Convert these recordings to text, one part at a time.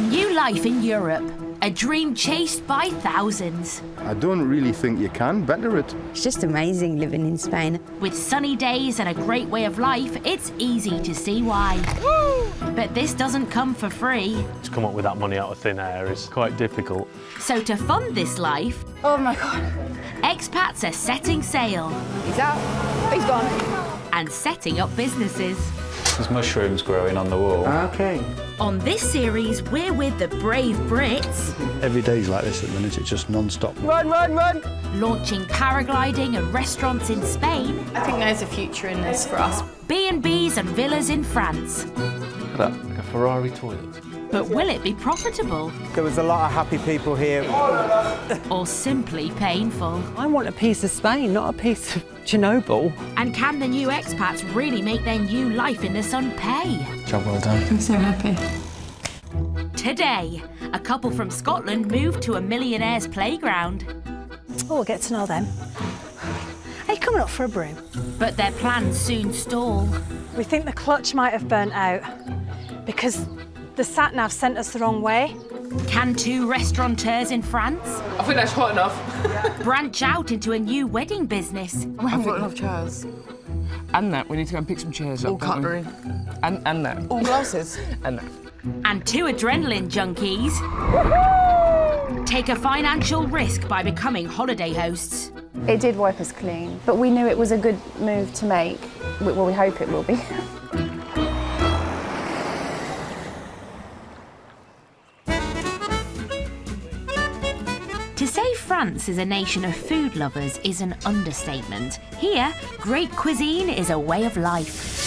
A new life in Europe. A dream chased by thousands. I don't really think you can better it. It's just amazing living in Spain. With sunny days and a great way of life, it's easy to see why. Woo! But this doesn't come for free. To come up with that money out of thin air is quite difficult. So to fund this life, oh my God, expats are setting sail. He's out, he's gone. And setting up businesses. There's mushrooms growing on the wall. Okay. On this series, we're with the brave Brits. Every day's like this at the minute, it's just non-stop. Run, run, run! Launching paragliding and restaurants in Spain. I think there's a future in this for us. B&Bs and villas in France. Look at that, like a Ferrari toilet. But will it be profitable? There was a lot of happy people here. Or simply painful? I want a piece of Spain, not a piece of Chernobyl. And can the new expats really make their new life in the sun pay? Job well done. I'm so happy. Today, a couple from Scotland moved to a millionaire's playground. Oh, we'll get to know them. Are you coming up for a brew? But their plans soon stall. We think the clutch might have burnt out because the sat-nav sent us the wrong way. Can two restaurateurs in France I think that's hot enough. branch out into a new wedding business? We haven't got enough chairs. And that, we need to go and pick some chairs All up. don't we? cutlery. And that. All glasses. And that. And two adrenaline junkies take a financial risk by becoming holiday hosts. It did wipe us clean, but we knew it was a good move to make. Well, we hope it will be. To say France is a nation of food lovers is an understatement. Here, great cuisine is a way of life.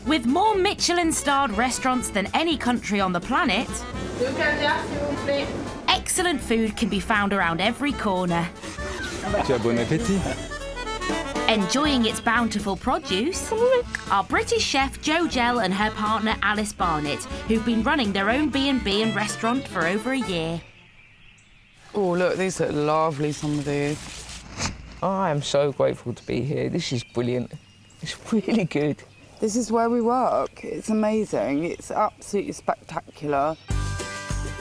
With more Michelin-starred restaurants than any country on the planet, excellent food can be found around every corner. Bon appétit. Enjoying its bountiful produce are British chef Jo Gell and her partner Alice Barnett, who've been running their own B&B and restaurant for over a year. Oh, look, these look lovely, some of these. I am so grateful to be here. This is brilliant. It's really good. This is where we work. It's amazing. It's absolutely spectacular.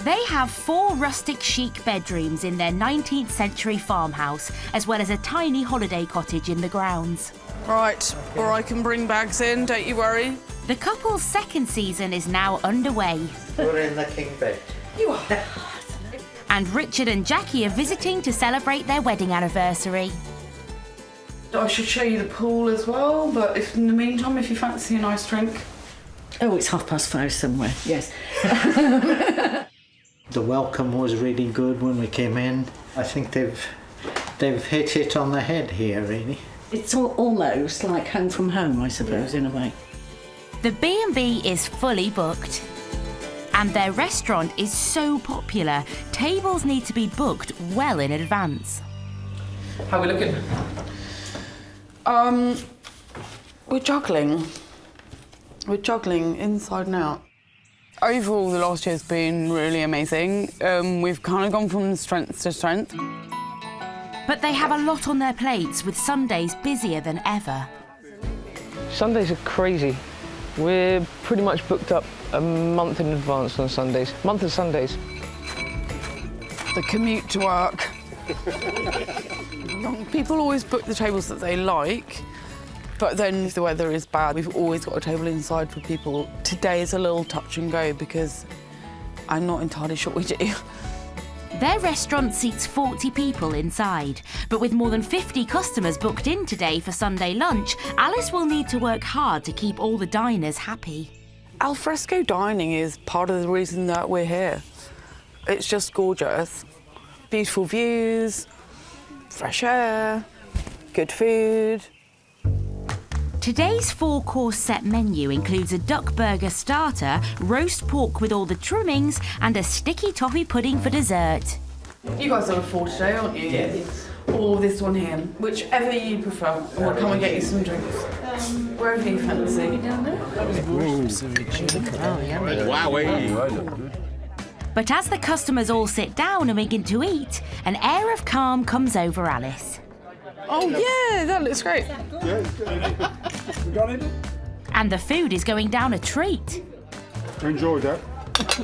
They have 4 rustic chic bedrooms in their 19th century farmhouse, as well as a tiny holiday cottage in the grounds. Right, or I can bring bags in, don't you worry. The couple's second season is now underway. We're in the king bed. You are. And Richard and Jackie are visiting to celebrate their wedding anniversary. I should show you the pool as well, but if in the meantime, if you fancy a nice drink. Oh, it's 5:30 somewhere, yes. The welcome was really good when we came in. I think they've hit it on the head here, really. It's almost like home from home, I suppose, in a way. The B&B is fully booked. And their restaurant is so popular, tables need to be booked well in advance. How are we looking? We're juggling. We're juggling inside and out. Overall, the last year's been really amazing. We've kind of gone from strength to strength. But they have a lot on their plates, with Sundays busier than ever. Sundays are crazy. We're pretty much booked up a month in advance on Sundays. Month of Sundays. The commute to work. People always book the tables that they like, but then if the weather is bad, we've always got a table inside for people. Today is a little touch and go because I'm not entirely sure we do. Their restaurant seats 40 people inside, but with more than 50 customers booked in today for Sunday lunch, Alice will need to work hard to keep all the diners happy. Alfresco dining is part of the reason that we're here. It's just gorgeous. Beautiful views, fresh air, good food. Today's 4-course set menu includes a duck burger starter, roast pork with all the trimmings, and a sticky toffee pudding for dessert. You guys are on 4 today, aren't you? Yes. Or this one here, whichever you prefer. And we'll come and get you some drinks. Wherever you fancy. But as the customers all sit down and begin to eat, an air of calm comes over Alice. Oh yeah, that looks great. And the food is going down a treat. Enjoyed that. It's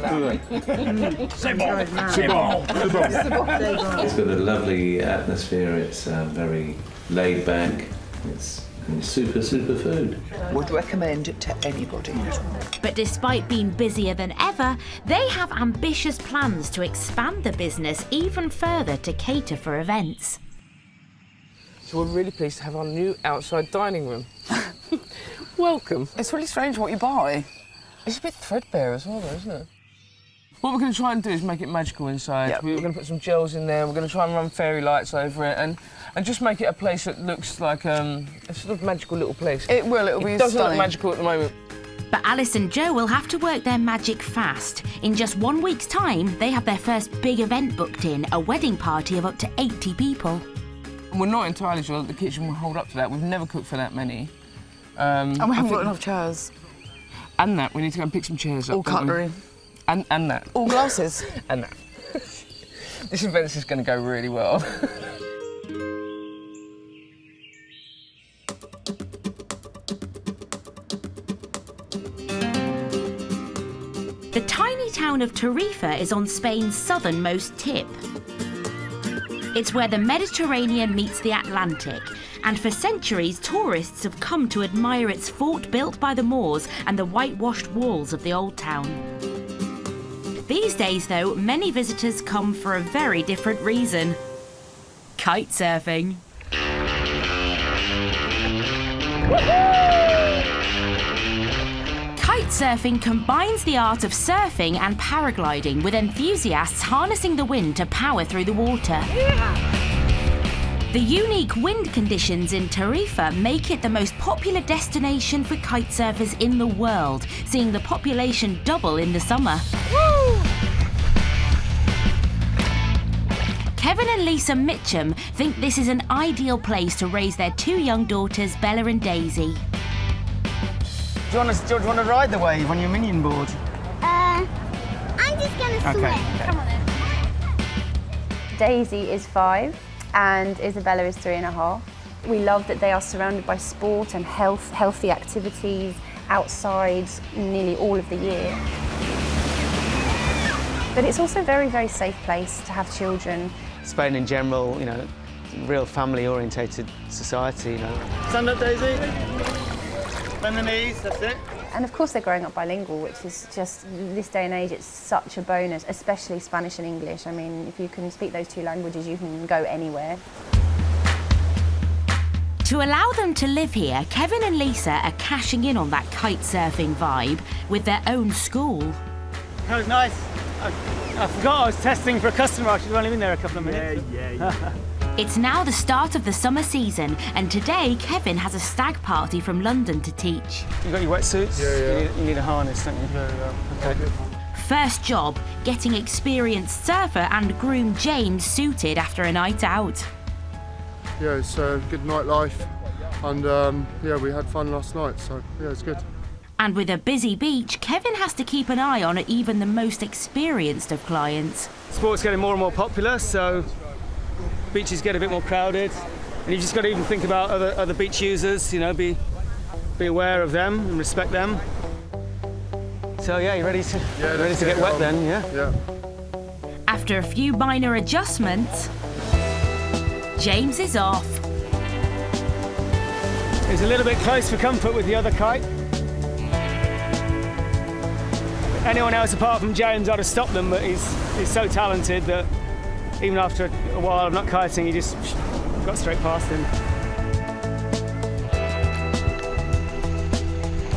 got a lovely atmosphere. It's very laid back. It's super food. Would recommend it to anybody. But despite being busier than ever, they have ambitious plans to expand the business even further to cater for events. So we're really pleased to have our new outside dining room. Welcome. It's really strange what you buy. It's a bit threadbare as well, though, isn't it? What we're going to try and do is make it magical inside. Yep. We're going to put some gels in there. We're going to try and run fairy lights over it and just make it a place that looks like a sort of magical little place. It will, it'll be It doesn't stunning. look magical at the moment. But Alice and Joe will have to work their magic fast. In just 1 week's time, they have their first big event booked in, a wedding party of up to 80 people. And we're not entirely sure that the kitchen will hold up to that. We've never cooked for that many. And we haven't got enough chairs. And that, we need to go and pick some chairs up. All cutlery. And that. All glasses. And that. This event is going to go really well. The tiny town of Tarifa is on Spain's southernmost tip. It's where the Mediterranean meets the Atlantic, and for centuries tourists have come to admire its fort built by the Moors and the whitewashed walls of the old town. These days, though, many visitors come for a very different reason: kite surfing. Kite surfing combines the art of surfing and paragliding, with enthusiasts harnessing the wind to power through the water. The unique wind conditions in Tarifa make it the most popular destination for kite surfers in the world, seeing the population double in the summer. Kevin and Lisa Mitchum think this is an ideal place to raise their 2 young daughters, Bella and Daisy. Do you want to ride the wave on your minion board? I'm just going to swim. Come on then. Daisy is 5 and Isabella is 3.5. We love that they are surrounded by sport and healthy activities outside nearly all of the year. But it's also a very, very safe place to have children. Spain in general, you know, real family-orientated society, you know. Stand up, Daisy. Bend the knees, that's it. And of course they're growing up bilingual, which is just, this day and age, it's such a bonus, especially Spanish and English. I mean, if you can speak those 2 languages, you can go anywhere. To allow them to live here, Kevin and Lisa are cashing in on that kite surfing vibe with their own school. That was nice. I forgot I was testing for a customer. I should have only been there a couple of minutes. Yeah. It's now the start of the summer season, and today Kevin has a stag party from London to teach. You got your wetsuits? Yeah. You need a harness, don't you? Yeah. Okay. First job, getting experienced surfer and groom James suited after a night out. Yeah, it's a good nightlife, and yeah, we had fun last night, so yeah, it's good. And with a busy beach, Kevin has to keep an eye on even the most experienced of clients. Sport's getting more and more popular, so beaches get a bit more crowded, and you've just got to even think about other beach users, you know, be aware of them and respect them. So yeah, you ready to get wet then? Yeah. After a few minor adjustments, James is off. He's a little bit close for comfort with the other kite. Anyone else apart from James, I'd have stopped them, but he's so talented that even after a while of not kiting, he just got straight past him.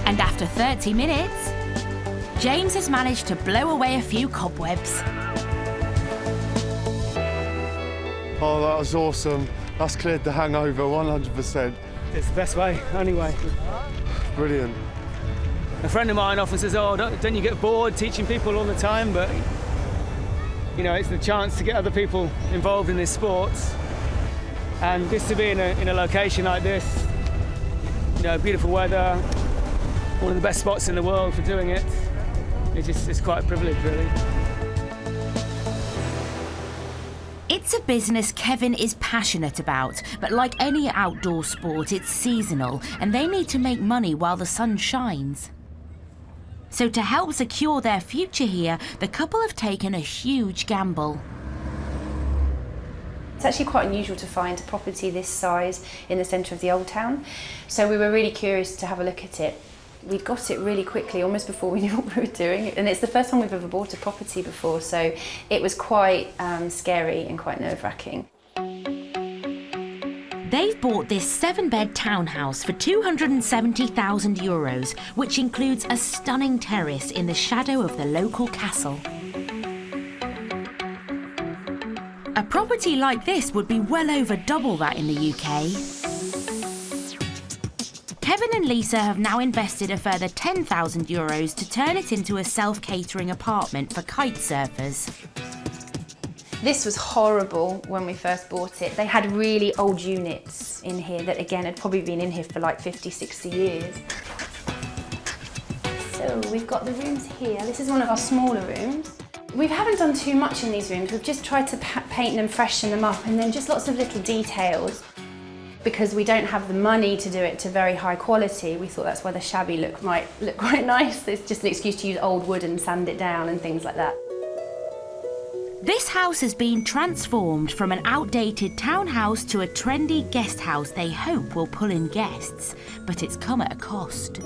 And after 30 minutes, James has managed to blow away a few cobwebs. Oh, that was awesome. That's cleared the hangover 100%. It's the best way, only way. Brilliant. A friend of mine often says, oh, don't you get bored teaching people all the time? But, you know, it's the chance to get other people involved in this sport. And just to be in a location like this, you know, beautiful weather, one of the best spots in the world for doing it, it's quite a privilege, really. It's a business Kevin is passionate about, but like any outdoor sport, it's seasonal, and they need to make money while the sun shines. So to help secure their future here, the couple have taken a huge gamble. It's actually quite unusual to find a property this size in the centre of the old town. So we were really curious to have a look at it. We got it really quickly, almost before we knew what we were doing. And it's the first time we've ever bought a property before, so it was quite scary and quite nerve-wracking. They've bought this 7-bed townhouse for €270,000, which includes a stunning terrace in the shadow of the local castle. A property like this would be well over double that in the UK. Kevin and Lisa have now invested a further €10,000 to turn it into a self-catering apartment for kite surfers. This was horrible when we first bought it. They had really old units in here that, again, had probably been in here for like 50, 60 years. So we've got the rooms here. This is one of our smaller rooms. We haven't done too much in these rooms. We've just tried to paint them, freshen them up, and then just lots of little details. Because we don't have the money to do it to very high quality, we thought that's why the shabby look might look quite nice. It's just an excuse to use old wood and sand it down and things like that. This house has been transformed from an outdated townhouse to a trendy guest house they hope will pull in guests, but it's come at a cost.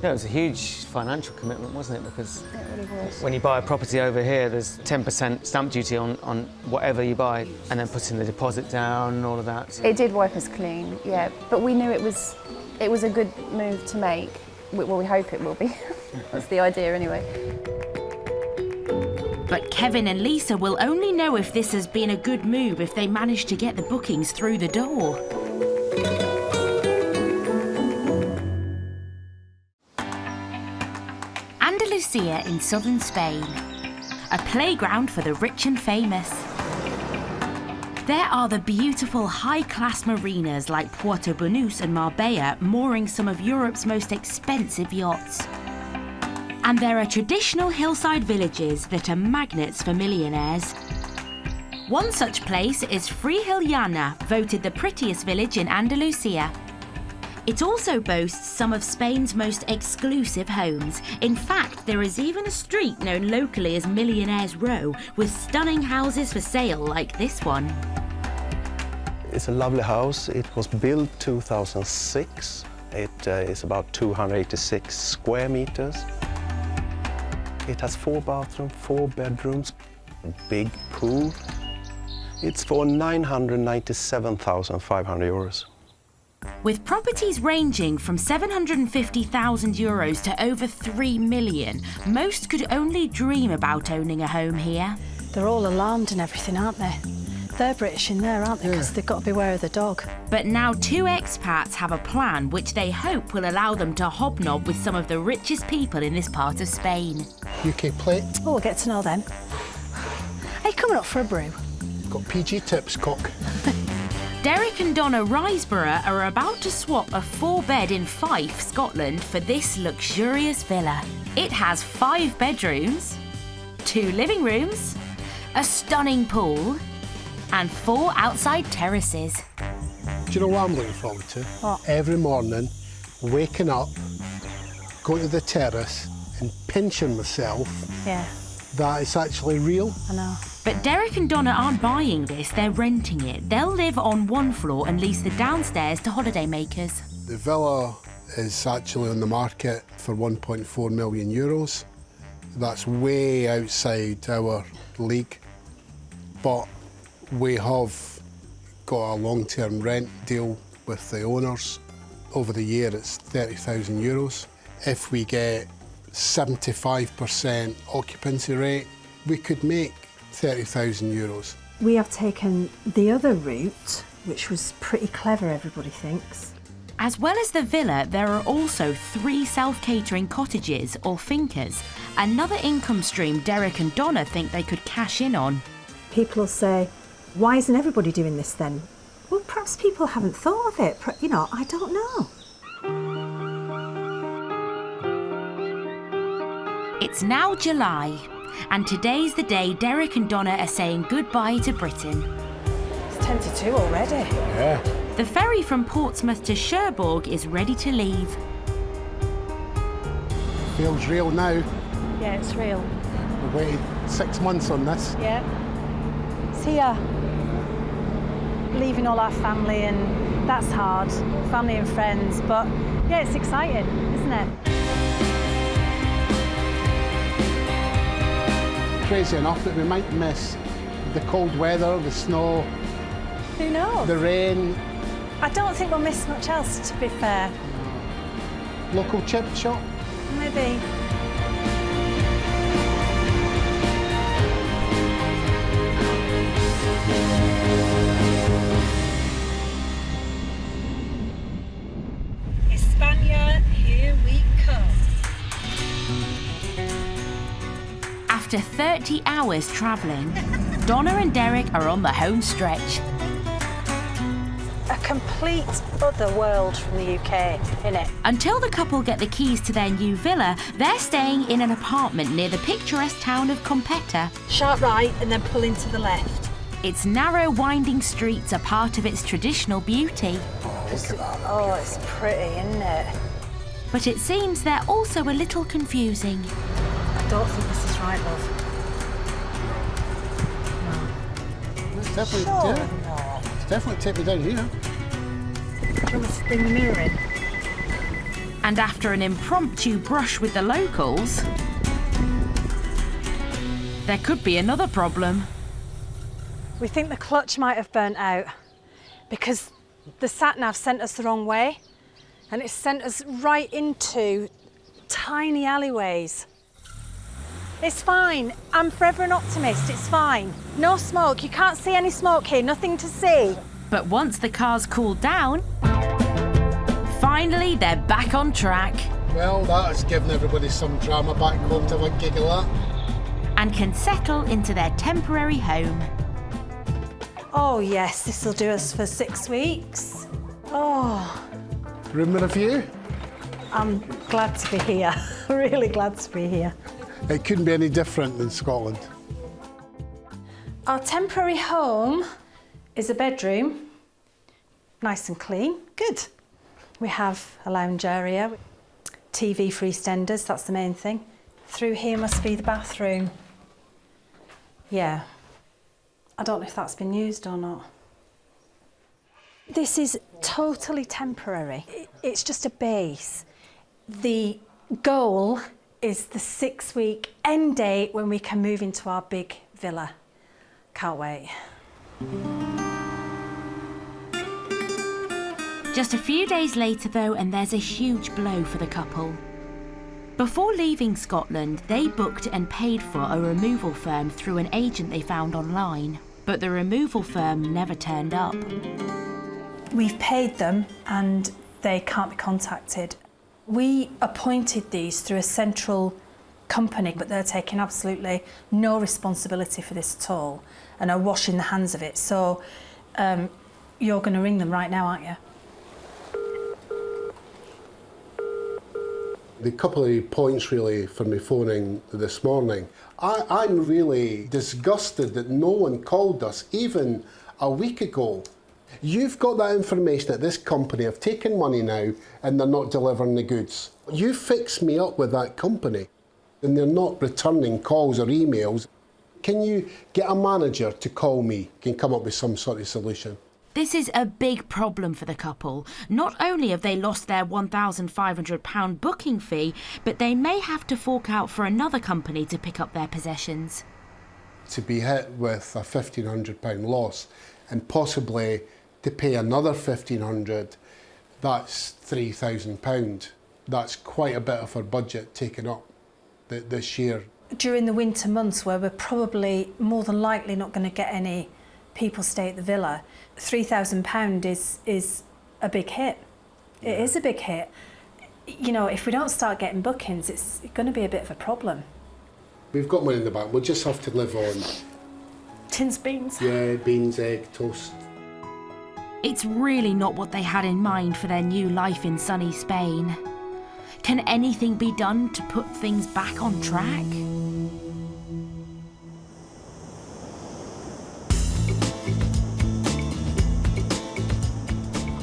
Yeah, it was a huge financial commitment, wasn't it? Because it really was. When you buy a property over here, there's 10% stamp duty on whatever you buy, and then putting the deposit down and all of that. It did wipe us clean, yeah, but we knew it was a good move to make. Well, we hope it will be. That's the idea anyway. But Kevin and Lisa will only know if this has been a good move if they manage to get the bookings through the door. Andalusia in southern Spain, a playground for the rich and famous. There are the beautiful high-class marinas like Puerto Banús and Marbella mooring some of Europe's most expensive yachts. And there are traditional hillside villages that are magnets for millionaires. One such place is Frihillana, voted the prettiest village in Andalusia. It also boasts some of Spain's most exclusive homes. In fact, there is even a street known locally as Millionaires Row, with stunning houses for sale like this one. It's a lovely house. It was built 2006. It is about 286 square meters. It has 4 bathrooms, 4 bedrooms, a big pool. It's for €997,500. With properties ranging from €750,000 to over £3 million, most could only dream about owning a home here. They're all alarmed and everything, aren't they? They're British in there, aren't they? Because they've got to beware of the dog. But now 2 expats have a plan which they hope will allow them to hobnob with some of the richest people in this part of Spain. UK plate. Oh, we'll get to know them. Are you coming up for a brew? Got PG tips, cock. Derek and Donna Riseborough are about to swap a 4-bed in Fife, Scotland for this luxurious villa. It has 5 bedrooms, 2 living rooms, a stunning pool, and 4 outside terraces. Do you know what I'm looking forward to? What? Every morning, waking up, going to the terrace and pinching myself Yeah, that it's actually real. I know. But Derek and Donna aren't buying this, they're renting it. They'll live on one floor and lease the downstairs to holidaymakers. The villa is actually on the market for €1.4 million. That's way outside our league. But we have got a long-term rent deal with the owners. Over the year, it's €30,000. If we get 75% occupancy rate, we could make €30,000. We have taken the other route, which was pretty clever, everybody thinks. As well as the villa, there are also 3 self-catering cottages or fincas, another income stream Derek and Donna think they could cash in on. People will say, why isn't everybody doing this then? Well, perhaps people haven't thought of it. You know, I don't know. It's now July, and today's the day Derek and Donna are saying goodbye to Britain. It's 10 to 2 already. Yeah. The ferry from Portsmouth to Cherbourg is ready to leave. Feels real now. Yeah, it's real. We've waited 6 months on this. Yeah. It's here. Leaving all our family, and that's hard. Family and friends, but yeah, it's exciting, isn't it? Crazy enough that we might miss the cold weather, the snow, Who knows? the rain. I don't think we'll miss much else, to be fair. Local chip shop. Maybe. España, here we come. After 30 hours travelling, Donna and Derek are on the home stretch. A complete other world from the UK, innit? Until the couple get the keys to their new villa, they're staying in an apartment near the picturesque town of Competa. Sharp right and then pull into the left. Its narrow, winding streets are part of its traditional beauty. Oh, it's pretty, isn't it? But it seems they're also a little confusing. I don't think this is right, love. It's definitely, Sure yeah, it's definitely take me down here. Do you want me to bring the mirror in? And after an impromptu brush with the locals, there could be another problem. We think the clutch might have burnt out because the sat-nav sent us the wrong way and it sent us right into tiny alleyways. It's fine. I'm forever an optimist. It's fine. No smoke. You can't see any smoke here. Nothing to see. But once the cars cooled down, finally they're back on track. Well, that has given everybody some drama back home to have a giggle at. And can settle into their temporary home. Oh yes, this will do us for 6 weeks. Oh. Room with a view? I'm glad to be here. Really glad to be here. It couldn't be any different than Scotland. Our temporary home is a bedroom, nice and clean, good. We have a lounge area, TV freestanders, that's the main thing. Through here must be the bathroom. Yeah, I don't know if that's been used or not. This is totally temporary. It's just a base. The goal is the 6-week end date when we can move into our big villa. Can't wait. Just a few days later though, and there's a huge blow for the couple. Before leaving Scotland, they booked and paid for a removal firm through an agent they found online. But the removal firm never turned up. We've paid them and they can't be contacted. We appointed these through a central company, but they're taking absolutely no responsibility for this at all and are washing the hands of it. So you're going to ring them right now, aren't you? The couple of points really for me phoning this morning. I'm really disgusted that no one called us even a week ago. You've got that information that this company have taken money now and they're not delivering the goods. You fix me up with that company and they're not returning calls or emails. Can you get a manager to call me, can come up with some sort of solution? This is a big problem for the couple. Not only have they lost their £1,500 booking fee, but they may have to fork out for another company to pick up their possessions. To be hit with a £1,500 loss and possibly to pay another £1,500, that's £3,000. That's quite a bit of our budget taken up this year. During the winter months where we're probably more than likely not going to get any people stay at the villa, £3,000 is a big hit. It is a big hit. You know, if we don't start getting bookings, it's going to be a bit of a problem. We've got money in the bank, we'll just have to live on. Tins beans. Yeah, beans, egg, toast. It's really not what they had in mind for their new life in sunny Spain. Can anything be done to put things back on track?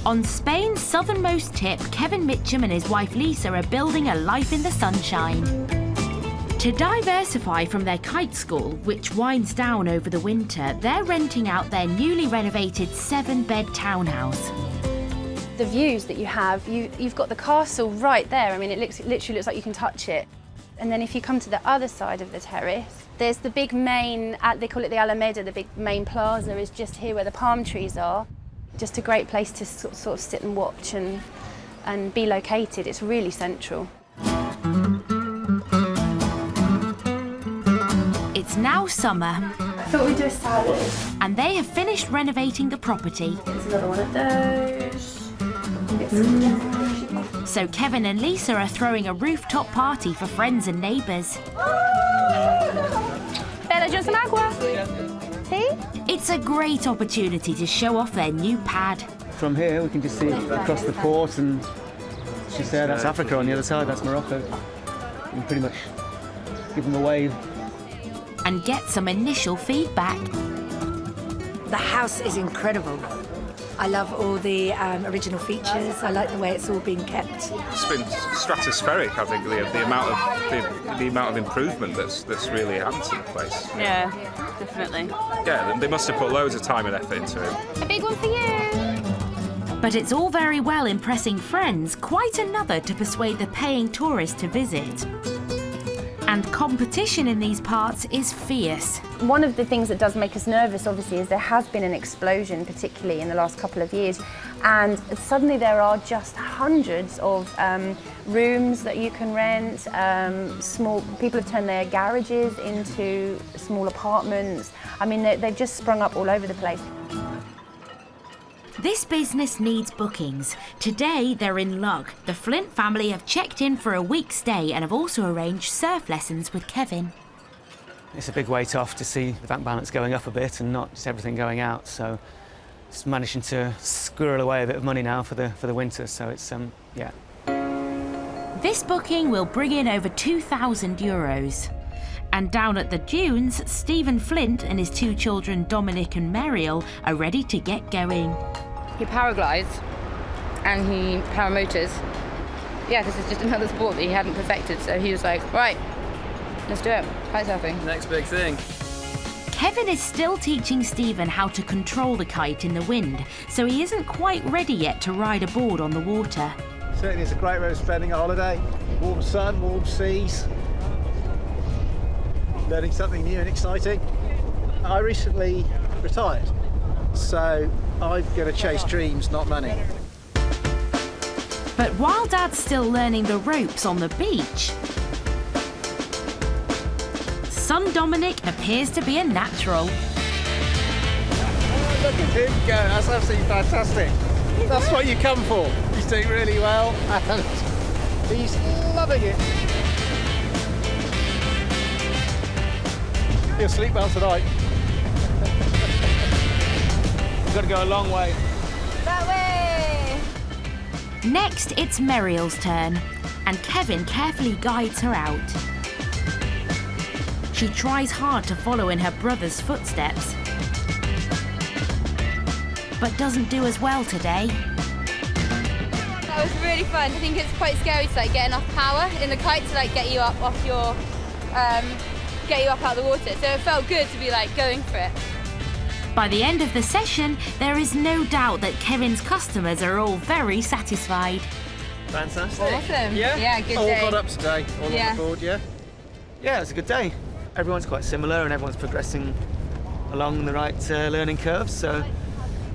On Spain's southernmost tip, Kevin Mitchum and his wife Lisa are building a life in the sunshine. To diversify from their kite school, which winds down over the winter, they're renting out their newly renovated 7-bed townhouse. The views that you have, you've got the castle right there. I mean, it literally looks like you can touch it. And then if you come to the other side of the terrace, there's the big main, they call it the Alameda, the big main plaza is just here where the palm trees are. Just a great place to sort of sit and watch and be located. It's really central. It's now summer. I thought we'd do a salad. And they have finished renovating the property. There's another one of those. So Kevin and Lisa are throwing a rooftop party for friends and neighbours. Bella, do you want some agua? See? It's a great opportunity to show off their new pad. From here we can just see across the port, and just there, that's Africa. On the other side, that's Morocco. You can pretty much give them a wave. And get some initial feedback. The house is incredible. I love all the original features. I like the way it's all been kept. It's been stratospheric, I think, the amount of improvement that's really happened to the place. Yeah, definitely. Yeah, they must have put loads of time and effort into it. A big one for you. But it's all very well impressing friends, quite another to persuade the paying tourist to visit. And competition in these parts is fierce. One of the things that does make us nervous, obviously, is there has been an explosion, particularly in the last couple of years, and suddenly there are just hundreds of rooms that you can rent. People have turned their garages into small apartments. I mean, they've just sprung up all over the place. This business needs bookings. Today, they're in luck. The Flint family have checked in for a week's stay and have also arranged surf lessons with Kevin. It's a big weight off to see the bank balance going up a bit and not just everything going out. So just managing to squirrel away a bit of money now for the winter. So it's, yeah. This booking will bring in over €2,000. And down at the dunes, Stephen Flint and his 2 children, Dominic and Mariel, are ready to get going. He paraglides and he paramotors. Yeah, this is just another sport that he hadn't perfected, so he was like, right, let's do it. Kite surfing. Next big thing. Kevin is still teaching Stephen how to control the kite in the wind, so he isn't quite ready yet to ride aboard on the water. Certainly it's a great way of spending a holiday. Warm sun, warm seas. Learning something new and exciting. I recently retired, so I'm going to chase dreams, not money. But while Dad's still learning the ropes on the beach, son Dominic appears to be a natural. Oh, look at him go, that's absolutely fantastic. That's what you come for. He's doing really well and he's loving it. He'll sleep well tonight. We've got to go a long way. That way! Next, it's Mariel's turn, and Kevin carefully guides her out. She tries hard to follow in her brother's footsteps, but doesn't do as well today. That was really fun. I think it's quite scary to get enough power in the kite to get you up off your, get you up out of the water. So it felt good to be going for it. By the end of the session, there is no doubt that Kevin's customers are all very satisfied. Fantastic. Awesome. Yeah? Yeah, good all day. got up today, all on the board, yeah? Yeah, it's a good day. Everyone's quite similar and everyone's progressing along the right learning curve. So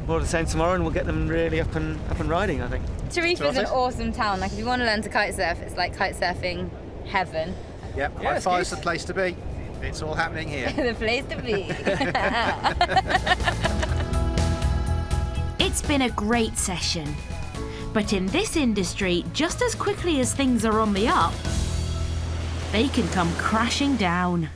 more of the same tomorrow and we'll get them really up and riding, I think. Tarifa is an awesome town. If you want to learn to kite surf, it's like kite surfing heaven. Yep, High Five's the place to be. It's all happening here. The place to be. It's been a great session. But in this industry, just as quickly as things are on the up, they can come crashing down.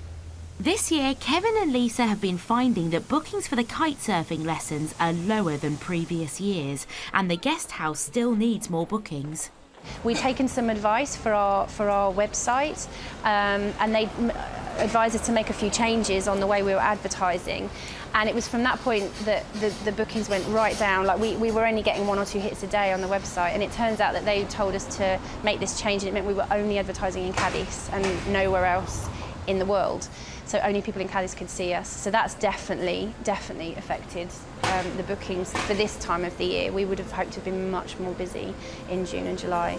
This year, Kevin and Lisa have been finding that bookings for the kite surfing lessons are lower than previous years, and the guest house still needs more bookings. We've taken some advice for our website, and advised us to make a few changes on the way we were advertising, and it was from that point that the bookings went right down. Like we were only getting 1 or 2 hits a day on the website, and it turns out that they told us to make this change, and it meant we were only advertising in Cadiz and nowhere else in the world. So only people in Cadiz could see us. So that's definitely affected the bookings for this time of the year. We would have hoped to have been much more busy in June and July.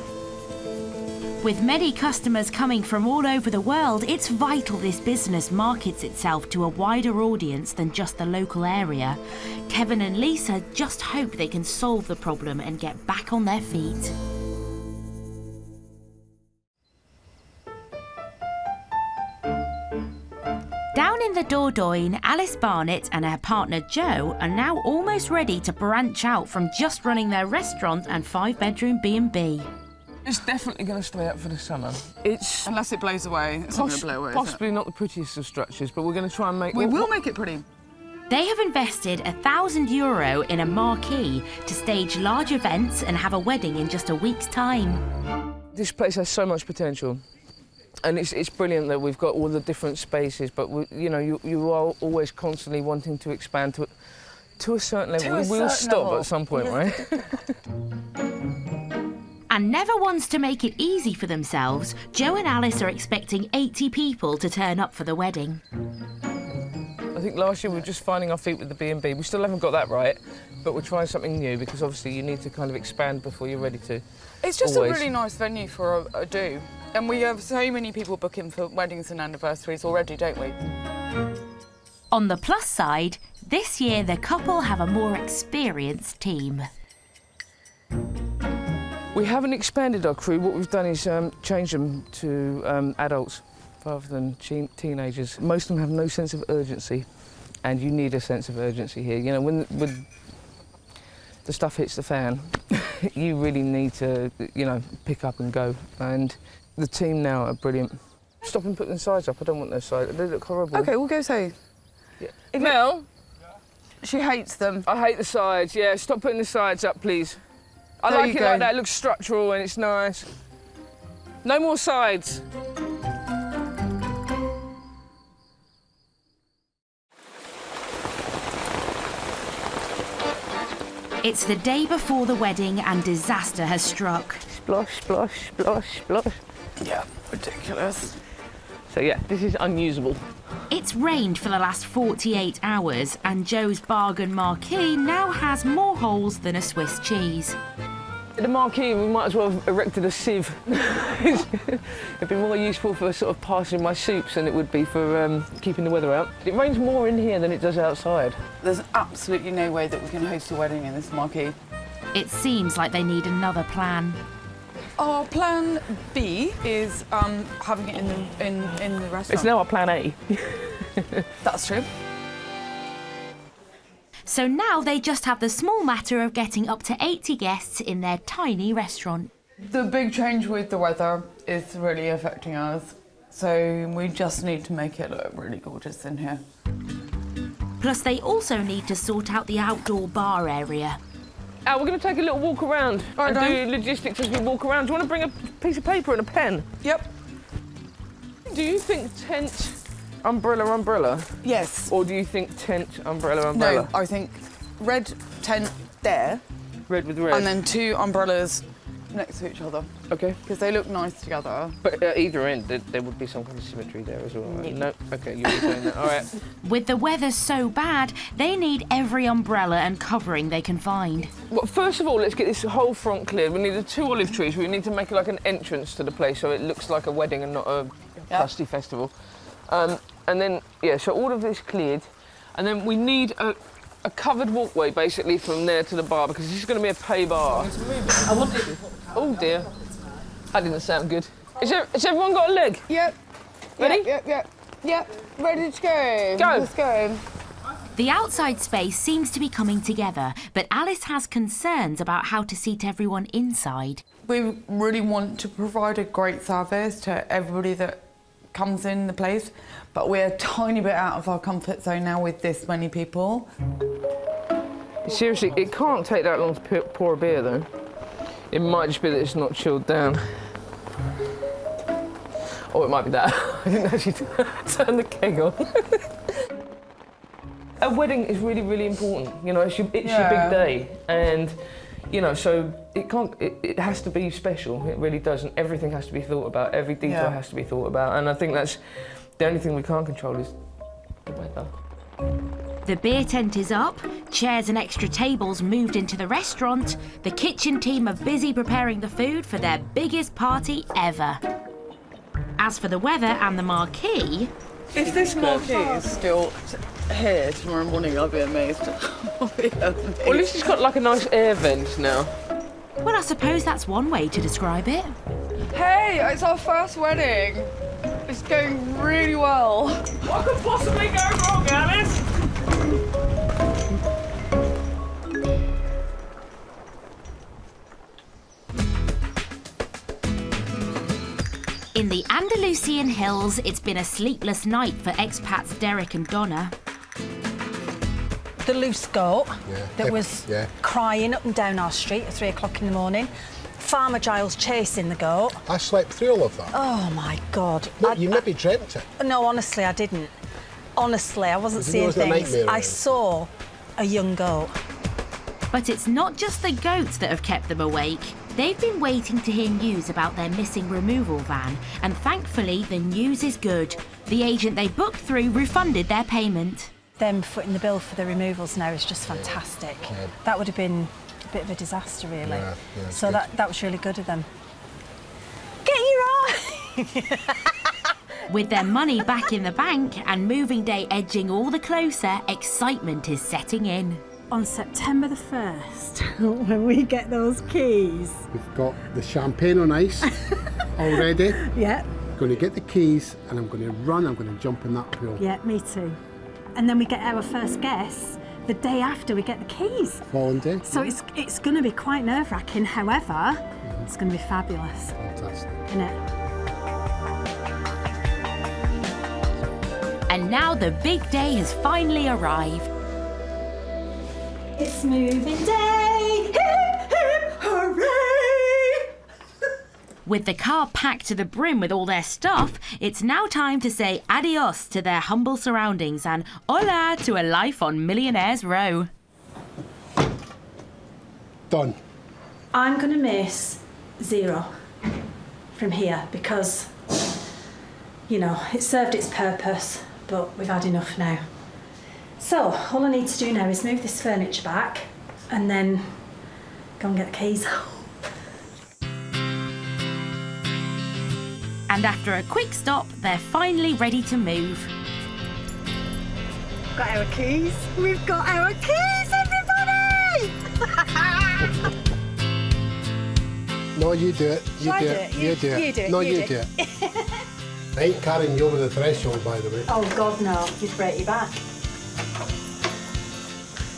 With many customers coming from all over the world, it's vital this business markets itself to a wider audience than just the local area. Kevin and Lisa just hope they can solve the problem and get back on their feet. Down in the Dordogne, Alice Barnett and her partner Jo are now almost ready to branch out from just running their restaurant and 5-bedroom B&B. It's definitely going to stay up for the summer. It's unless it blows away. It's not going to blow away. Possibly not the prettiest of structures, but we're going to try and make. We will make it pretty. They have invested €1,000 in a marquee to stage large events and have a wedding in just a week's time. This place has so much potential, and it's brilliant that we've got all the different spaces. But you are always constantly wanting to expand to a certain level. We will stop at some point, right? And never wants to make it easy for themselves, Jo and Alice are expecting 80 people to turn up for the wedding. I think last year we were just finding our feet with the B&B. We still haven't got that right, but we're trying something new because obviously you need to kind of expand before you're ready to. It's just always a really nice venue for a do. And we have so many people booking for weddings and anniversaries already, don't we? On the plus side, this year the couple have a more experienced team. We haven't expanded our crew. What we've done is change them to adults rather than teenagers. Most of them have no sense of urgency, and you need a sense of urgency here. You know, when the stuff hits the fan, you really need to, pick up and go. And the team now are brilliant. Stop and put them sides up. I don't want those sides. They look horrible. OK, we'll go say. Yeah. Mel, she hates them. I hate the sides, yeah. Stop putting the sides up, please. I like it like that, it looks structural and it's nice. No more sides. It's the day before the wedding and disaster has struck. Splosh, splosh, splosh, splosh. Yeah, ridiculous. So yeah, this is unusable. It's rained for the last 48 hours and Jo's bargain marquee now has more holes than a Swiss cheese. The marquee, we might as well have erected a sieve. It'd be more useful for sort of passing my soups than it would be for keeping the weather out. It rains more in here than it does outside. There's absolutely no way that we can host a wedding in this marquee. It seems like they need another plan. Our plan B is having it in the restaurant. It's now our plan A. That's true. So now they just have the small matter of getting up to 80 guests in their tiny restaurant. The big change with the weather is really affecting us, so we just need to make it look really gorgeous in here. Plus they also need to sort out the outdoor bar area. We're going to take a little walk around and do logistics as we walk around. Do you want to bring a piece of paper and a pen? Yep. Do you think tent, umbrella? Yes. Or do you think tent, umbrella? No, I think red tent there. Red with red. And then 2 umbrellas next to each other. OK. Because they look nice together. But at either end, there would be some kind of symmetry there as well. Right? No? OK, you're saying that. All right. With the weather so bad, they need every umbrella and covering they can find. Well, first of all, let's get this whole front cleared. We need the 2 olive trees. We need to make like an entrance to the place so it looks like a wedding and not a dusty festival. And then, yeah, so all of this cleared. And then we need a covered walkway, basically, from there to the bar, because this is going to be a pay bar. I want it. Oh, dear. That didn't sound good. Has everyone got a leg? Yep. Ready? Yep. Ready to go. Go. Let's go. The outside space seems to be coming together, but Alice has concerns about how to seat everyone inside. We really want to provide a great service to everybody that comes in the place, but we're a tiny bit out of our comfort zone now with this many people. Seriously, it can't take that long to pour a beer, though. It might just be that it's not chilled down. Or it might be that. I didn't actually turn the keg on. A wedding is really, really important. You know, it's your big day, and you know, so it has to be special. It really does, and everything has to be thought about. Every detail has to be thought about, and I think that's the only thing we can't control is the weather. The beer tent is up, chairs and extra tables moved into the restaurant. The kitchen team are busy preparing the food for their biggest party ever. As for the weather and the marquee... If this marquee is still here tomorrow morning, I'll be amazed. Well, at least it's got like a nice air vent now. Well, I suppose that's one way to describe it. Hey, it's our first wedding. It's going really well. What could possibly go wrong, Alice? In the Andalusian hills, it's been a sleepless night for expats Derek and Donna. The loose goat that was crying up and down our street at 3 o'clock in the morning. Farmer Giles chasing the goat. I slept through all of that. Oh my God. Look, you maybe dreamt it. No, honestly, I didn't. Honestly, I wasn't seeing things. I saw a young goat. But it's not just the goats that have kept them awake. They've been waiting to hear news about their missing removal van, and thankfully the news is good. The agent they booked through refunded their payment. Them footing the bill for the removals now is just fantastic. Yeah. That would have been a bit of a disaster, really. Yeah, so that was really good of them. Get your eye! With their money back in the bank and moving day edging all the closer, excitement is setting in. On September the 1st, when we get those keys. We've got the champagne on ice already. Yeah. Going to get the keys and I'm going to run, I'm going to jump in that pool. Yeah, me too. And then we get our first guests the day after we get the keys. Following day. So it's going to be quite nerve-wracking, however, it's going to be fabulous. Fantastic. Isn't it? And now the big day has finally arrived. It's moving day! Hip, hip, hooray! With the car packed to the brim with all their stuff, it's now time to say adios to their humble surroundings and hola to a life on Millionaires Row. Done. I'm going to miss 0 from here because, you know, it served its purpose, but we've had enough now. So, all I need to do now is move this furniture back and then go and get the keys. And after a quick stop, they're finally ready to move. Got our keys. We've got our keys, everybody! No, you do it. You do it. You do it. No, you do it. I ain't carrying you over the threshold, by the way. Oh, God, no. You'd break your back.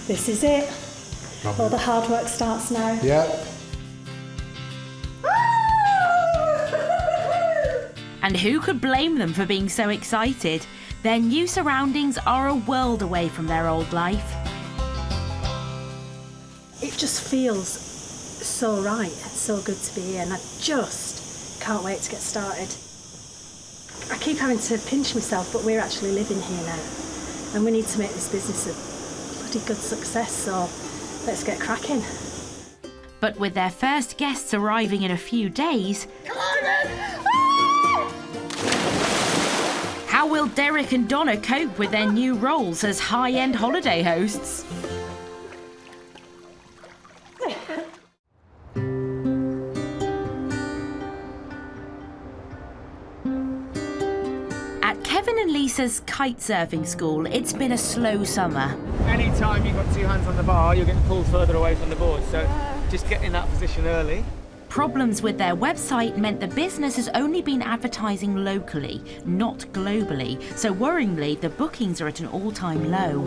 This is it. All the hard work starts now. Yeah. And who could blame them for being so excited? Their new surroundings are a world away from their old life. It just feels so right, so good to be here, and I just can't wait to get started. I keep having to pinch myself, but we're actually living here now, and we need to make this business a bloody good success, so let's get cracking. But with their first guests arriving in a few days, Come on, man! how will Derek and Donna cope with their new roles as high-end holiday hosts? At Kevin and Lisa's kite surfing school, it's been a slow summer. Anytime you've got 2 hands on the bar, you're getting pulled further away from the board, so just get in that position early. Problems with their website meant the business has only been advertising locally, not globally, so worryingly, the bookings are at an all-time low.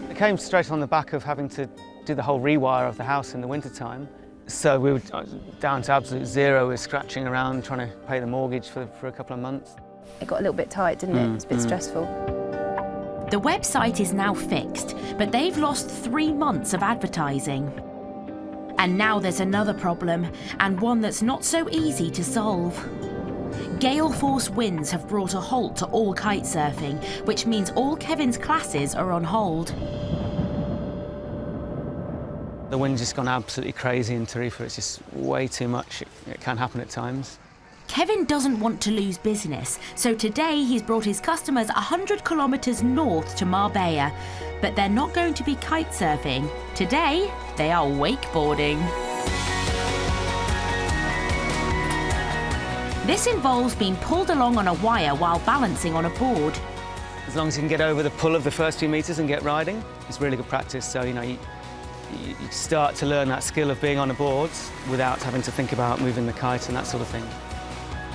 It came straight on the back of having to do the whole rewire of the house in the wintertime. So we were down to absolute zero. We were scratching around trying to pay the mortgage for a couple of months. It got a little bit tight, didn't it? It was a bit stressful. The website is now fixed, but they've lost 3 months of advertising. And now there's another problem, and one that's not so easy to solve. Gale force winds have brought a halt to all kite surfing, which means all Kevin's classes are on hold. The wind's just gone absolutely crazy in Tarifa. It's just way too much. It can happen at times. Kevin doesn't want to lose business, so today he's brought his customers 100 kilometres north to Marbella. But they're not going to be kite surfing. Today, they are wakeboarding. This involves being pulled along on a wire while balancing on a board. As long as you can get over the pull of the first few metres and get riding, it's really good practice. So, you know, you start to learn that skill of being on a board without having to think about moving the kite and that sort of thing.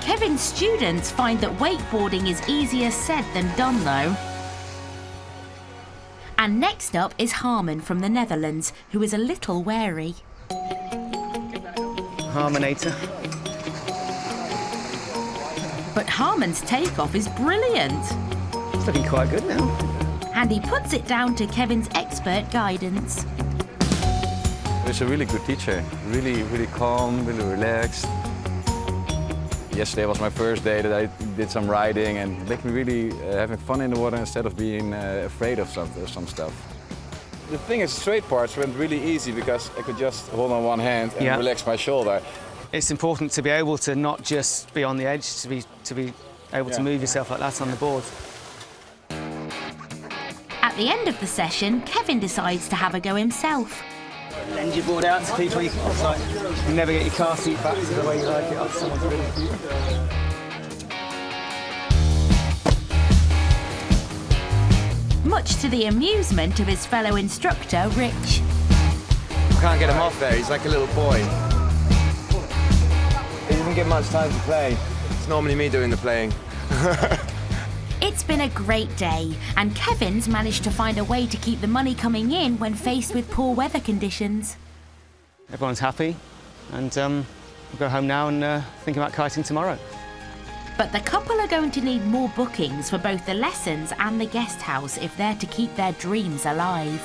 Kevin's students find that wakeboarding is easier said than done, though. And next up is Harmon from the Netherlands, who is a little wary. Harmonator. But Harmon's takeoff is brilliant. It's looking quite good now. And he puts it down to Kevin's expert guidance. He's a really good teacher. Really calm, really relaxed. Yesterday was my first day that I did some riding and it made me really having fun in the water instead of being afraid of some stuff. The thing is, straight parts went really easy because I could just hold on one hand and relax my shoulder. It's important to be able to not just be on the edge, to be able to move yourself like that on the board. At the end of the session, Kevin decides to have a go himself. Lend your board out to people. You never get your car seat back to the way you like it off someone's really. Much to the amusement of his fellow instructor, Rich. I can't get him off there, he's like a little boy. He doesn't get much time to play. It's normally me doing the playing. It's been a great day, and Kevin's managed to find a way to keep the money coming in when faced with poor weather conditions. Everyone's happy, and we'll go home now and think about kiting tomorrow. But the couple are going to need more bookings for both the lessons and the guest house if they're to keep their dreams alive.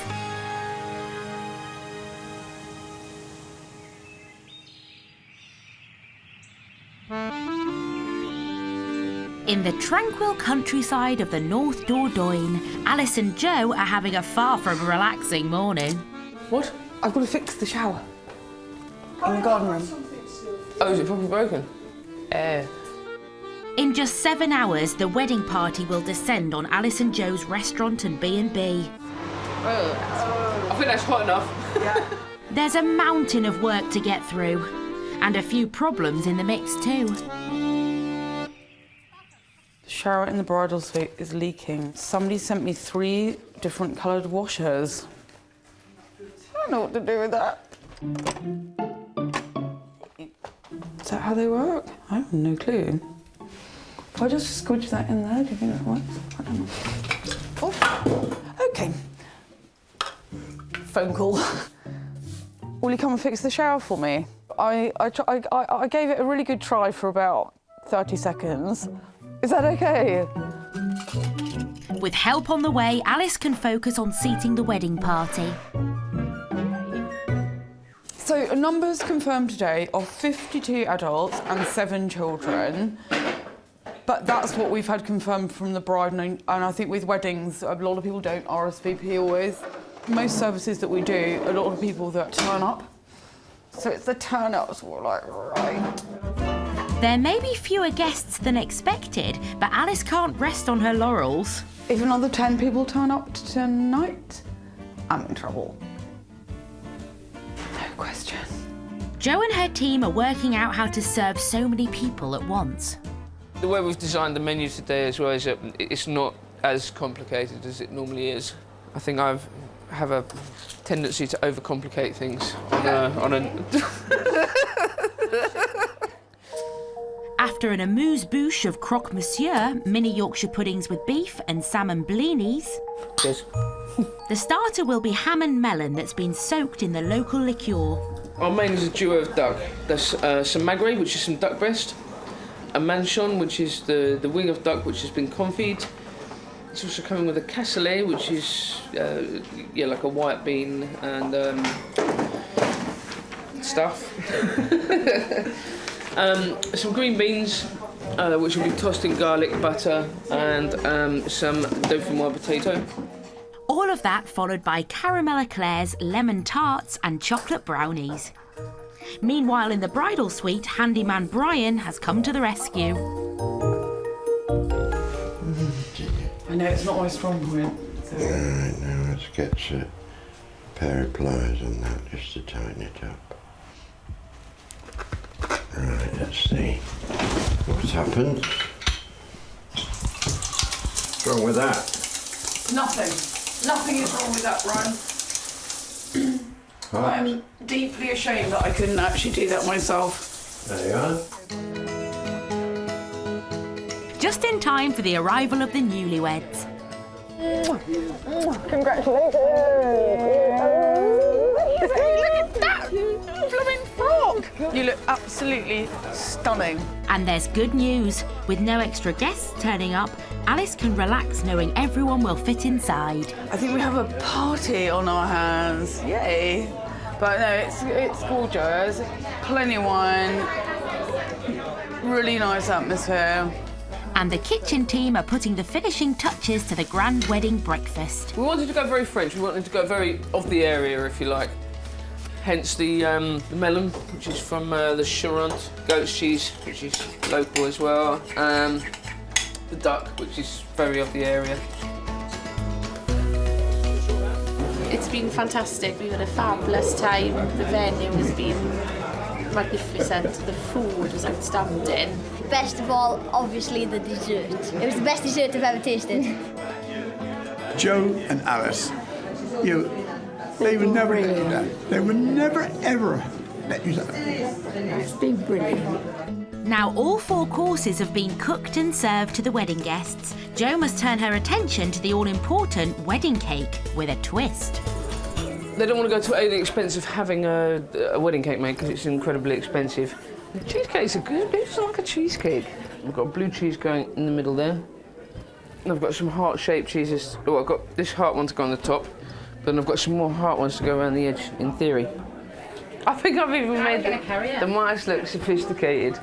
In the tranquil countryside of the North Dordogne, Alice and Joe are having a far from relaxing morning. What? I've got to fix the shower. In the garden room. Oh, is it probably broken? In just 7 hours, the wedding party will descend on Alice and Joe's restaurant and B&B. I think that's quite enough. There's a mountain of work to get through, and a few problems in the mix too. The shower in the bridal suite is leaking. Somebody sent me 3 different coloured washers. I don't know what to do with that. Is that how they work? I have no clue. If I just squidge that in there, do you think that works? I don't know. Oh, okay. Phone call. Will you come and fix the shower for me? I gave it a really good try for about 30 seconds. Is that okay? With help on the way, Alice can focus on seating the wedding party. So numbers confirmed today of 52 adults and 7 children. But that's what we've had confirmed from the bride, and I think with weddings, a lot of people don't RSVP always. Most services that we do, a lot of people that turn up. So it's the turn-ups we're like, right. There may be fewer guests than expected, but Alice can't rest on her laurels. If another 10 people turn up tonight, I'm in trouble. No question. Jo and her team are working out how to serve so many people at once. The way we've designed the menu today as well is that it's not as complicated as it normally is. I think I have a tendency to overcomplicate things on a After an amuse-bouche of croque monsieur, mini Yorkshire puddings with beef and salmon blinis, Cheers. The starter will be ham and melon that's been soaked in the local liqueur. Our main is a duo of duck. There's some magret, which is some duck breast, a manchon, which is the wing of duck which has been confit. It's also coming with a cassoulet, which is like a white bean and stuff. Some green beans, which will be tossed in garlic butter and some dauphinoise potato. All of that followed by caramel eclairs, lemon tarts and chocolate brownies. Meanwhile, in the bridal suite, handyman Brian has come to the rescue. I know it's not my strong point. So. Right, now let's get a pair of pliers on that just to tighten it up. Right, let's see what's happened. What's wrong with that? Nothing. Nothing is wrong with that, Brian. I'm deeply ashamed that I couldn't actually do that myself. There you are. Just in time for the arrival of the newlyweds. Congratulations! Look at that blooming frock! You look absolutely stunning. And there's good news. With no extra guests turning up, Alice can relax knowing everyone will fit inside. I think we have a party on our hands. Yay! But no, it's gorgeous. Plenty of wine. Really nice atmosphere. And the kitchen team are putting the finishing touches to the grand wedding breakfast. We wanted to go very French. We wanted to go very of the area, if you like. Hence the melon, which is from the Charente, goat's cheese, which is local as well, the duck, which is very of the area. It's been fantastic. We've had a fabulous time. The venue has been magnificent. The food was outstanding. Best of all, obviously, the dessert. It was the best dessert I've ever tasted. Joe and Alice, they would never let you down. They would never, ever let you down. It's been brilliant. Now all 4 courses have been cooked and served to the wedding guests. Jo must turn her attention to the all-important wedding cake with a twist. They don't want to go to anything expensive having a wedding cake made because it's incredibly expensive. The cheesecakes are good. It's like a cheesecake. I've got a blue cheese going in the middle there. And I've got some heart-shaped cheeses. Oh, I've got this heart one to go on the top, but then I've got some more heart ones to go around the edge, in theory. I think I've even made the mice look sophisticated.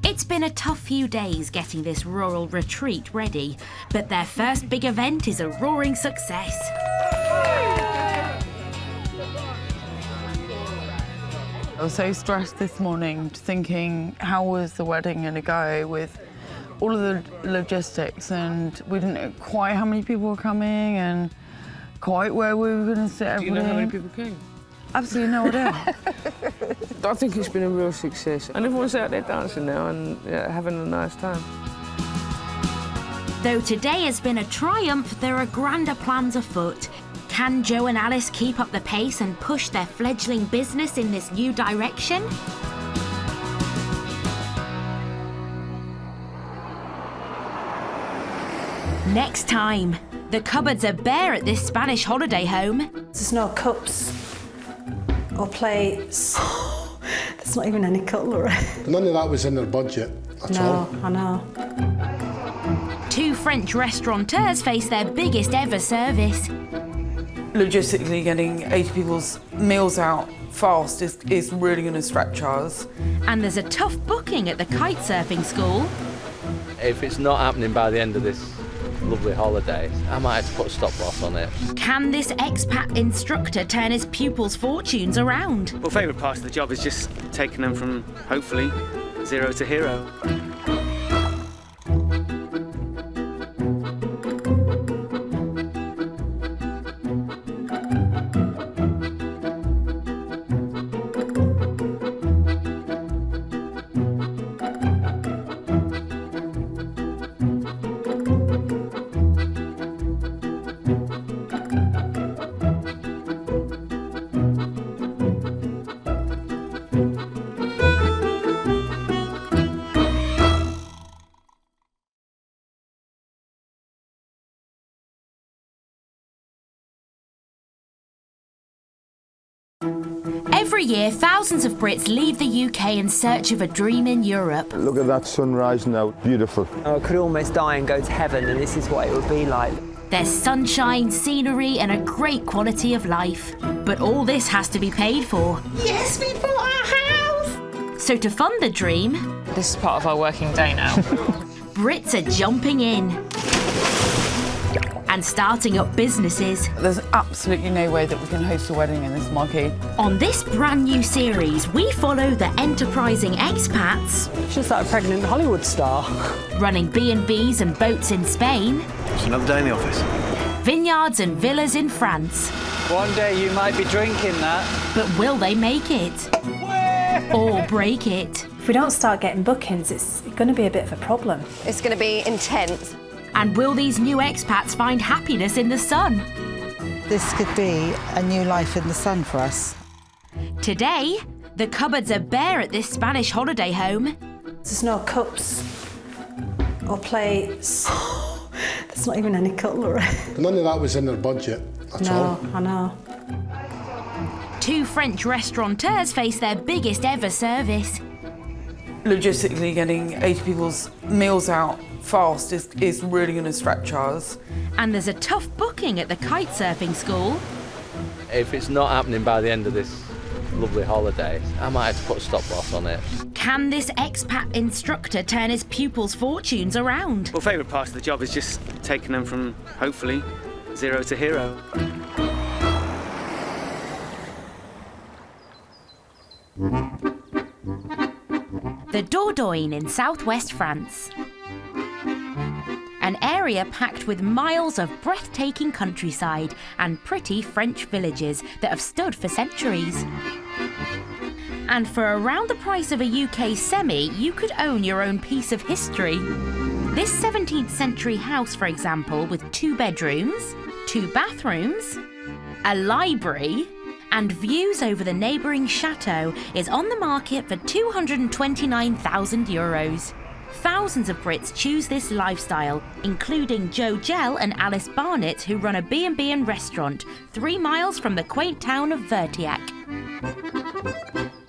It's been a tough few days getting this rural retreat ready, but their first big event is a roaring success. I was so stressed this morning, thinking how was the wedding going to go with all of the logistics, and we didn't know quite how many people were coming and quite where we were going to sit everybody. Do you know how many people came? Absolutely no idea. I think it's been a real success, and everyone's out there dancing now and having a nice time. Though today has been a triumph, there are grander plans afoot. Can Jo and Alice keep up the pace and push their fledgling business in this new direction? Next time, the cupboards are bare at this Spanish holiday home. There's no cups or plates. There's not even any cutlery. None of that was in their budget at all. No, I know. 2 French restaurateurs face their biggest ever service. Logistically, getting 80 people's meals out fast is really going to stretch us. And there's a tough booking at the kite surfing school. If it's not happening by the end of this lovely holiday, I might have to put a stop-loss on it. Can this expat instructor turn his pupils' fortunes around? Well, favourite part of the job is just taking them from, hopefully, 0 to hero. Every year, thousands of Brits leave the UK in search of a dream in Europe. Look at that sunrise now, beautiful. I could almost die and go to heaven, and this is what it would be like. There's sunshine, scenery and a great quality of life. But all this has to be paid for. Yes, we bought our house! So to fund the dream, This is part of our working day now. Brits are jumping in and starting up businesses. There's absolutely no way that we can host a wedding in this marquee. On this brand new series, we follow the enterprising expats. She's like a pregnant Hollywood star. Running B&Bs and boats in Spain. It's another day in the office. Vineyards and villas in France. One day you might be drinking that. But will they make it? Or break it? If we don't start getting bookings, it's going to be a bit of a problem. It's going to be intense. And will these new expats find happiness in the sun? This could be a new life in the sun for us. Today, the cupboards are bare at this Spanish holiday home. There's no cups or plates. There's not even any cutlery. None of that was in their budget at all. No, I know. 2 French restaurateurs face their biggest ever service. Logistically, getting 80 people's meals out fast is really going to stretch us. And there's a tough booking at the kite surfing school. If it's not happening by the end of this lovely holiday, I might have to put a stop-loss on it. Can this expat instructor turn his pupils' fortunes around? Well, favourite part of the job is just taking them from, hopefully, 0 to hero. The Dordogne in southwest France. An area packed with miles of breathtaking countryside and pretty French villages that have stood for centuries. And for around the price of a UK semi, you could own your own piece of history. This 17th century house, for example, with 2 bedrooms, 2 bathrooms, a library, and views over the neighbouring chateau is on the market for €229,000. Thousands of Brits choose this lifestyle, including Joe Gell and Alice Barnett, who run a B&B and restaurant 3 miles from the quaint town of Vertiac.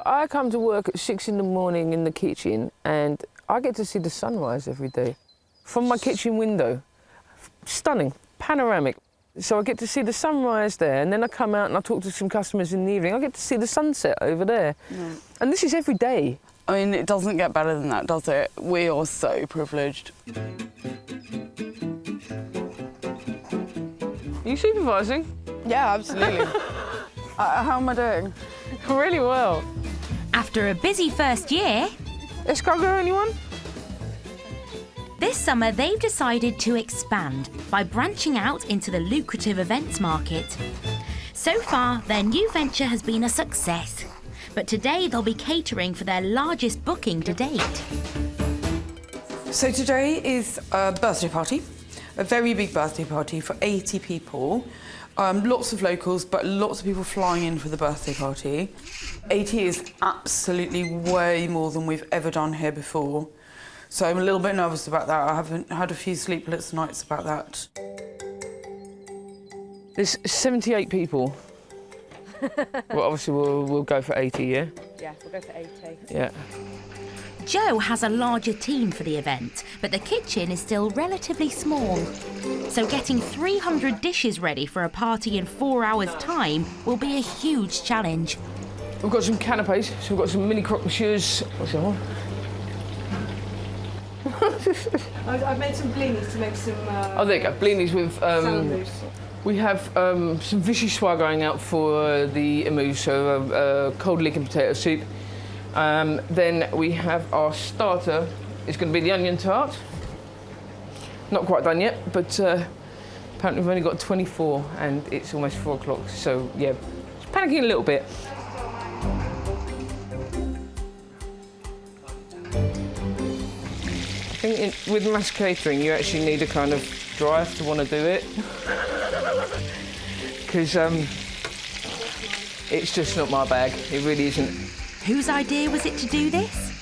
I come to work at 6 in the morning in the kitchen and I get to see the sunrise every day. From my kitchen window. Stunning, panoramic. So I get to see the sunrise there, and then I come out and I talk to some customers in the evening. I get to see the sunset over there. No. And this is every day. I mean, it doesn't get better than that, does it? We are so privileged. Are you supervising? Yeah, absolutely. How am I doing? Really well. After a busy first year... Escargot, anyone? This summer, they've decided to expand by branching out into the lucrative events market. So far, their new venture has been a success. But today, they'll be catering for their largest booking to date. So today is a birthday party, a very big birthday party for 80 people. Lots of locals, but lots of people flying in for the birthday party. 80 is absolutely way more than we've ever done here before. So I'm a little bit nervous about that. I haven't had a few sleepless nights about that. There's 78 people. Well, obviously we'll go for 80, yeah? Yeah, we'll go for 80. Yeah. Joe has a larger team for the event, but the kitchen is still relatively small. So getting 300 dishes ready for a party in 4 hours' time will be a huge challenge. We've got some canapes, so we've got some mini croque monsieurs. What's that one? I've made some blinis to make some... Oh, there you go, blinis with... salad mousse. We have some vichyssoise going out for the amuse, so cold leek and potato soup. Then we have our starter. It's going to be the onion tart. Not quite done yet, but apparently we've only got 24 and it's almost 4 o'clock, so yeah, panicking a little bit. I think with mass catering, you actually need a kind of drive to want to do it. Because it's just not my bag. It really isn't. Whose idea was it to do this?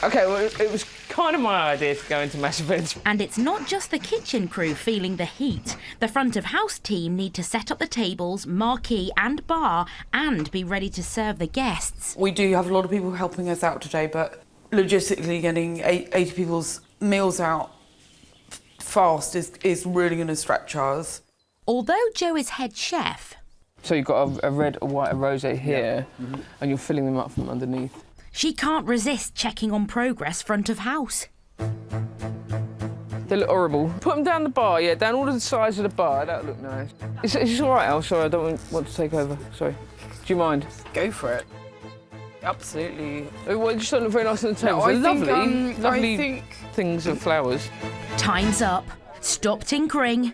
OK, well, it was kind of my idea to go into mass events. And it's not just the kitchen crew feeling the heat. The front of house team need to set up the tables, marquee and bar, and be ready to serve the guests. We do have a lot of people helping us out today, but logistically getting 80 people's meals out fast is really going to stretch us. Although Joe is head chef... So you've got a red, a white, a rosé here, and you're filling them up from underneath. She can't resist checking on progress front of house. They look horrible. Put them down the bar, yeah, down all of the sides of the bar. That would look nice. It's all right, Al. Sorry, I don't want to take over. Sorry. Do you mind? Go for it. Absolutely. Well, it just don't look very nice on the table. No, I lovely, think, lovely I think... things of flowers. Time's up. Stop tinkering.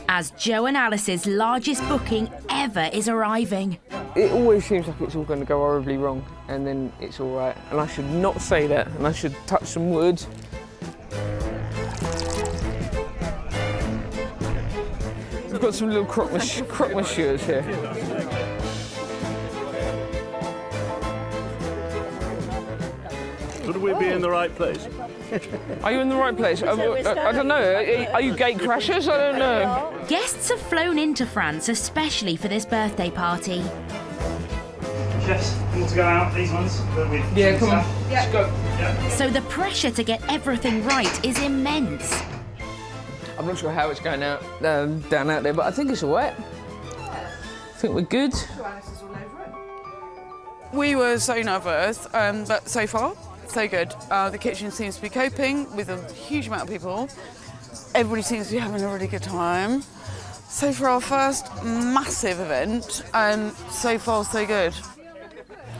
As Joe and Alice's largest booking ever is arriving. It always seems like it's all going to go horribly wrong, and then it's all right. And I should not say that, and I should touch some wood. We've got some little croque monsieurs here. Should we be in the right place? Are you in the right place? I don't know. Are you gate crashers? I don't know. Guests have flown into France especially for this birthday party. Chefs, want to go out, these ones? Yeah, come on. Let's go. Yeah. So the pressure to get everything right is immense. I'm not sure how it's going out down out there, but I think it's all right. I think we're good. We were so nervous, but so far, so good. The kitchen seems to be coping with a huge amount of people. Everybody seems to be having a really good time. So for our first massive event, so far so good.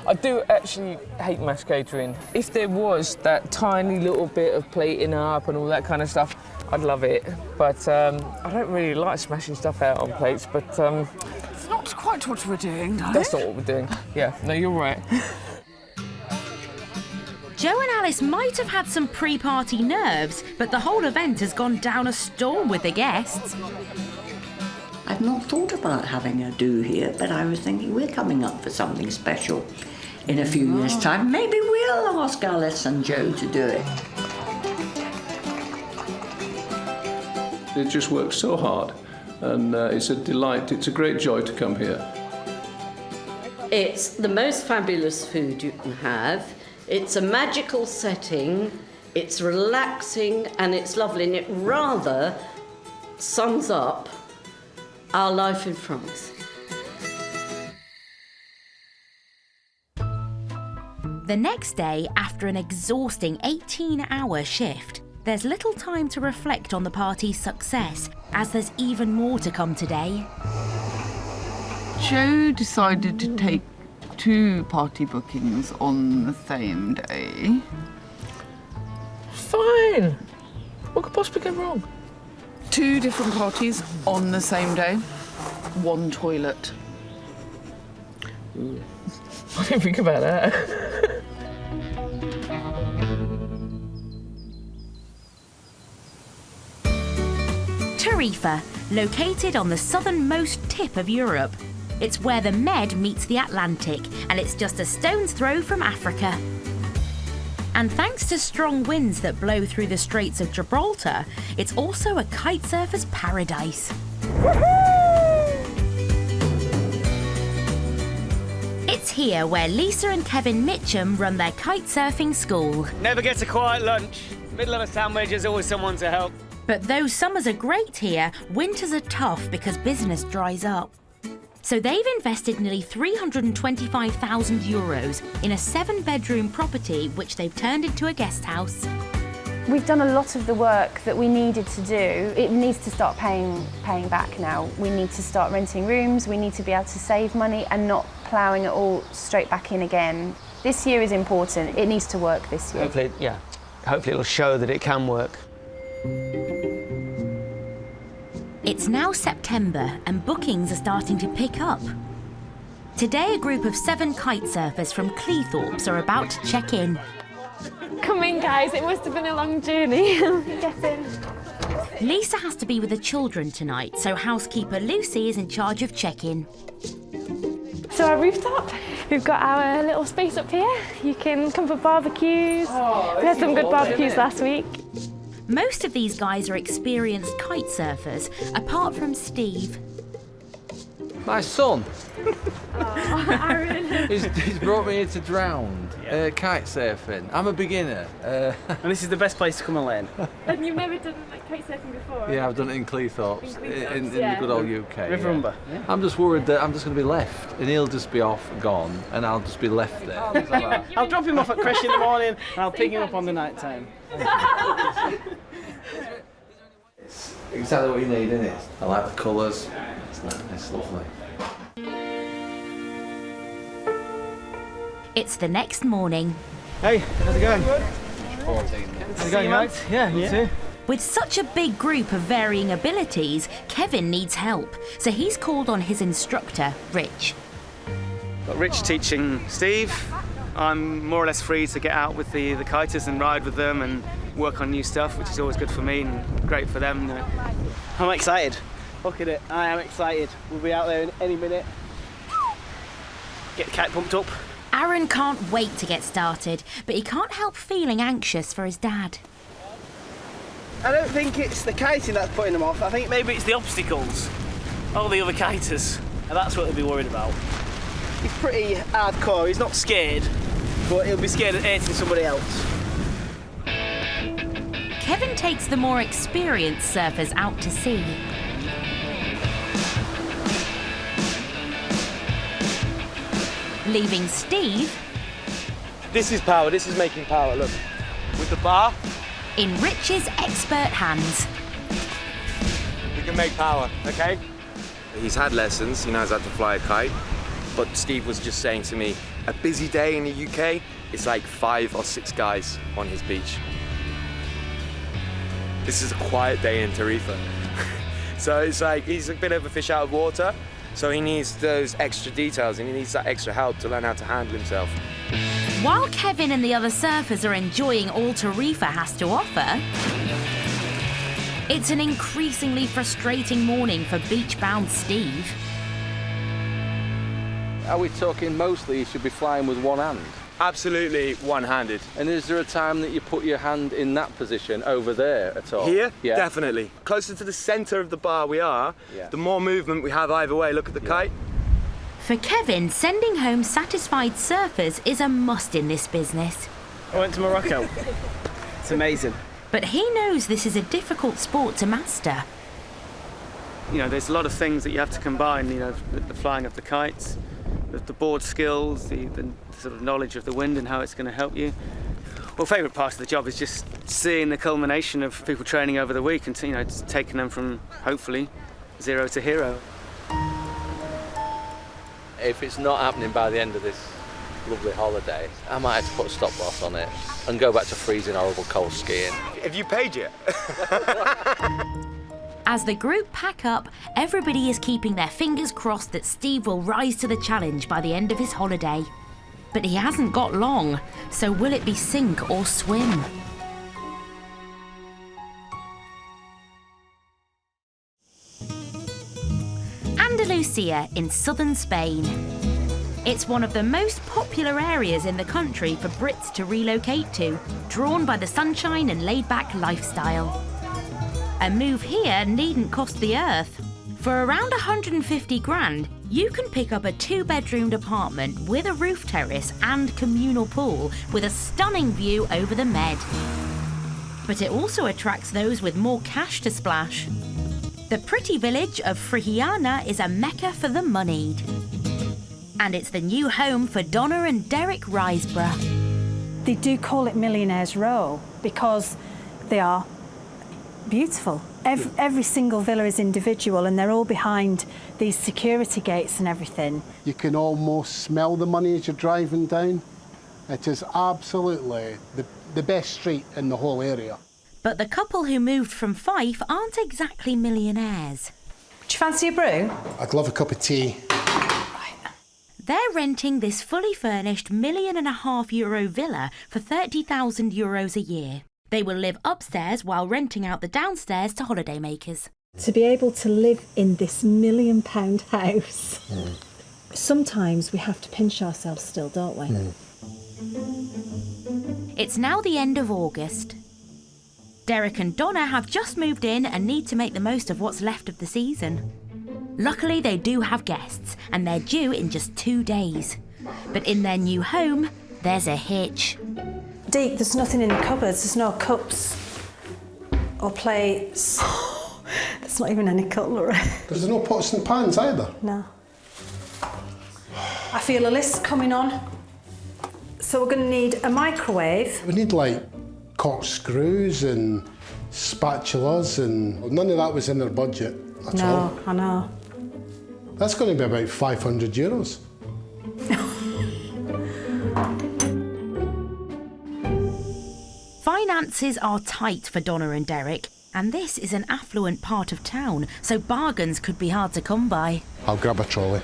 I do actually hate mass catering. If there was that tiny little bit of plating up and all that kind of stuff, I'd love it. But I don't really like smashing stuff out on plates, but... It's not quite what we're doing, no? That's not what we're doing. Yeah, no, you're right. Joe and Alice might have had some pre-party nerves, but the whole event has gone down a storm with the guests. I've not thought about having a do here, but I was thinking we're coming up for something special in a few years' time. Maybe we'll ask Alice and Joe to do it. It just works so hard, and it's a delight. It's a great joy to come here. It's the most fabulous food you can have. It's a magical setting, it's relaxing, and it's lovely, and it rather sums up our life in France. The next day, after an exhausting 18-hour shift, there's little time to reflect on the party's success, as there's even more to come today. Joe decided to take 2 party bookings on the same day. Fine. What could possibly go wrong? 2 different parties on the same day. 1 toilet. Ooh. I didn't think about that. Tarifa, located on the southernmost tip of Europe. It's where the Med meets the Atlantic, and it's just a stone's throw from Africa. And thanks to strong winds that blow through the Straits of Gibraltar, it's also a kite surfer's paradise. It's here where Lisa and Kevin Mitchum run their kite surfing school. Never gets a quiet lunch. Middle of a sandwich, there's always someone to help. But though summers are great here, winters are tough because business dries up. So they've invested nearly €325,000 in a 7-bedroom property which they've turned into a guest house. We've done a lot of the work that we needed to do. It needs to start paying back now. We need to start renting rooms, we need to be able to save money and not ploughing it all straight back in again. This year is important, it needs to work this year. Hopefully it'll show that it can work. It's now September and bookings are starting to pick up. Today a group of 7 kite surfers from Cleethorpes are about to check in. Come in guys, it must have been a long journey. Get in. Lisa has to be with the children tonight, so housekeeper Lucy is in charge of check-in. So our rooftop, we've got our little space up here. You can come for barbecues. We had some good barbecues last week. Most of these guys are experienced kite surfers, apart from Steve. My son, He's brought me here to drown, kite surfing. I'm a beginner. And this is the best place to come and learn. And you've never done kite surfing before? Yeah, I've done it in Cleethorpes, in the good old UK. River Humber. Yeah. I'm just worried that I'm just going to be left, and he'll just be off, gone, and I'll just be left there. I'll drop him off at Creche in the morning, and I'll pick him up on the night time. It's exactly what you need, isn't it? I like the colours. It's nice, it's lovely. It's the next morning. Hey, how's it going? How's it going, mate? Yeah, you too. With such a big group of varying abilities, Kevin needs help, so he's called on his instructor, Rich. Got Rich teaching Steve. I'm more or less free to get out with the kiters and ride with them and work on new stuff, which is always good for me and great for them. I'm excited. Look at it, I am excited. We'll be out there in any minute. Get the kite pumped up. Aaron can't wait to get started, but he can't help feeling anxious for his dad. I don't think it's the kiting that's putting them off. I think maybe it's the obstacles. All the other kiters. And that's what they'll be worried about. He's pretty hardcore. He's not scared, but he'll be scared of hurting somebody else. Kevin takes the more experienced surfers out to sea. Leaving Steve... This is power, this is making power, look. With the bar. In Rich's expert hands. We can make power, okay? He's had lessons, he knows how to fly a kite, but Steve was just saying to me, a busy day in the UK, it's like 5 or 6 guys on his beach. This is a quiet day in Tarifa. So it's like, he's a bit of a fish out of water, so he needs those extra details and he needs that extra help to learn how to handle himself. While Kevin and the other surfers are enjoying all Tarifa has to offer, it's an increasingly frustrating morning for beach-bound Steve. Are we talking mostly you should be flying with one hand? Absolutely one-handed. And is there a time that you put your hand in that position over there at all? Here? Yeah. Definitely. Closer to the centre of the bar we are, the more movement we have either way. Look at the kite. For Kevin, sending home satisfied surfers is a must in this business. I went to Morocco. It's amazing. But he knows this is a difficult sport to master. You know, there's a lot of things that you have to combine, you know, the flying of the kites, the board skills, the sort of knowledge of the wind and how it's going to help you. Well, favourite part of the job is just seeing the culmination of people training over the week and, you know, taking them from, hopefully, 0 to hero. If it's not happening by the end of this lovely holiday, I might have to put a stop-loss on it and go back to freezing horrible cold skiing. Have you paid yet? As the group pack up, everybody is keeping their fingers crossed that Steve will rise to the challenge by the end of his holiday. But he hasn't got long, so will it be sink or swim? Andalusia in southern Spain. It's one of the most popular areas in the country for Brits to relocate to, drawn by the sunshine and laid-back lifestyle. A move here needn't cost the earth. For around 150 grand, you can pick up a 2-bedroomed apartment with a roof terrace and communal pool with a stunning view over the Med. But it also attracts those with more cash to splash. The pretty village of Frigiana is a mecca for the moneyed. And it's the new home for Donna and Derek Riseborough. They do call it Millionaires Row because they are beautiful. Every single villa is individual and they're all behind these security gates and everything. You can almost smell the money as you're driving down. It is absolutely the best street in the whole area. But the couple who moved from Fife aren't exactly millionaires. Do you fancy a brew? I'd love a cup of tea. They're renting this fully furnished €1.5 million villa for €30,000 a year. They will live upstairs while renting out the downstairs to holidaymakers. To be able to live in this £1 million house, sometimes we have to pinch ourselves still, don't we? It's now the end of August. Derek and Donna have just moved in and need to make the most of what's left of the season. Luckily, they do have guests, and they're due in just 2 days. But in their new home, there's a hitch. Deke, there's nothing in the cupboards. There's no cups or plates. There's not even any cutlery. There's no pots and pans either? No. I feel a list coming on. So we're going to need a microwave. We need like corkscrews and spatulas, and none of that was in their budget at all. No, I know. That's going to be about €500. Finances are tight for Donna and Derek, and this is an affluent part of town, so bargains could be hard to come by. I'll grab a trolley.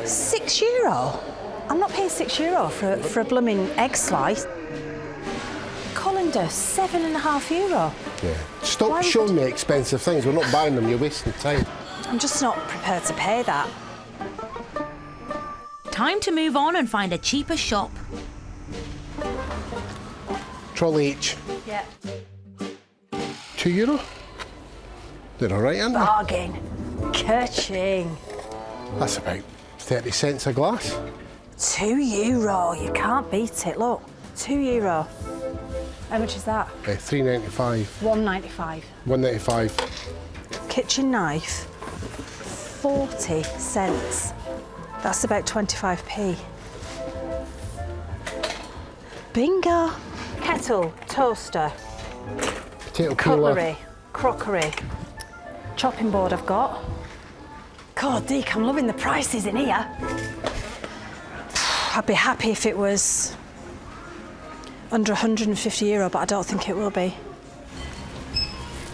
€6? I'm not paying €6 for a blooming egg slice. Colander, €7.50. Yeah. Stop showing me expensive things. We're not buying them. You're wasting time. I'm just not prepared to pay that. Time to move on and find a cheaper shop. Trolley each. Yeah. €2? They're all right, aren't they? Bargain. Ka-ching. That's about 30 cents a glass. €2. You can't beat it. Look, €2. How much is that? $3.95. $1.95. $1.95. Kitchen knife, 40 cents. That's about 25p. Bingo. Kettle, toaster, Potato peeler. cutlery, crockery, chopping board I've got. God, Deke, I'm loving the prices in here. I'd be happy if it was under €150, but I don't think it will be.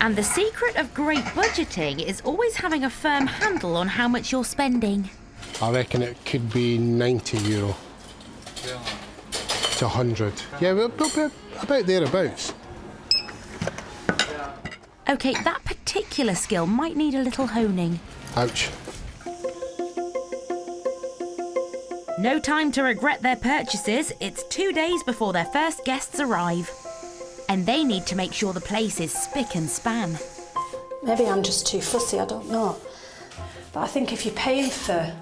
And the secret of great budgeting is always having a firm handle on how much you're spending. I reckon it could be €90 to 100. Yeah, we're about thereabouts. OK, that particular skill might need a little honing. Ouch. No time to regret their purchases. It's 2 days before their first guests arrive. And they need to make sure the place is spick and span. Maybe I'm just too fussy, I don't know. But I think if you're paying for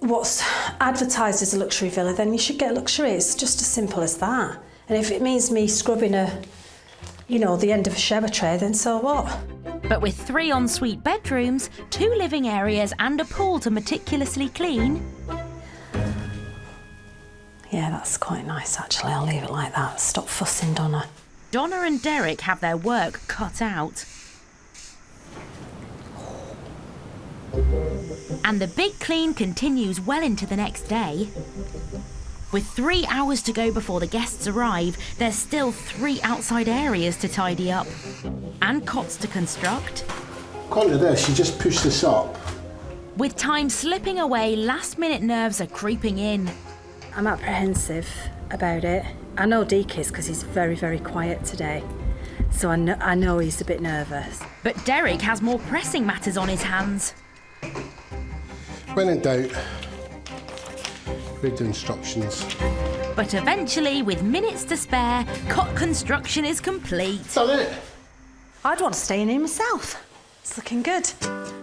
what's advertised as a luxury villa, then you should get luxury. It's just as simple as that. And if it means me scrubbing the end of a shower tray, then so what? But with 3 ensuite bedrooms, 2 living areas and a pool to meticulously clean... Yeah, that's quite nice, actually. I'll leave it like that. Stop fussing, Donna. Donna and Derek have their work cut out. And the big clean continues well into the next day. With 3 hours to go before the guests arrive, there's still 3 outside areas to tidy up. And cots to construct. According to this, you just push this up. With time slipping away, last-minute nerves are creeping in. I'm apprehensive about it. I know Deke is because he's very, very quiet today. So I know he's a bit nervous. But Derek has more pressing matters on his hands. When in doubt, read the instructions. But eventually, with minutes to spare, cot construction is complete. Done it. I'd want to stay in here myself. It's looking good.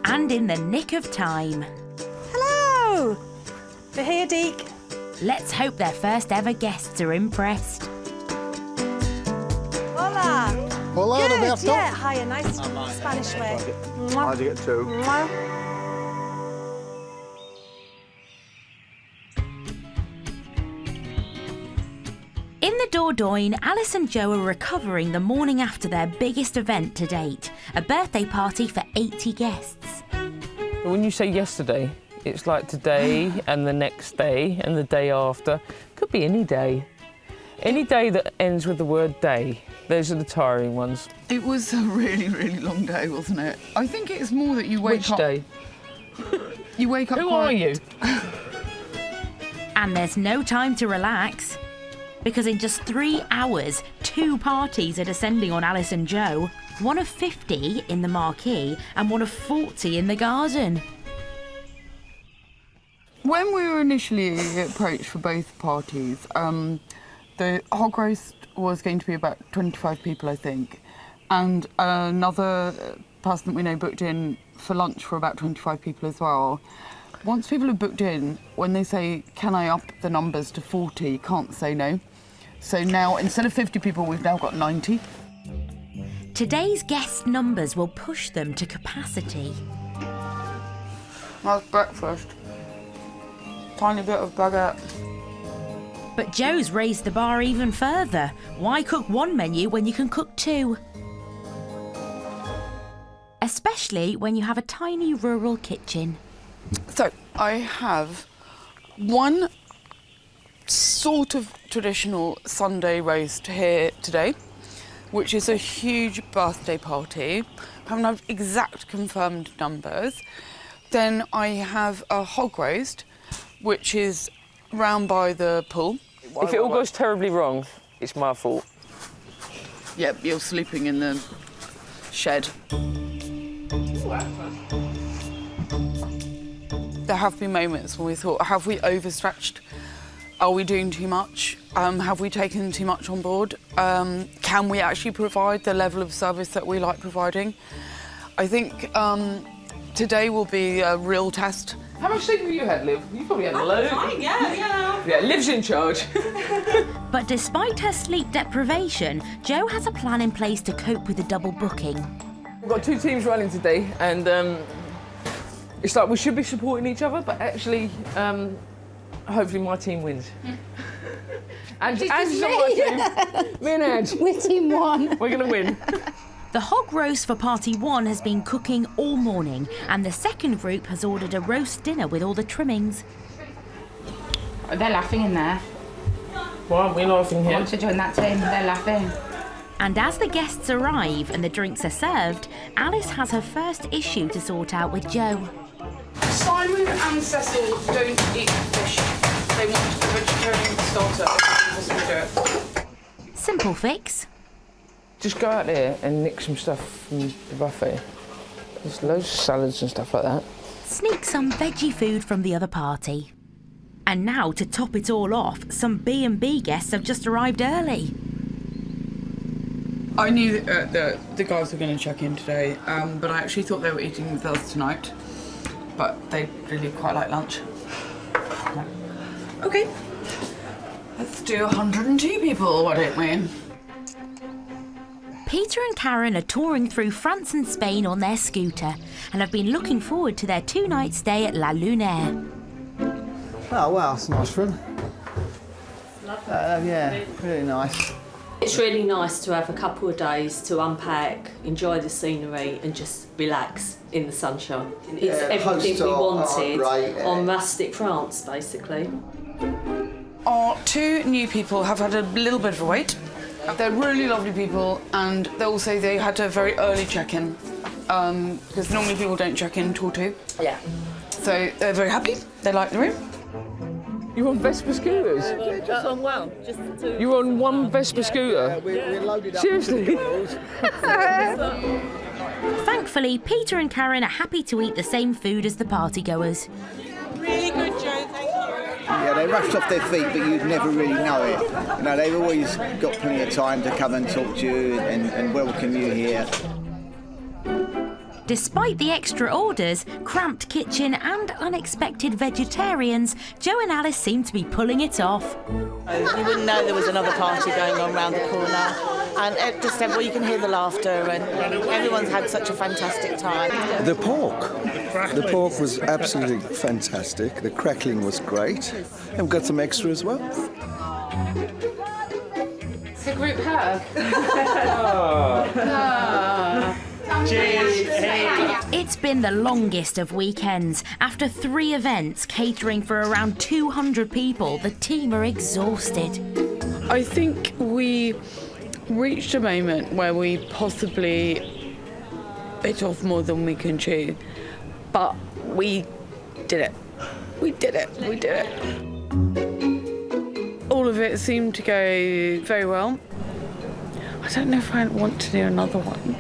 And in the nick of time. Hello! We're here, Deke. Let's hope their first ever guests are impressed. Hola! Hola, good, Roberto. yeah. Hiya, nice Spanish way. How'd you get 2? In the Dordogne, Alice and Joe are recovering the morning after their biggest event to date, a birthday party for 80 guests. When you say yesterday, it's like today and the next day and the day after. Could be any day. Any day that ends with the word day. Those are the tiring ones. It was a really, really long day, wasn't it? I think it's more that you wake Which up... day? You wake up Who are you? And there's no time to relax. Because in just 3 hours, 2 parties are descending on Alice and Joe. One of 50 in the marquee and one of 40 in the garden. When we were initially approached for both parties, the hog roast was going to be about 25 people, I think, and another person that we know booked in for lunch for about 25 people as well. Once people have booked in, when they say, can I up the numbers to 40, you can't say no. So now, instead of 50 people, we've now got 90. Today's guest numbers will push them to capacity. That's breakfast. Tiny bit of baguette. But Joe's raised the bar even further. Why cook one menu when you can cook two? Especially when you have a tiny rural kitchen. So, I have one sort of traditional Sunday roast here today, which is a huge birthday party. I haven't had exact confirmed numbers. Then I have a hog roast, which is round by the pool. If it all goes terribly wrong, it's my fault. Yep, you're sleeping in the shed. There have been moments when we thought, have we overstretched? Are we doing too much? Have we taken too much on board? Can we actually provide the level of service that we like providing? I think today will be a real test. How much sleep have you had, Liv? You probably had a load. Yeah, Liv's in charge. But despite her sleep deprivation, Jo has a plan in place to cope with the double booking. We've got 2 teams running today, and it's like we should be supporting each other, but actually, hopefully my team wins. And not my team. Me and Ange. We're team 1. We're going to win. The hog roast for party 1 has been cooking all morning, and the second group has ordered a roast dinner with all the trimmings. Oh, they're laughing in there. Why aren't we laughing here? I want to join that team, they're laughing. And as the guests arrive and the drinks are served, Alice has her first issue to sort out with Jo. Simon and Cecil don't eat fish. They want a vegetarian starter if we possibly do it. Simple fix. Just go out there and nick some stuff from the buffet. There's loads of salads and stuff like that. Sneak some veggie food from the other party. And now, to top it all off, some B&B guests have just arrived early. I knew that the guys were going to check in today, but I actually thought they were eating with us tonight. But they really quite like lunch. Okay, let's do 102 people, why don't we? Peter and Karen are touring through France and Spain on their scooter and have been looking forward to their 2-night stay at La Lunaire. Oh, wow, that's nice for them. Yeah, really nice. It's really nice to have a couple of days to unpack, enjoy the scenery and just relax in the sunshine. It's everything we wanted on rustic France, basically. Our 2 new people have had a little bit of a wait. They're really lovely people, and they all say they had a very early check-in, because normally people don't check in till 2. Yeah. So they're very happy, they like the room. You're on Vespa scooters? You're on one Vespa scooter? We're loaded up. Seriously? Thankfully, Peter and Karen are happy to eat the same food as the partygoers. Really good, Jo, thank you. Yeah, they rushed off their feet, but you'd never really know it. You know, they've always got plenty of time to come and talk to you and welcome you here. Despite the extra orders, cramped kitchen and unexpected vegetarians, Jo and Alice seem to be pulling it off. You wouldn't know there was another party going on round the corner. And just well, you can hear the laughter and everyone's had such a fantastic time. The pork was absolutely fantastic. The crackling was great. And we've got some extra as well. It's a group hug. Cheers. It's been the longest of weekends. After 3 events catering for around 200 people, the team are exhausted. I think we reached a moment where we possibly bit off more than we can chew, but we did it. We did it. We did it. All of it seemed to go very well. I don't know if I want to do another one.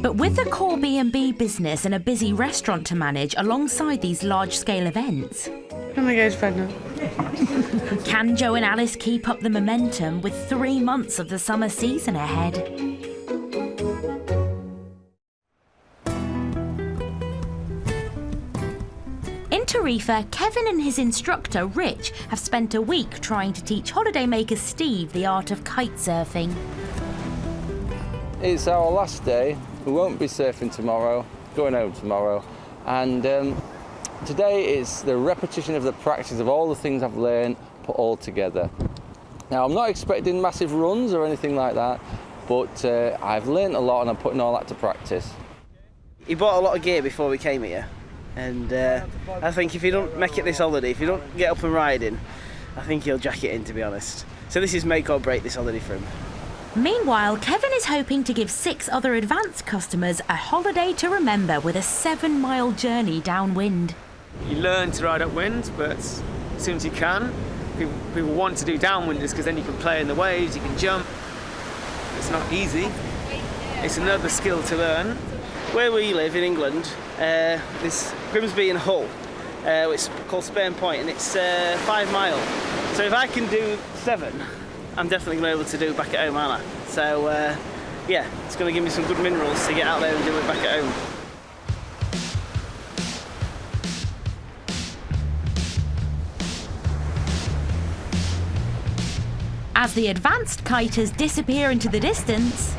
But with the core B&B business and a busy restaurant to manage alongside these large-scale events, Can I go to bed now? can Jo and Alice keep up the momentum with 3 months of the summer season ahead? Tarifa, Kevin and his instructor, Rich, have spent a week trying to teach holidaymaker Steve the art of kite surfing. It's our last day. We won't be surfing tomorrow, going home tomorrow. And today is the repetition of the practice of all the things I've learned put all together. Now, I'm not expecting massive runs or anything like that, but I've learned a lot and I'm putting all that to practice. He bought a lot of gear before we came here, and I think if you don't make it this holiday, if you don't get up and riding, I think he'll jack it in, to be honest. So this is make or break this holiday for him. Meanwhile, Kevin is hoping to give 6 other advanced customers a holiday to remember with a 7-mile journey downwind. You learn to ride upwind, but as soon as you can, people want to do downwinders because then you can play in the waves, you can jump. It's not easy. It's another skill to learn. Where we live in England, this Grimsby and Hull, it's called Spain Point, and it's 5 mile. So if I can do 7, I'm definitely going to be able to do it back at home, aren't I? So yeah, it's going to give me some good minerals to get out there and do it back at home. As the advanced kiters disappear into the distance,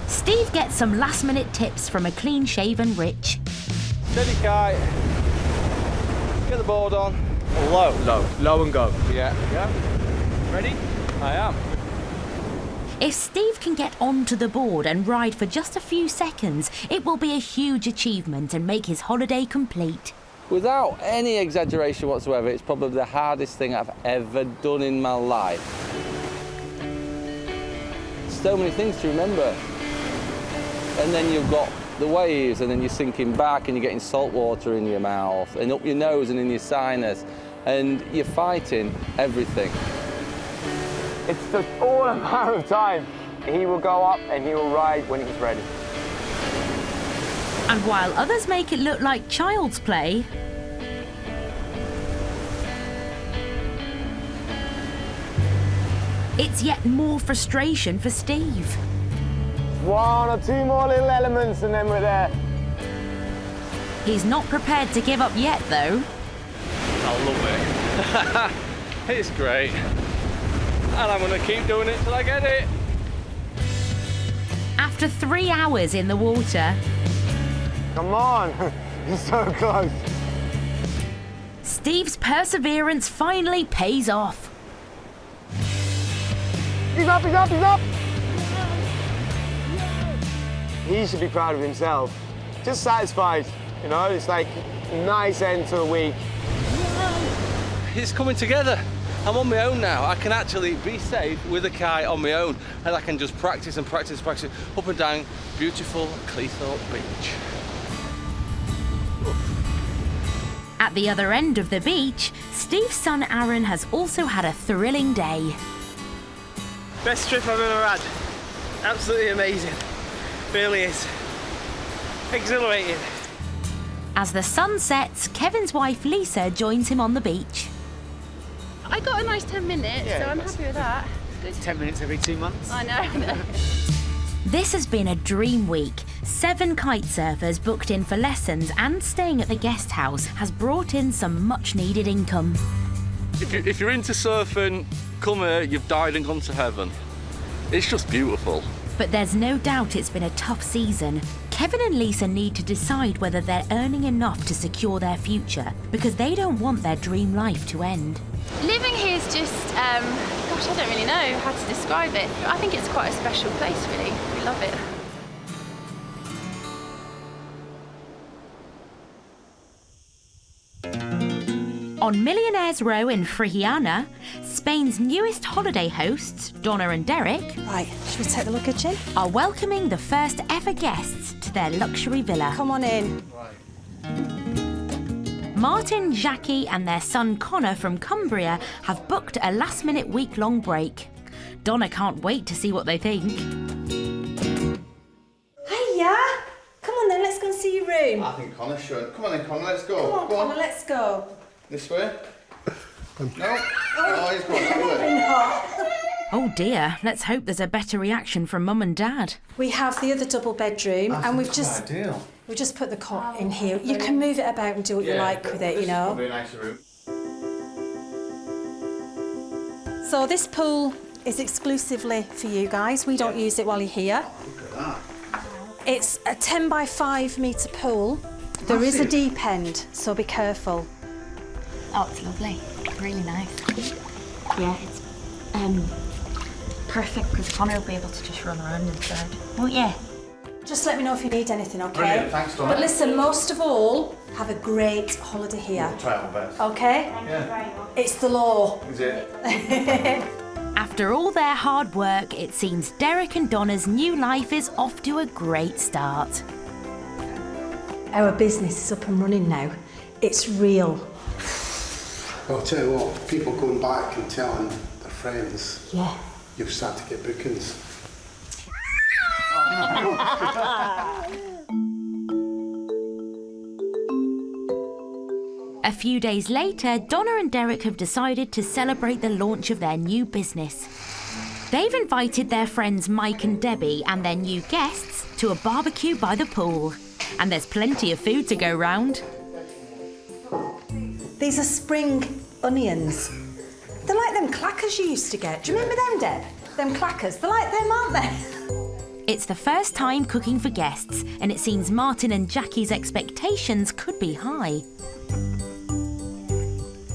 Steve gets some last-minute tips from a clean-shaven Rich. Steady kite. Get the board on. Low and go. Yeah. Ready? I am. If Steve can get onto the board and ride for just a few seconds, it will be a huge achievement and make his holiday complete. Without any exaggeration whatsoever, it's probably the hardest thing I've ever done in my life. So many things to remember. And then you've got the waves, and then you're sinking back and you're getting salt water in your mouth and up your nose and in your sinus, and you're fighting everything. It's just all a matter of time. He will go up and he will ride when he's ready. And while others make it look like child's play, it's yet more frustration for Steve. 1 or 2 more little elements and then we're there. He's not prepared to give up yet, though. I love it. It's great. And I'm going to keep doing it till I get it. After 3 hours in the water... Come on, you're so close. Steve's perseverance finally pays off. He's up, he's up, he's up! He should be proud of himself. Just satisfied, you know, it's like a nice end to the week. It's coming together. I'm on my own now. I can actually be safe with a kite on my own, and I can just practice and practice and practice up and down beautiful Cleethorpes Beach. At the other end of the beach, Steve's son Aaron has also had a thrilling day. Best trip I've ever had. Absolutely amazing. Really is. Exhilarating. As the sun sets, Kevin's wife Lisa joins him on the beach. I got a nice 10 minutes, so I'm happy with that. Good. 10 minutes every 2 months. I know. This has been a dream week. 7 kite surfers booked in for lessons and staying at the guest house has brought in some much-needed income. If you're into surfing, come here, you've died and gone to heaven. It's just beautiful. But there's no doubt it's been a tough season. Kevin and Lisa need to decide whether they're earning enough to secure their future, because they don't want their dream life to end. Living here is just, gosh, I don't really know how to describe it. I think it's quite a special place, really. We love it. On Millionaires Row in Frigiana, Spain's newest holiday hosts, Donna and Derek, Right, should we take the luggage in? are welcoming the first ever guests to their luxury villa. Come on in. Martin, Jackie and their son Connor from Cumbria have booked a last-minute week-long break. Donna can't wait to see what they think. Hiya! Come on then, let's go and see your room. I think Connor should. Come on then, Connor, let's go. Come on, Connor, let's go. This way? No? Oh, he's going that way. Oh dear, let's hope there's a better reaction from Mum and Dad. We have the other double bedroom, and we've just... Ideal. We'll just put the cot in here. You can move it about and do what you like with it, you know. Probably a nicer room. So this pool is exclusively for you guys. We don't use it while you're here. Look at that. It's a 10 by 5 metre pool. There is a deep end, so be careful. Oh, it's lovely. Really nice. Yeah, it's perfect because Connor will be able to just run around inside. Won't you? Just let me know if you need anything, okay? Brilliant, thanks, Donna. But listen, most of all, have a great holiday here. We'll try our best. Okay? Yeah. It's the law. Is it? After all their hard work, it seems Derek and Donna's new life is off to a great start. Our business is up and running now. It's real. I'll tell you what, people going back and telling their friends, yeah, you'll start to get bookings. A few days later, Donna and Derek have decided to celebrate the launch of their new business. They've invited their friends Mike and Debbie and their new guests to a barbecue by the pool. And there's plenty of food to go round. These are spring onions. They're like them clackers you used to get. Do you remember them, Deb? Them clackers. They're like them, aren't they? It's the first time cooking for guests, and it seems Martin and Jackie's expectations could be high.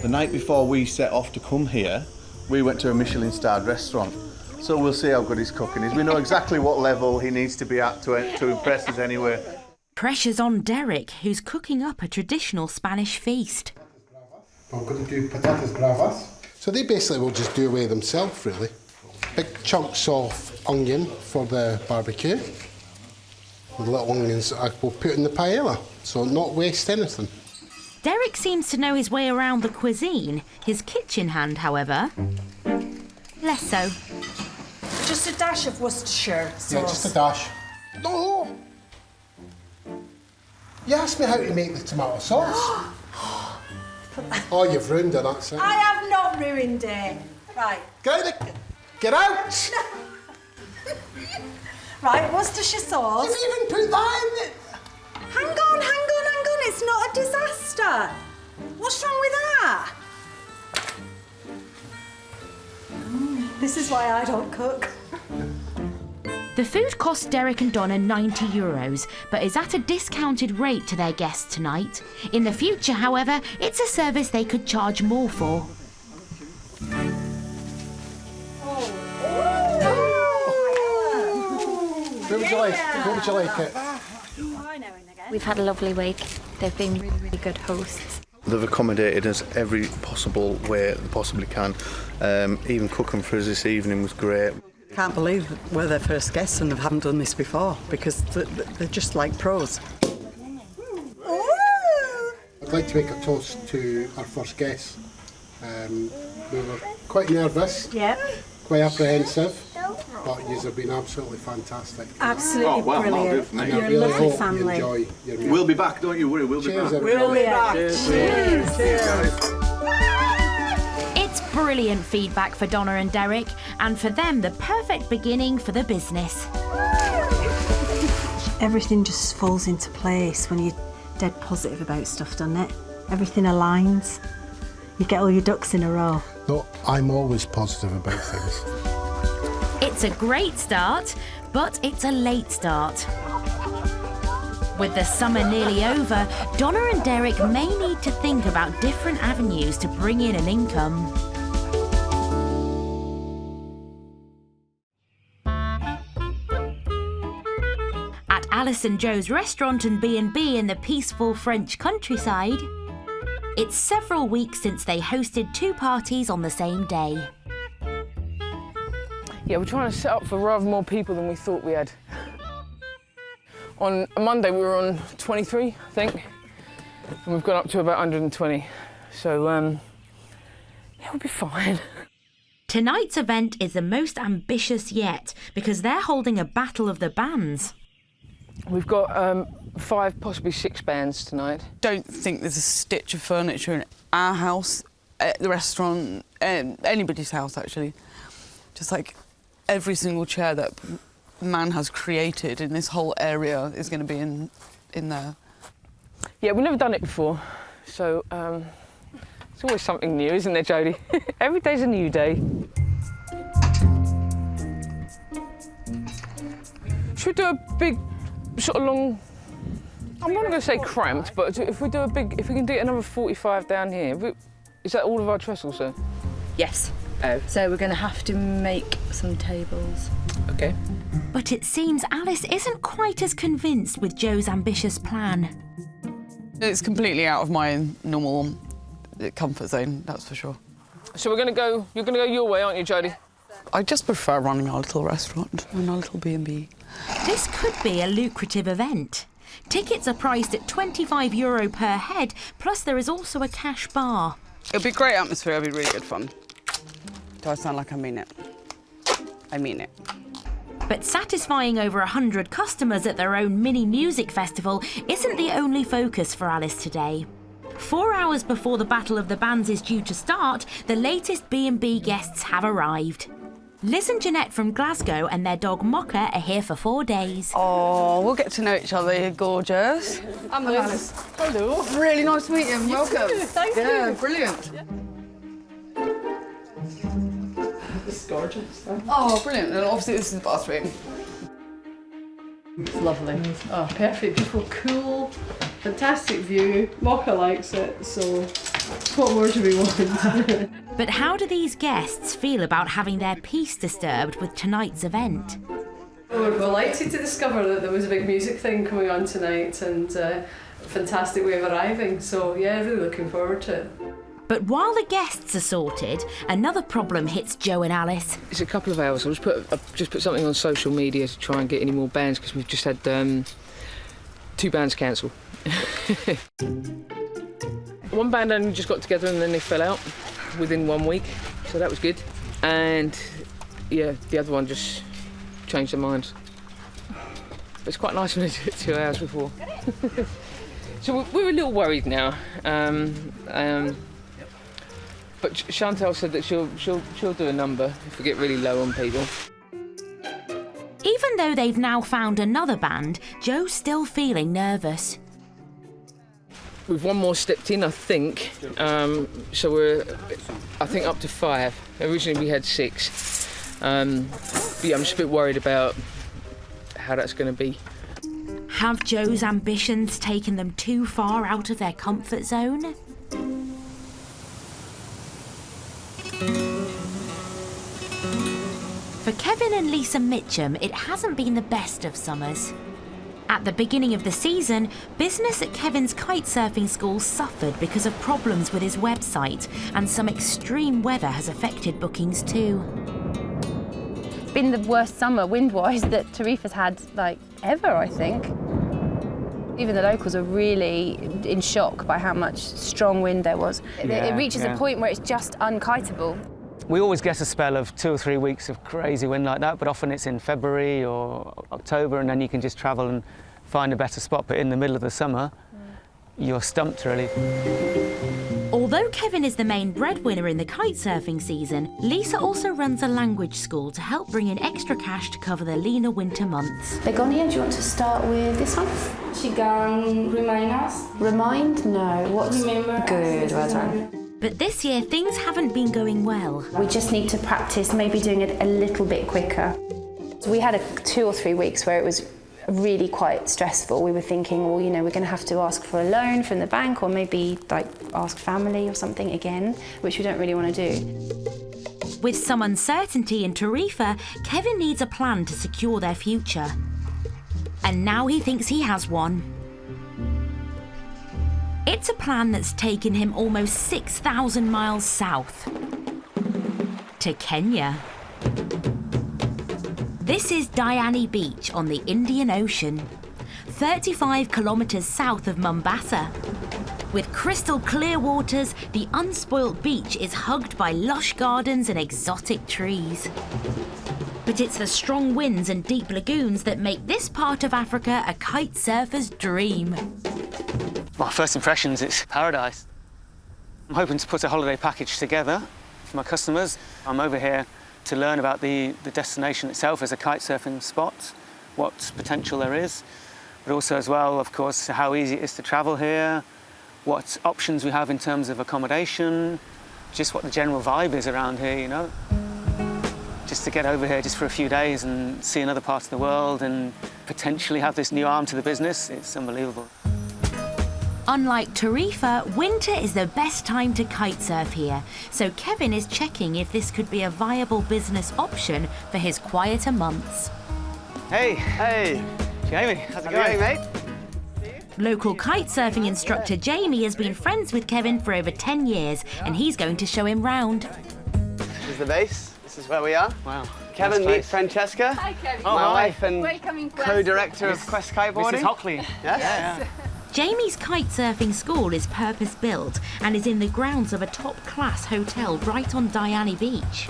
The night before we set off to come here, we went to a Michelin-starred restaurant. So we'll see how good his cooking is. We know exactly what level he needs to be at to impress us anyway. Pressure's on Derek, who's cooking up a traditional Spanish feast. I'm going to do patatas bravas. So they basically will just do away themselves, really. Big chunks of onion for the barbecue. The little onions I will put in the paella, so not waste anything. Derek seems to know his way around the cuisine. His kitchen hand, however, less so. Just a dash of Worcestershire sauce. Yeah, just a dash. No! You asked me how to make the tomato sauce. Oh, you've ruined it, that's it. I have not ruined it. Right. Get out! Right, Worcestershire sauce. You've even put that in it. Hang on. It's not a disaster. What's wrong with that? This is why I don't cook. The food cost Derek and Donna €90, but is at a discounted rate to their guests tonight. In the future, however, it's a service they could charge more for. Who would you like? Who would you like it? We've had a lovely week. They've been really, really good hosts. They've accommodated us every possible way they possibly can. Even cooking for us this evening was great. Can't believe we're their first guests and haven't done this before because they're just like pros. I'd like to make a toast to our first guests. We were quite nervous, quite apprehensive, but you have been absolutely fantastic. Absolutely brilliant. And You're I a really lovely hope family. you enjoy your meal. We'll be back, don't you worry, we'll be Cheers, back. everybody. Cheers. It's brilliant feedback for Donna and Derek, and for them, the perfect beginning for the business. Everything just falls into place when you're dead positive about stuff, doesn't it? Everything aligns. You get all your ducks in a row. No, I'm always positive about things. It's a great start, but it's a late start. With the summer nearly over, Donna and Derek may need to think about different avenues to bring in an income. At Alice and Joe's restaurant and B&B in the peaceful French countryside, it's several weeks since they hosted 2 parties on the same day. Yeah, we're trying to set up for rather more people than we thought we had. On a Monday we were on 23, I think, and we've gone up to about 120. So, yeah, we'll be fine. Tonight's event is the most ambitious yet because they're holding a battle of the bands. We've got 5, possibly 6 bands tonight. Don't think there's a stitch of furniture in our house, at the restaurant, anybody's house actually. Just like every single chair that man has created in this whole area is going to be in in there. Yeah, we've never done it before, so it's always something new, isn't there, Jodie? Every day's a new day. Should we do a big, sort of long, I'm not going to say cramped, but if we can do another 45 down here, is that all of our trestles, sir? Yes. Oh. So we're going to have to make some tables. Okay. But it seems Alice isn't quite as convinced with Joe's ambitious plan. It's completely out of my normal comfort zone, that's for sure. So you're going to go your way, aren't you, Jodie? I just prefer running our little restaurant and our little B&B. This could be a lucrative event. Tickets are priced at €25 per head, plus there is also a cash bar. It'll be a great atmosphere, it'll be really good fun. Do I sound like I mean it? I mean it. But satisfying over 100 customers at their own mini music festival isn't the only focus for Alice today. 4 hours before the Battle of the Bands is due to start, the latest B&B guests have arrived. Liz and Jeanette from Glasgow and their dog Mocha are here for 4 days. Oh, we'll get to know each other, you're gorgeous. I'm Liz. Hello. Really nice to meet you. Welcome. Thank you. Yeah, brilliant. This is gorgeous. Oh, brilliant. And obviously this is the bathroom. It's lovely. Oh, perfect. Beautiful, cool, fantastic view. Mocha likes it, so what more do we want? But how do these guests feel about having their peace disturbed with tonight's event? We're delighted to discover that there was a big music thing coming on tonight and a fantastic way of arriving. So, yeah, really looking forward to it. But while the guests are sorted, another problem hits Joe and Alice. It's a couple of hours. I've just put something on social media to try and get any more bands because we've just had 2 bands cancel. One band only just got together and then they fell out within 1 week, so that was good. And yeah, the other one just changed their minds. But it's quite nice when they do it 2 hours before. So we're a little worried now. But Chantal said that she'll do a number if we get really low on people. Even though they've now found another band, Joe's still feeling nervous. We've one more stepped in, I think. So we're, I think, up to 5. Originally we had 6. But yeah, I'm just a bit worried about how that's going to be. Have Joe's ambitions taken them too far out of their comfort zone? For Kevin and Lisa Mitchum, it hasn't been the best of summers. At the beginning of the season, business at Kevin's kite surfing school suffered because of problems with his website, and some extreme weather has affected bookings too. It's been the worst summer wind-wise that Tarifa's had, like, ever, I think. Even the locals are really in shock by how much strong wind there was. It reaches a point where it's just unkiteable. We always get a spell of 2 or 3 weeks of crazy wind like that, but often it's in February or October, and then you can just travel and find a better spot. But in the middle of the summer, you're stumped, really. Although Kevin is the main breadwinner in the kite surfing season, Lisa also runs a language school to help bring in extra cash to cover the leaner winter months. Begonia, do you want to start with this one? She can remind us. Remind? No. What's Remember. Good, well done. But this year, things haven't been going well. We just need to practice maybe doing it a little bit quicker. So we had 2 or 3 weeks where it was really quite stressful. We were thinking, well, you know, we're going to have to ask for a loan from the bank or maybe like ask family or something again, which we don't really want to do. With some uncertainty in Tarifa, Kevin needs a plan to secure their future. And now he thinks he has one. It's a plan that's taken him almost 6,000 miles south to Kenya. This is Diani Beach on the Indian Ocean, 35 kilometres south of Mombasa. With crystal clear waters, the unspoilt beach is hugged by lush gardens and exotic trees. But it's the strong winds and deep lagoons that make this part of Africa a kite surfer's dream. My first impressions, it's paradise. I'm hoping to put a holiday package together for my customers. I'm over here to learn about the destination itself as a kite surfing spot, what potential there is, but also as well, of course, how easy it is to travel here, what options we have in terms of accommodation, just what the general vibe is around here, you know. Just to get over here just for a few days and see another part of the world and potentially have this new arm to the business, it's unbelievable. Unlike Tarifa, winter is the best time to kite surf here, so Kevin is checking if this could be a viable business option for his quieter months. Hey! Hey! Jamie, how's it going, mate? Local kite surfing instructor Jamie has been friends with Kevin for over 10 years, and he's going to show him round. This is the base. This is where we are. Wow. Kevin, meet Francesca. Hi, Kevin. My wife and Welcoming co-director of Quest Kiteboarding. Mrs. Hockley. Yes. Yeah. Jamie's kite surfing school is purpose-built and is in the grounds of a top-class hotel right on Diani Beach.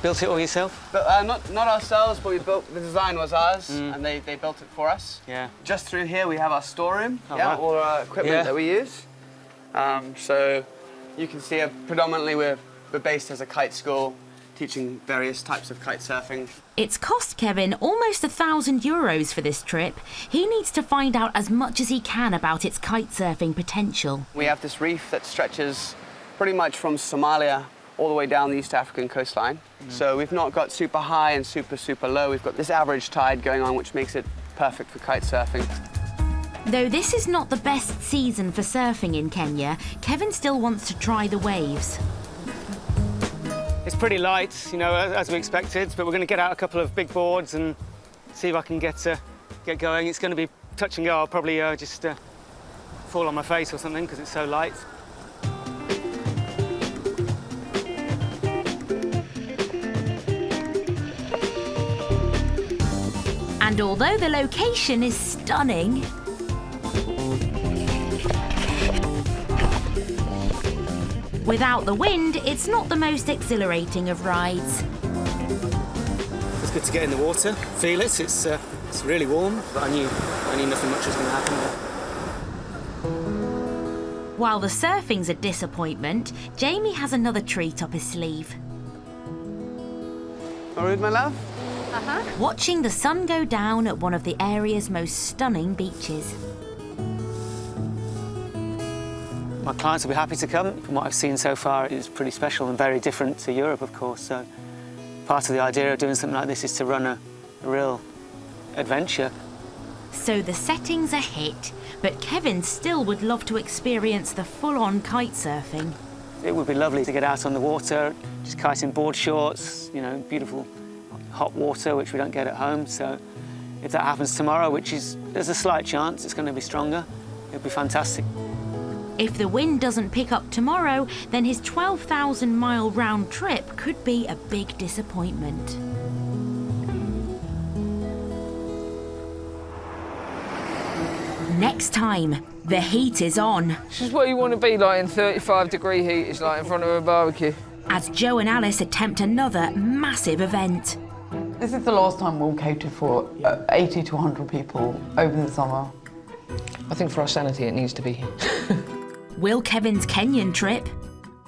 Built it all yourself? But, not ourselves, but we built, the design was ours, and they built it for us. Yeah. Just through here we have our storeroom, right. all our equipment that we use. So you can see predominantly we're based as a kite school, teaching various types of kite surfing. It's cost Kevin almost €1,000 for this trip. He needs to find out as much as he can about its kite surfing potential. We have this reef that stretches pretty much from Somalia all the way down the East African coastline. So we've not got super high and super low. We've got this average tide going on, which makes it perfect for kite surfing. Though this is not the best season for surfing in Kenya, Kevin still wants to try the waves. It's pretty light, you know, as we expected, but we're going to get out a couple of big boards and see if I can get going. It's going to be touch and go. I'll probably just fall on my face or something because it's so light. And although the location is stunning, without the wind, it's not the most exhilarating of rides. It's good to get in the water, feel it. It's really warm, but I knew nothing much was going to happen. While the surfing's a disappointment, Jamie has another treat up his sleeve. All right, my love? Watching the sun go down at one of the area's most stunning beaches. My clients will be happy to come. From what I've seen so far, it's pretty special and very different to Europe, of course. So part of the idea of doing something like this is to run a real adventure. So the setting's a hit, but Kevin still would love to experience the full-on kite surfing. It would be lovely to get out on the water, just kiting board shorts, you know, beautiful hot water, which we don't get at home. So if that happens tomorrow, there's a slight chance it's going to be stronger, it'd be fantastic. If the wind doesn't pick up tomorrow, then his 12,000-mile round trip could be a big disappointment. Next time, the heat is on. This is what you want to be like in 35-degree heat. It's like in front of a barbecue. As Joe and Alice attempt another massive event. This is the last time we'll cater for 80 to 100 people over the summer. I think for our sanity, it needs to be. Will Kevin's Kenyan trip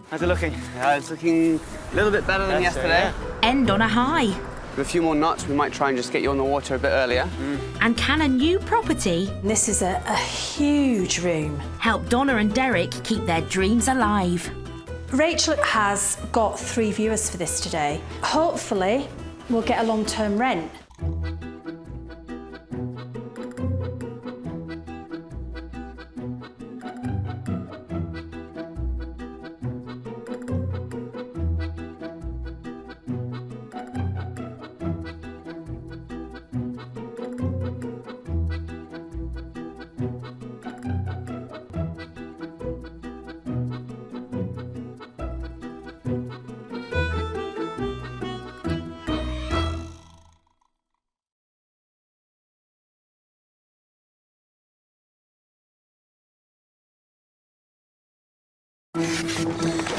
How's it looking? It's looking a little bit better than yesterday. end on a high? With a few more knots, we might try and just get you on the water a bit earlier. And can a new property, This is a huge room. help Donna and Derek keep their dreams alive? Rachel has got 3 viewers for this today. Hopefully, we'll get a long-term rent.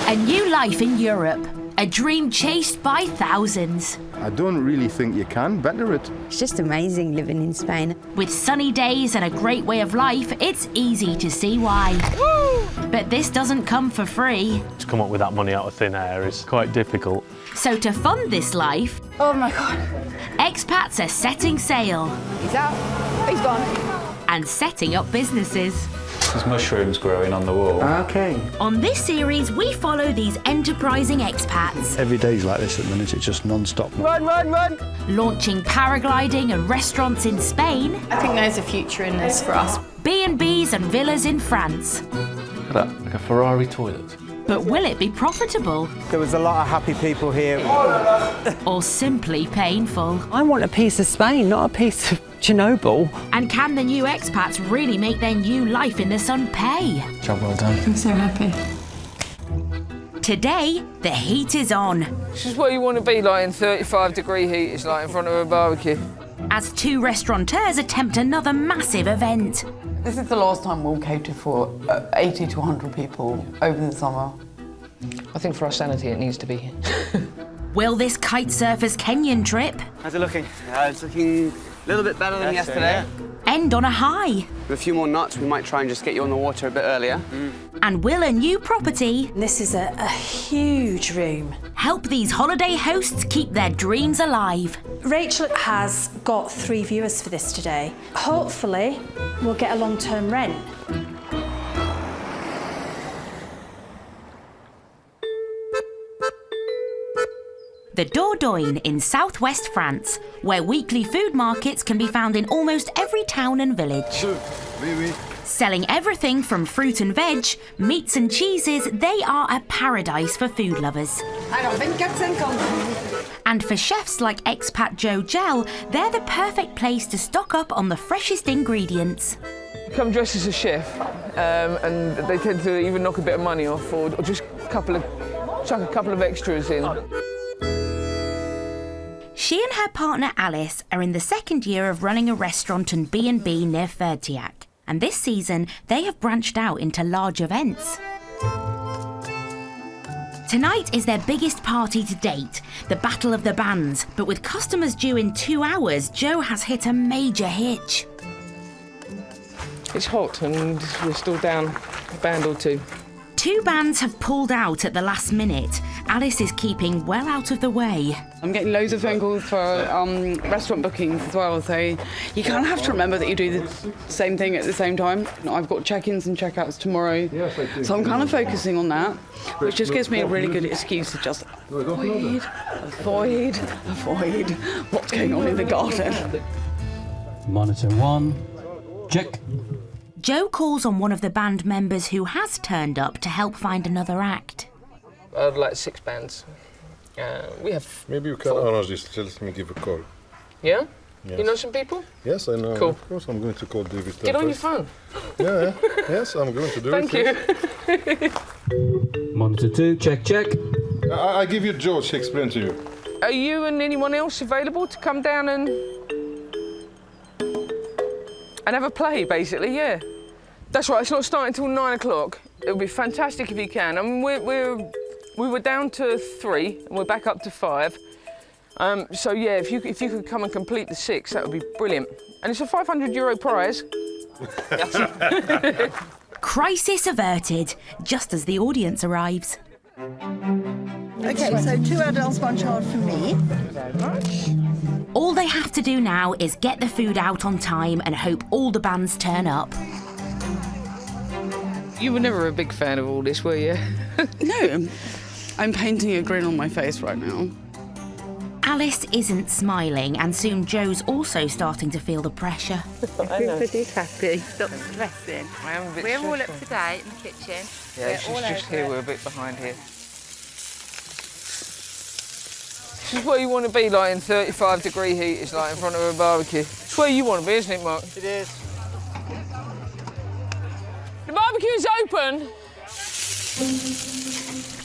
A new life in Europe. A dream chased by thousands. I don't really think you can better it. It's just amazing living in Spain. With sunny days and a great way of life, it's easy to see why. Woo! But this doesn't come for free. To come up with that money out of thin air is quite difficult. So to fund this life, Oh my God. expats are setting sail. He's out. He's gone. And setting up businesses. There's mushrooms growing on the wall. Okay. On this series, we follow these enterprising expats. Every day's like this at the minute, it's just non-stop. Run, run, run. Launching paragliding and restaurants in Spain. I think there's a future in this for us. B&Bs and villas in France. Look at that, like a Ferrari toilet. But will it be profitable? There was a lot of happy people here. Or simply painful? I want a piece of Spain, not a piece of Chernobyl. And can the new expats really make their new life in the sun pay? Job well done. I'm so happy. Today, the heat is on. This is what you want to be like in 35-degree heat. It's like in front of a barbecue. As two restaurateurs attempt another massive event. This is the last time we'll cater for 80 to 100 people over the summer. I think for our sanity, it needs to be. Will this kite surfer's Kenyan trip How's it looking? It's looking a little bit better than yesterday. end on a high? With a few more knots, we might try and just get you on the water a bit earlier. And will a new property, This is a huge room. help these holiday hosts keep their dreams alive? Rachel has got 3 viewers for this today. Hopefully, we'll get a long-term rent. The Dordogne in southwest France, where weekly food markets can be found in almost every town and village. Selling everything from fruit and veg, meats and cheeses, they are a paradise for food lovers. And for chefs like expat Joe Gell, they're the perfect place to stock up on the freshest ingredients. Come dressed as a chef, and they tend to even knock a bit of money off, or just chuck a couple of extras in. She and her partner Alice are in the second year of running a restaurant and B&B near Fertiac. And this season, they have branched out into large events. Tonight is their biggest party to date, the Battle of the Bands. But with customers due in 2 hours, Joe has hit a major hitch. It's hot and we're still down a band or two. 2 bands have pulled out at the last minute. Alice is keeping well out of the way. I'm getting loads of phone calls for restaurant bookings as well, so you kind of have to remember that you do the same thing at the same time. I've got check-ins and check-outs tomorrow, so I'm kind of focusing on that, which just gives me a really good excuse to just avoid what's going on in the garden. Monitor 1, check. Joe calls on one of the band members who has turned up to help find another act. I'd like 6 bands. We have... Maybe you can arrange this. Let me give a call. Yeah? Yes. You know some people? Yes, I know. Cool. Of course, I'm going to call David. Get on your phone. Yeah. Yes, I'm going to do Thank it. you. Monitor 2, check, check. I give you George to explain to you. Are you and anyone else available to come down and have a play, basically? Yeah. That's right. It's not starting till 9 o'clock. It would be fantastic if you can. I mean, we were down to 3 and we're back up to 5. So yeah, if you could come and complete the 6, that would be brilliant. And it's a €500 prize. Crisis averted, just as the audience arrives. Okay, so 2 adults, 1 child for me. Thank you very much. All they have to do now is get the food out on time and hope all the bands turn up. You were never a big fan of all this, were you? No, I'm painting a grin on my face right now. Alice isn't smiling, and soon Joe's also starting to feel the pressure. Everybody's happy. Stop stressing. I am a bit We're all up stressed. to date in the kitchen. Yeah, she's just here, we're a bit behind here. This is what you want to be like in 35-degree heat, it's like in front of a barbecue. It's where you want to be, isn't it, Mark? It is. The barbecue's open!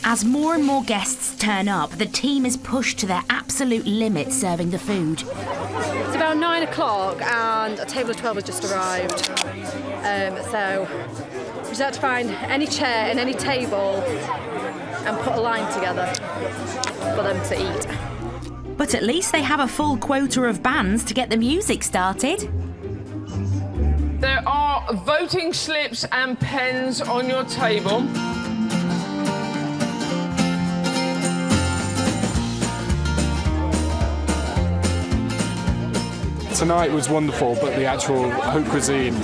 As more and more guests turn up, the team is pushed to their absolute limit serving the food. It's about 9 o'clock and a table of 12 has just arrived. So we just had to find any chair and any table and put a line together. for them to eat. But at least they have a full quota of bands to get the music started. There are voting slips and pens on your table. Tonight was wonderful, but the actual haute cuisine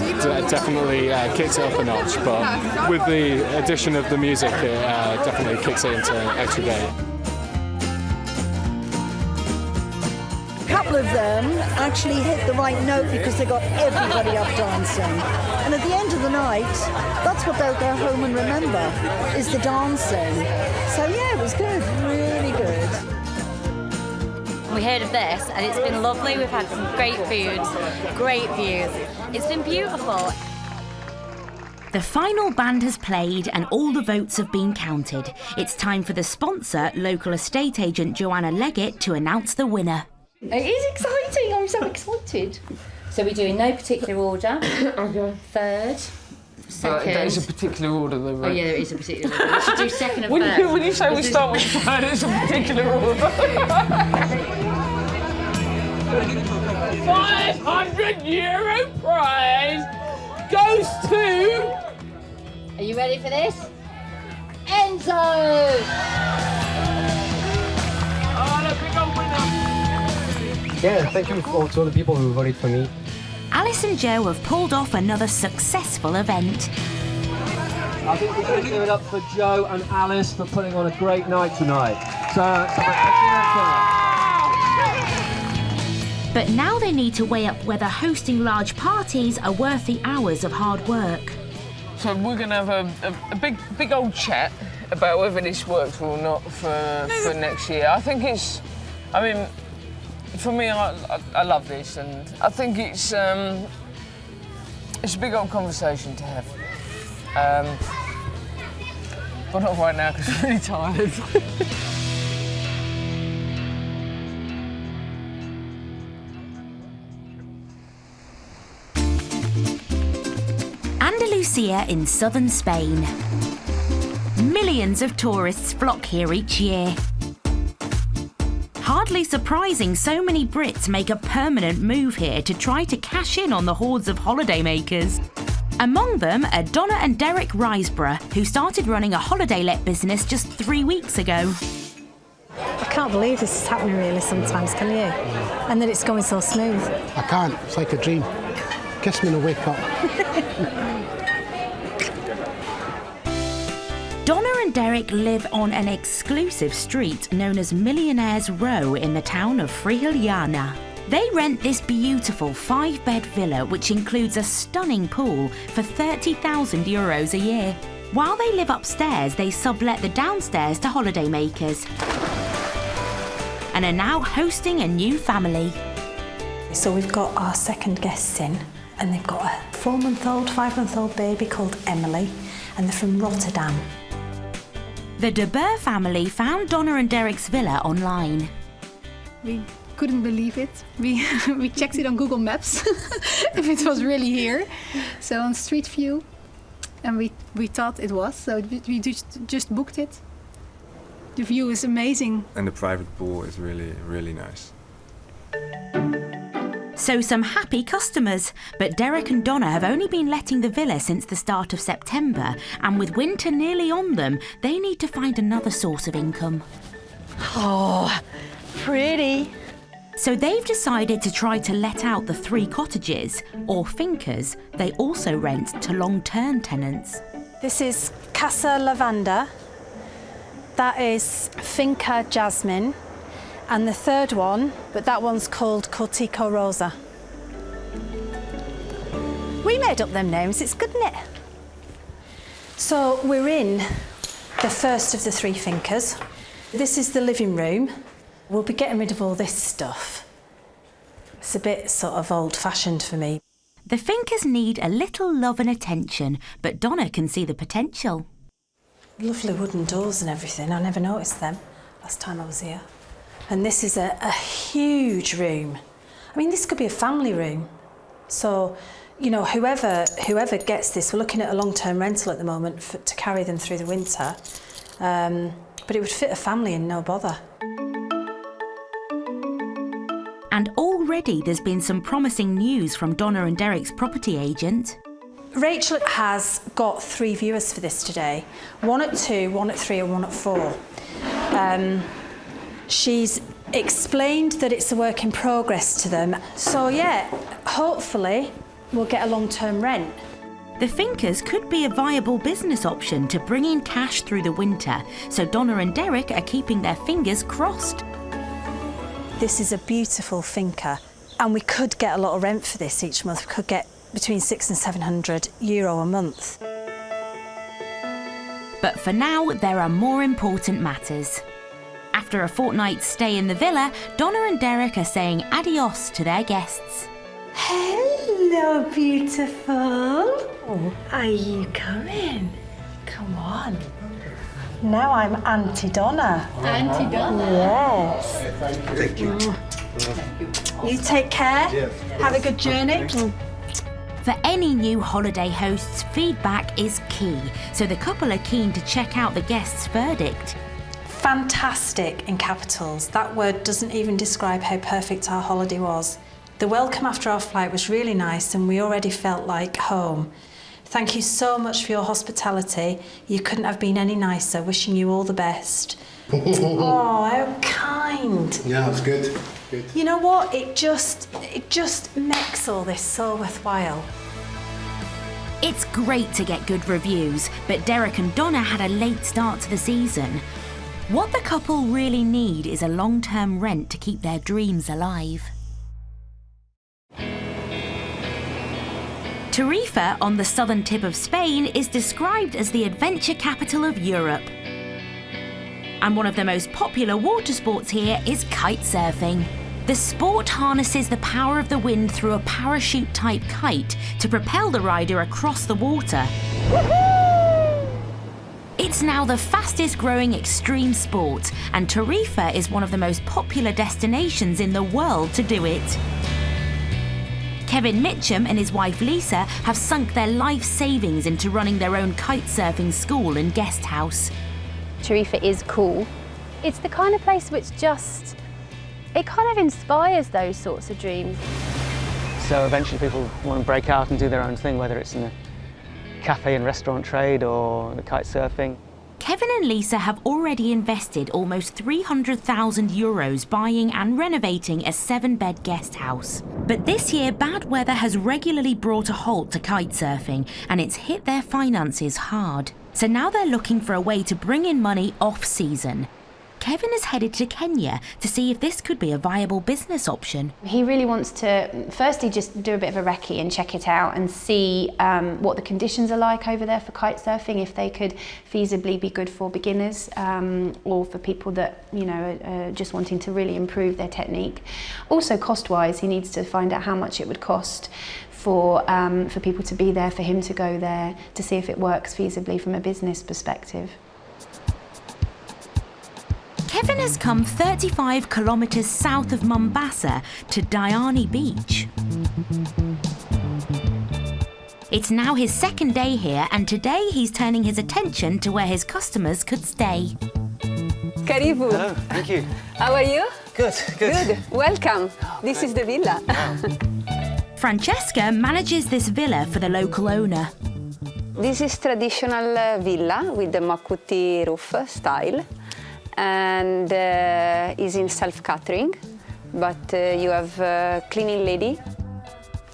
definitely kicks it up a notch. But with the addition of the music, it definitely kicks it into an extra game. A couple of them actually hit the right note because they got everybody up dancing. And at the end of the night, that's what they'll go home and remember, is the dancing. So yeah, it was good, really good. We heard of this and it's been lovely. We've had some great food, great views. It's been beautiful. The final band has played and all the votes have been counted. It's time for the sponsor, local estate agent Joanna Leggett, to announce the winner. It is exciting, I'm so excited. So we're doing no particular order. Okay. Third, second. There is a particular order though, right? Oh yeah, there is a particular order. We should do second and When third. you say we start with third, it's a particular order. 500 euro prize goes to... Are you ready for this? Enzo! Oh, the big old winner! Yeah, thank you to all the people who voted for me. Alice and Joe have pulled off another successful event. I think we're going to give it up for Joe and Alice for putting on a great night tonight. But now they need to weigh up whether hosting large parties are worth the hours of hard work. So we're going to have a big old chat about whether this works or not for next year. I think it's, I mean, for me, I love this, and I think it's a big old conversation to have. But not right now because I'm really tired. Andalusia in southern Spain. Millions of tourists flock here each year. Hardly surprising so many Brits make a permanent move here to try to cash in on the hordes of holidaymakers. Among them are Donna and Derek Riseborough, who started running a holiday let business just 3 weeks ago. I can't believe this is happening really sometimes, can you? And that it's going so smooth. I can't, it's like a dream. Kiss me and I wake up. Donna and Derek live on an exclusive street known as Millionaires Row in the town of Frihiliana. They rent this beautiful 5-bed villa, which includes a stunning pool, for €30,000 a year. While they live upstairs, they sublet the downstairs to holidaymakers and are now hosting a new family. So we've got our second guests in, and they've got a 4-month-old, 5-month-old baby called Emily, and they're from Rotterdam. The De Boer family found Donna and Derek's villa online. We couldn't believe it. We checked it on Google Maps if it was really here. So on Street View, and we thought it was. So we just booked it. The view is amazing. And the private pool is really, really nice. So some happy customers, but Derek and Donna have only been letting the villa since the start of September, and with winter nearly on them, they need to find another source of income. Oh, pretty. So they've decided to try to let out the 3 cottages, or fincas, they also rent to long-term tenants. This is Casa Lavanda. That is Finca Jasmine. And the third one, but that one's called Cortico Rosa. We made up them names, it's good, isn't it? So we're in the first of the 3 fincas. This is the living room. We'll be getting rid of all this stuff. It's a bit sort of old-fashioned for me. The fincas need a little love and attention, but Donna can see the potential. Lovely wooden doors and everything, I never noticed them last time I was here. And this is a huge room. I mean, this could be a family room. So, you know, whoever gets this, we're looking at a long-term rental at the moment to carry them through the winter. but it would fit a family and no bother. And already there's been some promising news from Donna and Derek's property agent. Rachel has got 3 viewers for this today. 1 at 2, 1 at 3 and 1 at 4. She's explained that it's a work in progress to them. So yeah, hopefully we'll get a long-term rent. The Fincas could be a viable business option to bring in cash through the winter, so Donna and Derek are keeping their fingers crossed. This is a beautiful finca, and we could get a lot of rent for this each month. We could get between €600 and €700 a month. But for now, there are more important matters. After a fortnight's stay in the villa, Donna and Derek are saying adios to their guests. Hello, beautiful. Are you coming? Come on. Now I'm Auntie Donna. Auntie Donna? Yes. Thank you. You take care. Yes. Have a good journey. For any new holiday hosts, feedback is key, so the couple are keen to check out the guests' verdict. Fantastic in capitals. That word doesn't even describe how perfect our holiday was. The welcome after our flight was really nice and we already felt like home. Thank you so much for your hospitality. You couldn't have been any nicer. Wishing you all the best. Oh, how kind. Yeah, it's good. Good. You know what? It just makes all this so worthwhile. It's great to get good reviews, but Derek and Donna had a late start to the season. What the couple really need is a long-term rent to keep their dreams alive. Tarifa, on the southern tip of Spain, is described as the adventure capital of Europe. And one of the most popular water sports here is kite surfing. The sport harnesses the power of the wind through a parachute-type kite to propel the rider across the water. It's now the fastest-growing extreme sport, and Tarifa is one of the most popular destinations in the world to do it. Kevin Mitchum and his wife Lisa have sunk their life savings into running their own kite surfing school and guest house. Tarifa is cool. It's the kind of place which it kind of inspires those sorts of dreams. So eventually people want to break out and do their own thing, whether it's in the cafe and restaurant trade or the kite surfing. Kevin and Lisa have already invested almost €300,000 buying and renovating a 7-bed guest house. But this year, bad weather has regularly brought a halt to kite surfing, and it's hit their finances hard. So now they're looking for a way to bring in money off-season. Kevin is headed to Kenya to see if this could be a viable business option. He really wants to firstly just do a bit of a recce and check it out and see what the conditions are like over there for kite surfing, if they could feasibly be good for beginners or for people that are just wanting to really improve their technique. Also cost-wise, he needs to find out how much it would cost for people to be there, for him to go there, to see if it works feasibly from a business perspective. Kevin has come 35 kilometres south of Mombasa to Diani Beach. It's now his second day here, and today he's turning his attention to where his customers could stay. Karibu. Hello, thank you. How are you? Good, good. Good. Welcome. This is the villa. Francesca manages this villa for the local owner. This is traditional villa with the makuti roof style. And is in self-catering, but you have a cleaning lady.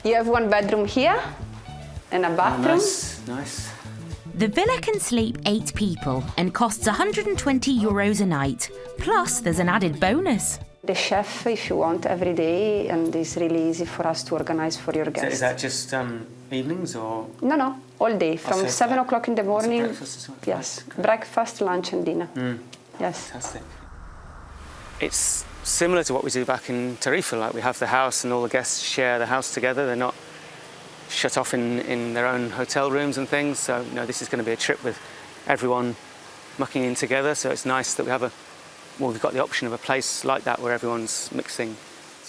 You have 1 bedroom here and a bathroom. Nice. The villa can sleep 8 people and costs €120 a night. Plus, there's an added bonus. The chef, if you want, every day, and it's really easy for us to organize for your guests. Is that just evenings or? No, all day, from 7 o'clock in the morning. Breakfast as well? Yes, breakfast, lunch and dinner. Yes. Fantastic. It's similar to what we do back in Tarifa, like we have the house and all the guests share the house together. They're not shut off in their own hotel rooms and things. So, this is going to be a trip with everyone mucking in together. So it's nice that we've got the option of a place like that where everyone's mixing.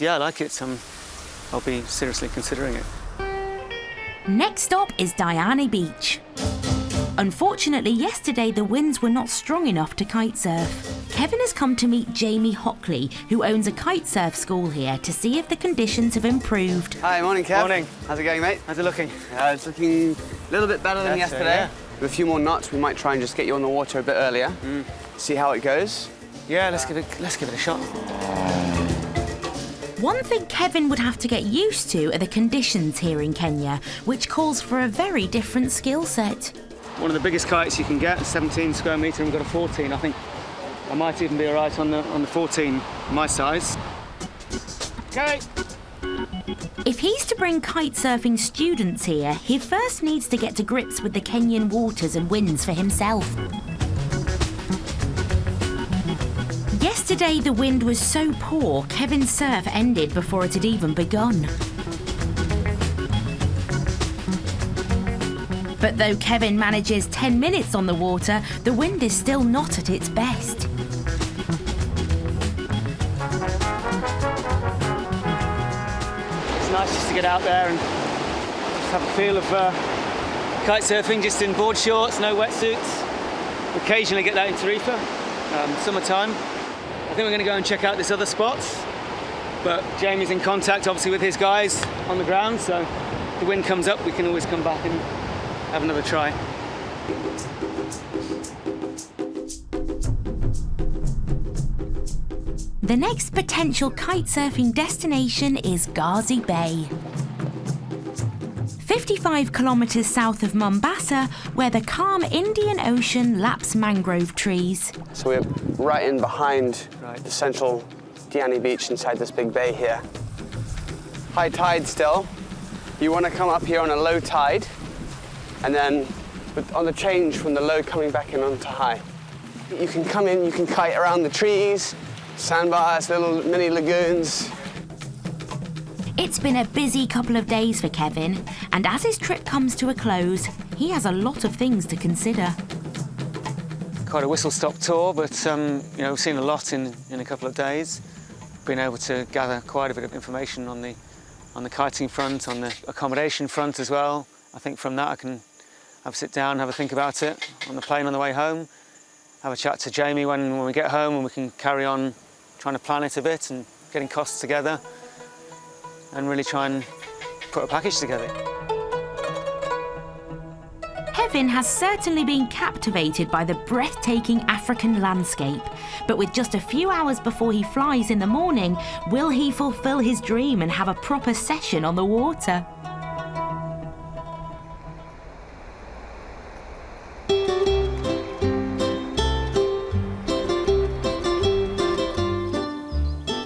Yeah, I like it. I'll be seriously considering it. Next stop is Diani Beach. Unfortunately, yesterday the winds were not strong enough to kite surf. Kevin has come to meet Jamie Hockley, who owns a kite surf school here, to see if the conditions have improved. Hi, morning, Kev. Morning. How's it going, mate? How's it looking? It's looking a little bit better than yesterday. Yeah. With a few more knots, we might try and just get you on the water a bit earlier. See how it goes. Yeah, let's give it a shot. One thing Kevin would have to get used to are the conditions here in Kenya, which calls for a very different skill set. One of the biggest kites you can get, 17 square metre, and we've got a 14. I think I might even be all right on the 14, my size. Okay. If he's to bring kite surfing students here, he first needs to get to grips with the Kenyan waters and winds for himself. Yesterday the wind was so poor, Kevin's surf ended before it had even begun. But though Kevin manages 10 minutes on the water, the wind is still not at its best. It's nice just to get out there and just have a feel of kite surfing, just in board shorts, no wetsuits. Occasionally get that in Tarifa, summertime. I think we're going to go and check out this other spot, but Jamie's in contact obviously with his guys on the ground, so if the wind comes up we can always come back and have another try. The next potential kite surfing destination is Gazi Bay. 55 kilometres south of Mombasa, where the calm Indian Ocean laps mangrove trees. So we're right in behind the central Diani beach inside this big bay here. High tide still. You want to come up here on a low tide, and then on the change from the low coming back in onto high. You can come in, you can kite around the trees, sandbars, little mini lagoons. It's been a busy couple of days for Kevin, and as his trip comes to a close, he has a lot of things to consider. Quite a whistle-stop tour, but we've seen a lot in a couple of days. Been able to gather quite a bit of information on the kiting front, on the accommodation front as well. I think from that I can have a sit down, have a think about it on the plane on the way home, have a chat to Jamie when we get home, and we can carry on trying to plan it a bit and getting costs together and really try and put a package together. Kevin has certainly been captivated by the breathtaking African landscape, but with just a few hours before he flies in the morning, will he fulfill his dream and have a proper session on the water?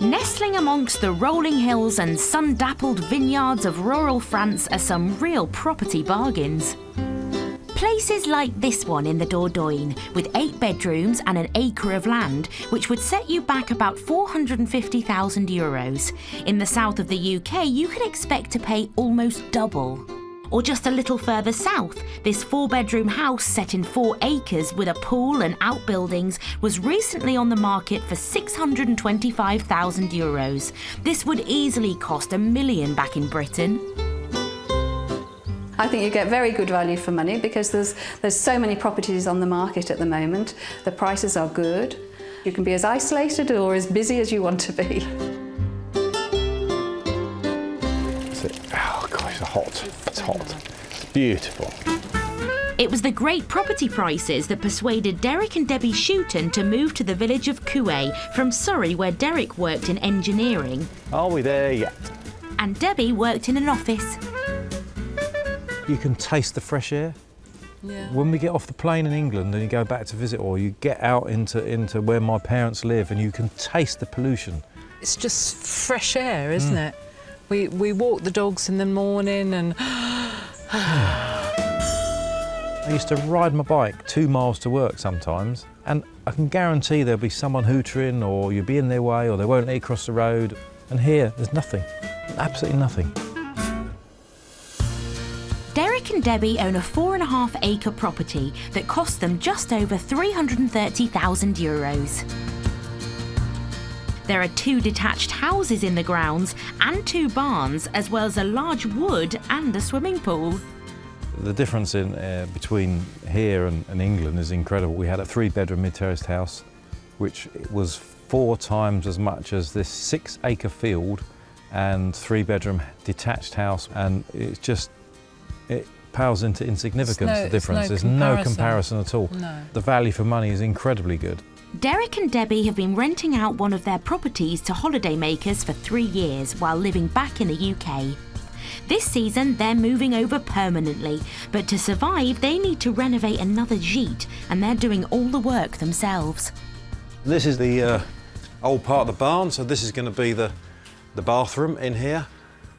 Nestling amongst the rolling hills and sun-dappled vineyards of rural France are some real property bargains. Places like this one in the Dordogne, with 8 bedrooms and an acre of land, which would set you back about €450,000. In the south of the UK, you can expect to pay almost double. Or just a little further south, this 4-bedroom house set in 4 acres with a pool and outbuildings was recently on the market for €625,000. This would easily cost $1 million back in Britain. I think you get very good value for money because there's so many properties on the market at the moment. The prices are good. You can be as isolated or as busy as you want to be. Oh God, it's hot. It's hot. It's beautiful. It was the great property prices that persuaded Derek and Debbie Shooton to move to the village of Kue from Surrey, where Derek worked in engineering. Are we there yet? And Debbie worked in an office. You can taste the fresh air. Yeah. When we get off the plane in England and you go back to visit, or you get out into where my parents live, and you can taste the pollution. It's just fresh air, isn't it? We walk the dogs in the morning and... I used to ride my bike 2 miles to work sometimes, and I can guarantee there'll be someone hootering, or you'll be in their way, or they won't let you cross the road. And here, there's nothing. Absolutely nothing. Derek and Debbie own a 4.5-acre property that cost them just over €330,000. There are 2 detached houses in the grounds and 2 barns, as well as a large wood and a swimming pool. The difference in between here and England is incredible. We had a 3-bedroom mid-terraced house, which was 4 times as much as this 6-acre field and 3-bedroom detached house, and it pales into insignificance, the difference. There's no comparison at all. No. The value for money is incredibly good. Derek and Debbie have been renting out one of their properties to holidaymakers for 3 years while living back in the UK. This season, they're moving over permanently, but to survive, they need to renovate another gîte, and they're doing all the work themselves. This is the old part of the barn, so this is going to be the bathroom in here.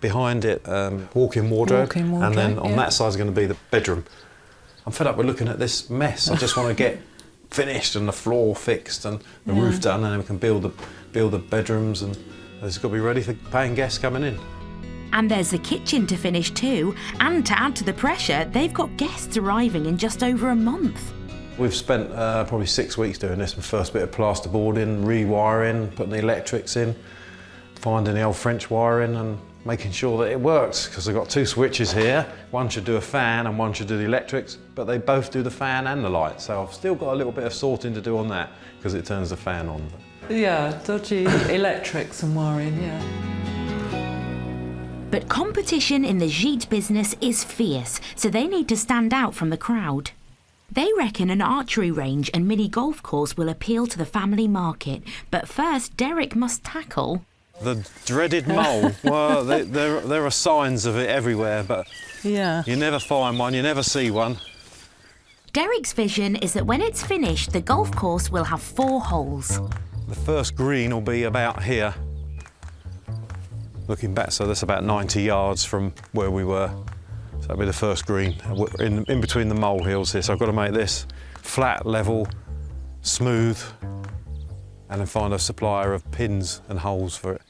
Behind it, walk-in wardrobe, and then on that side is going to be the bedroom. I'm fed up with looking at this mess. I just want to get finished and the floor fixed and the roof done, and then we can build the bedrooms, and it's got to be ready for paying guests coming in. And there's the kitchen to finish too, and to add to the pressure, they've got guests arriving in just over a month. We've spent probably 6 weeks doing this. The first bit of plasterboarding, rewiring, putting the electrics in, finding the old French wiring and making sure that it works, because I've got 2 switches here. One should do a fan and one should do the electrics, but they both do the fan and the light. So I've still got a little bit of sorting to do on that, because it turns the fan on. Yeah, dodgy electrics and wiring, yeah. But competition in the gîte business is fierce, so they need to stand out from the crowd. They reckon an archery range and mini golf course will appeal to the family market, but first Derek must tackle the dreaded mole. Well, there are signs of it everywhere, but you never find one, you never see one. Derek's vision is that when it's finished, the golf course will have 4 holes. The first green will be about here. Looking back, so that's about 90 yards from where we were. So that'll be the first green, in between the molehills here. So I've got to make this flat, level, smooth, and then find a supplier of pins and holes for it.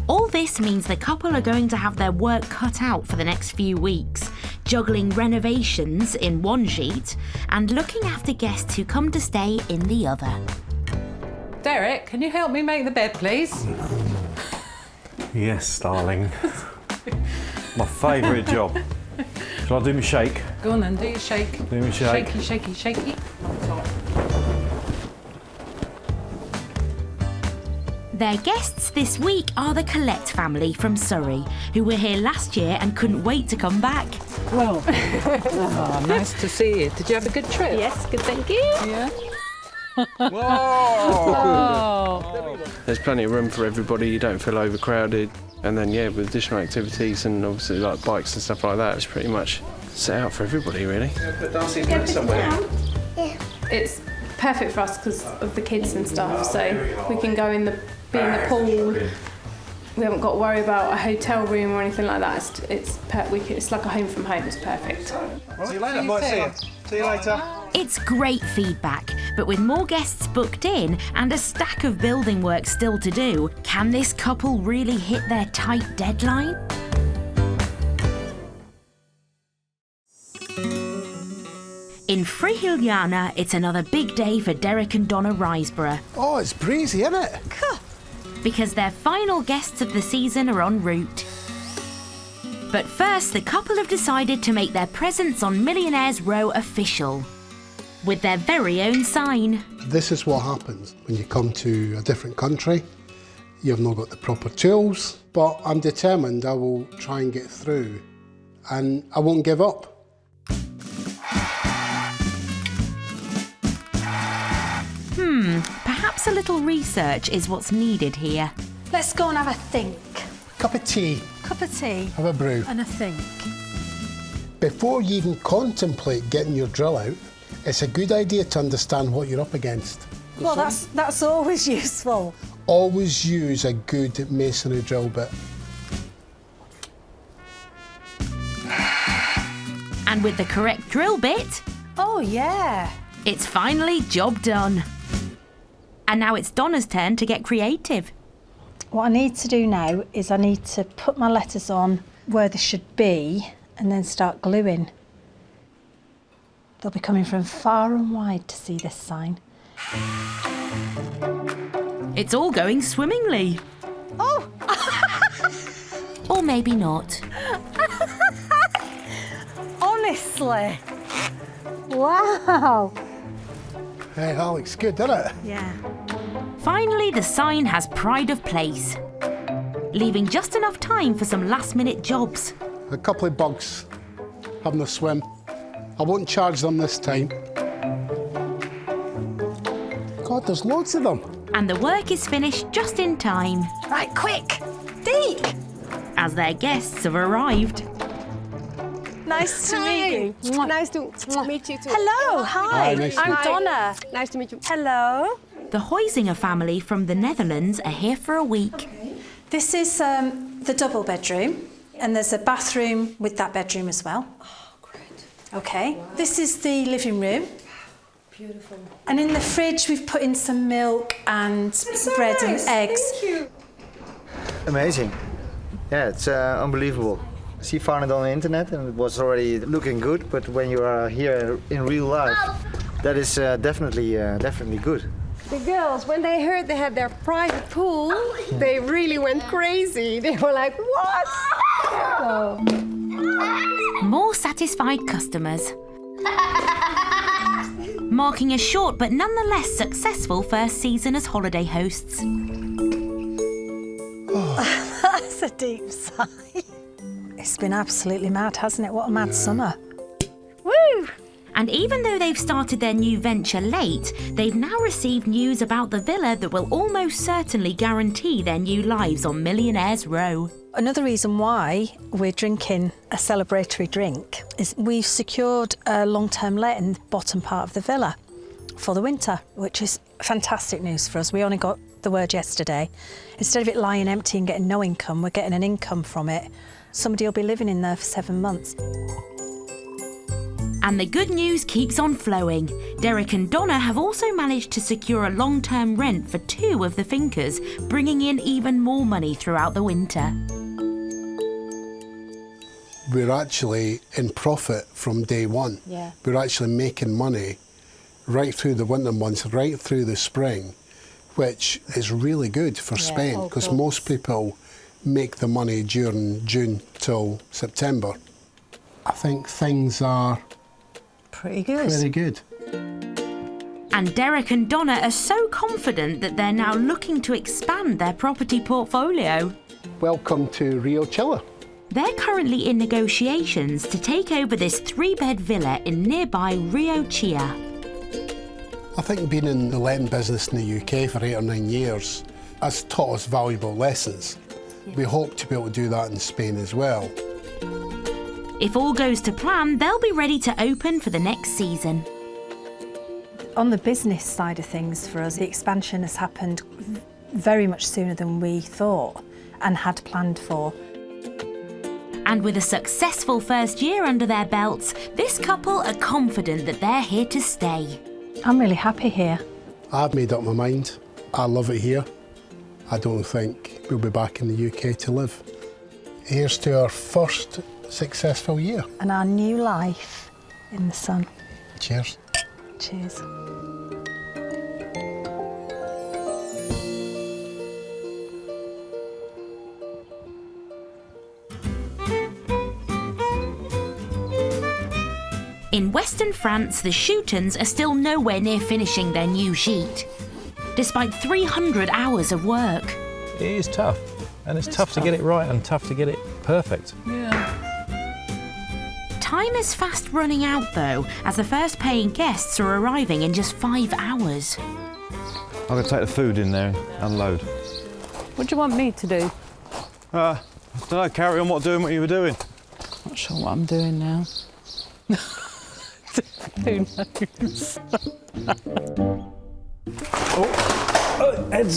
All this means the couple are going to have their work cut out for the next few weeks, juggling renovations in one gîte and looking after guests who come to stay in the other. Derek, can you help me make the bed, please? Yes, darling. My favourite job. Shall I do my shake? Go on then, do your shake. Do my shake. Shaky, shaky, shaky. Their guests this week are the Collette family from Surrey, who were here last year and couldn't wait to come back. Well, oh, nice to see you. Did you have a good trip? Yes, good, thank you. Yeah. Oh. There's plenty of room for everybody, you don't feel overcrowded, and then with additional activities and obviously like bikes and stuff like that, it's pretty much set out for everybody really. Put Darcy's bed somewhere. It's perfect for us because of the kids and stuff, so we can go be in the pool. We haven't got to worry about a hotel room or anything like that. It's like a home from home. It's perfect. See you later. Might see you. See you later. It's great feedback, but with more guests booked in and a stack of building work still to do, can this couple really hit their tight deadline? In Frihuliana, it's another big day for Derek and Donna Riseborough. Oh, it's breezy, isn't it? Because their final guests of the season are en route. But first, the couple have decided to make their presence on Millionaires Row official, with their very own sign. This is what happens when you come to a different country. You've not got the proper tools, but I'm determined I will try and get through, and I won't give up. Perhaps a little research is what's needed here. Let's go and have a think. Cup of tea. Cup of tea. Have a brew. And a think. Before you even contemplate getting your drill out, it's a good idea to understand what you're up against. Well, that's always useful. Always use a good masonry drill bit. And with the correct drill bit, oh yeah, it's finally job done. And now it's Donna's turn to get creative. What I need to do now is I need to put my letters on where they should be and then start gluing. They'll be coming from far and wide to see this sign. It's all going swimmingly. Oh! Or maybe not. Honestly. Wow. Hey, that looks good, doesn't it? Yeah. Finally, the sign has pride of place, leaving just enough time for some last-minute jobs. A couple of bugs having a swim. I won't charge them this time. God, there's loads of them. And the work is finished just in time. Right, quick. Deke. As their guests have arrived. Nice to meet you. Nice to meet you too. Hello, hi. Hi, nice to I'm meet you. Donna. Nice to meet you. Hello. The Huizinga family from the Netherlands are here for a week. This is the double bedroom, and there's a bathroom with that bedroom as well. Oh, great. Okay. This is the living room. Beautiful. And in the fridge, we've put in some milk and bread and eggs. Thank you. Amazing. Yeah, it's unbelievable. She found it on the internet and it was already looking good, but when you are here in real life, that is definitely good. The girls, when they heard they had their private pool, they really went crazy. They were like, what? Oh. More satisfied customers. Marking a short but nonetheless successful first season as holiday hosts. That's a deep sigh. It's been absolutely mad, hasn't it? What a mad summer. Woo! And even though they've started their new venture late, they've now received news about the villa that will almost certainly guarantee their new lives on Millionaires Row. Another reason why we're drinking a celebratory drink is we've secured a long-term let in the bottom part of the villa for the winter, which is fantastic news for us. We only got the word yesterday. Instead of it lying empty and getting no income, we're getting an income from it. Somebody will be living in there for 7 months. And the good news keeps on flowing. Derek and Donna have also managed to secure a long-term rent for 2 of the fincas, bringing in even more money throughout the winter. We're actually in profit from day one. Yeah. We're actually making money right through the winter months, right through the spring, which is really good for Spain, because most people make the money during June till September. I think things are pretty good. Very good. And Derek and Donna are so confident that they're now looking to expand their property portfolio. Welcome to Rio Chilla. They're currently in negotiations to take over this 3-bed villa in nearby Rio Chia. I think being in the letting business in the UK for 8 or 9 years has taught us valuable lessons. We hope to be able to do that in Spain as well. If all goes to plan, they'll be ready to open for the next season. On the business side of things for us, the expansion has happened very much sooner than we thought and had planned for. And with a successful first year under their belts, this couple are confident that they're here to stay. I'm really happy here. I've made up my mind. I love it here. I don't think we'll be back in the UK to live. Here's to our first successful year. And our new life in the sun. Cheers. Cheers. In Western France, the Shootons are still nowhere near finishing their new sheet, despite 300 hours of work. It is tough, and it's tough to get it right and tough to get it perfect. Yeah. Time is fast running out, though, as the first paying guests are arriving in just 5 hours. I'm going to take the food in there and unload. What do you want me to do? I don't know, carry on doing what you were doing. Not sure what I'm doing now. Who knows?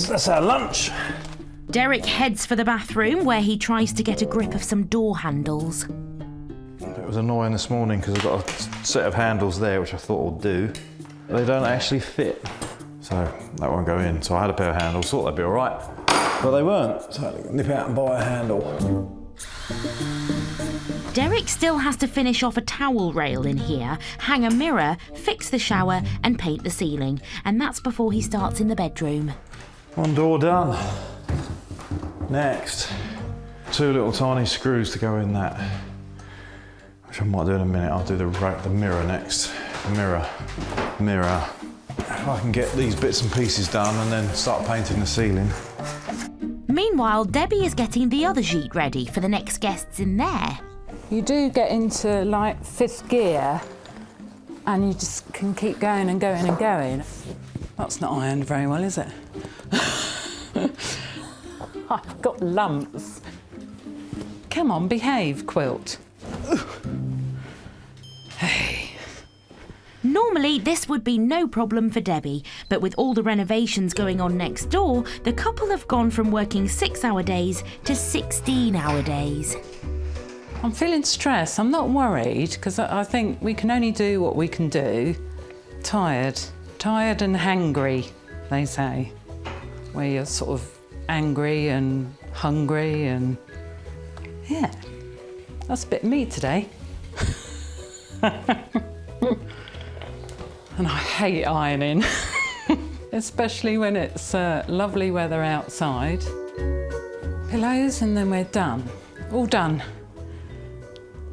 That's our lunch. Derek heads for the bathroom, where he tries to get a grip of some door handles. It was annoying this morning because I've got a set of handles there which I thought would do. They don't actually fit, so that won't go in. So I had a pair of handles, thought they'd be all right, but they weren't. So I had to nip out and buy a handle. Derek still has to finish off a towel rail in here, hang a mirror, fix the shower and paint the ceiling. And that's before he starts in the bedroom. One door done. Next, 2 little tiny screws to go in that. which I might do in a minute. I'll do the mirror next. Mirror. If I can get these bits and pieces done and then start painting the ceiling. Meanwhile, Debbie is getting the other gîte ready for the next guests in there. You do get into like 5th gear and you just can keep going and going and going. That's not ironed very well, is it? I've got lumps. Come on, behave, quilt. Hey. Normally, this would be no problem for Debbie, but with all the renovations going on next door, the couple have gone from working 6-hour days to 16-hour days. I'm feeling stressed. I'm not worried, because I think we can only do what we can do. Tired and hangry, they say, where you're sort of angry and hungry and... yeah, that's a bit me today. And I hate ironing, especially when it's lovely weather outside. Pillows and then we're done. All done.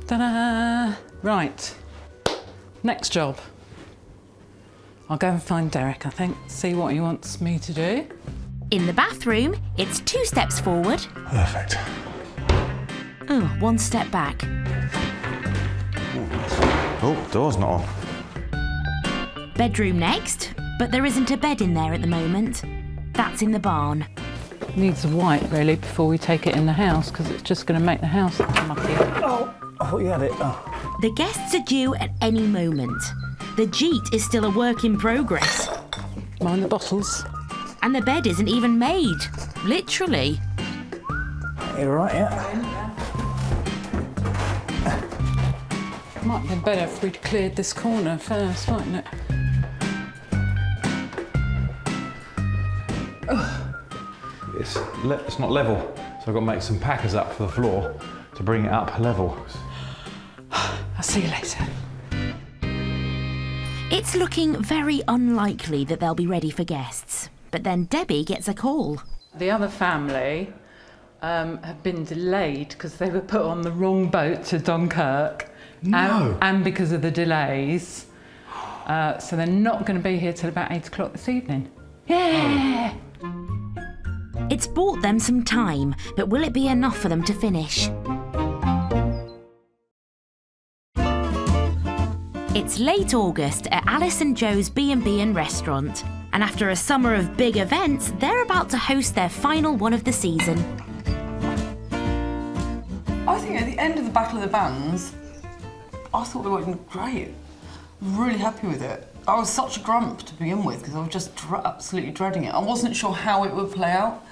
Ta-da! Right, next job. I'll go and find Derek, I think, see what he wants me to do. In the bathroom, it's 2 steps forward. Perfect. Oh, 1 step back. Oh, door's not on. Bedroom next, but there isn't a bed in there at the moment. That's in the barn. Needs a wipe, really, before we take it in the house, because it's just going to make the house mucky. Oh, I thought you had it. Oh. The guests are due at any moment. The gîte is still a work in progress. Mind the bottles. And the bed isn't even made, literally. You're right, yeah. Might have been better if we'd cleared this corner first, mightn't it? It's not level, so I've got to make some packers up for the floor to bring it up level. I'll see you later. It's looking very unlikely that they'll be ready for guests. But then Debbie gets a call. The other family have been delayed because they were put on the wrong boat to Dunkirk. No. And because of the delays. So they're not going to be here till about 8 o'clock this evening. Yeah! It's bought them some time, but will it be enough for them to finish? It's late August at Alice and Joe's B&B and restaurant, and after a summer of big events, they're about to host their final one of the season. I think at the end of the Battle of the Bands, I thought we went great. Really happy with it. I was such a grump to begin with because I was just absolutely dreading it. I wasn't sure how it would play out.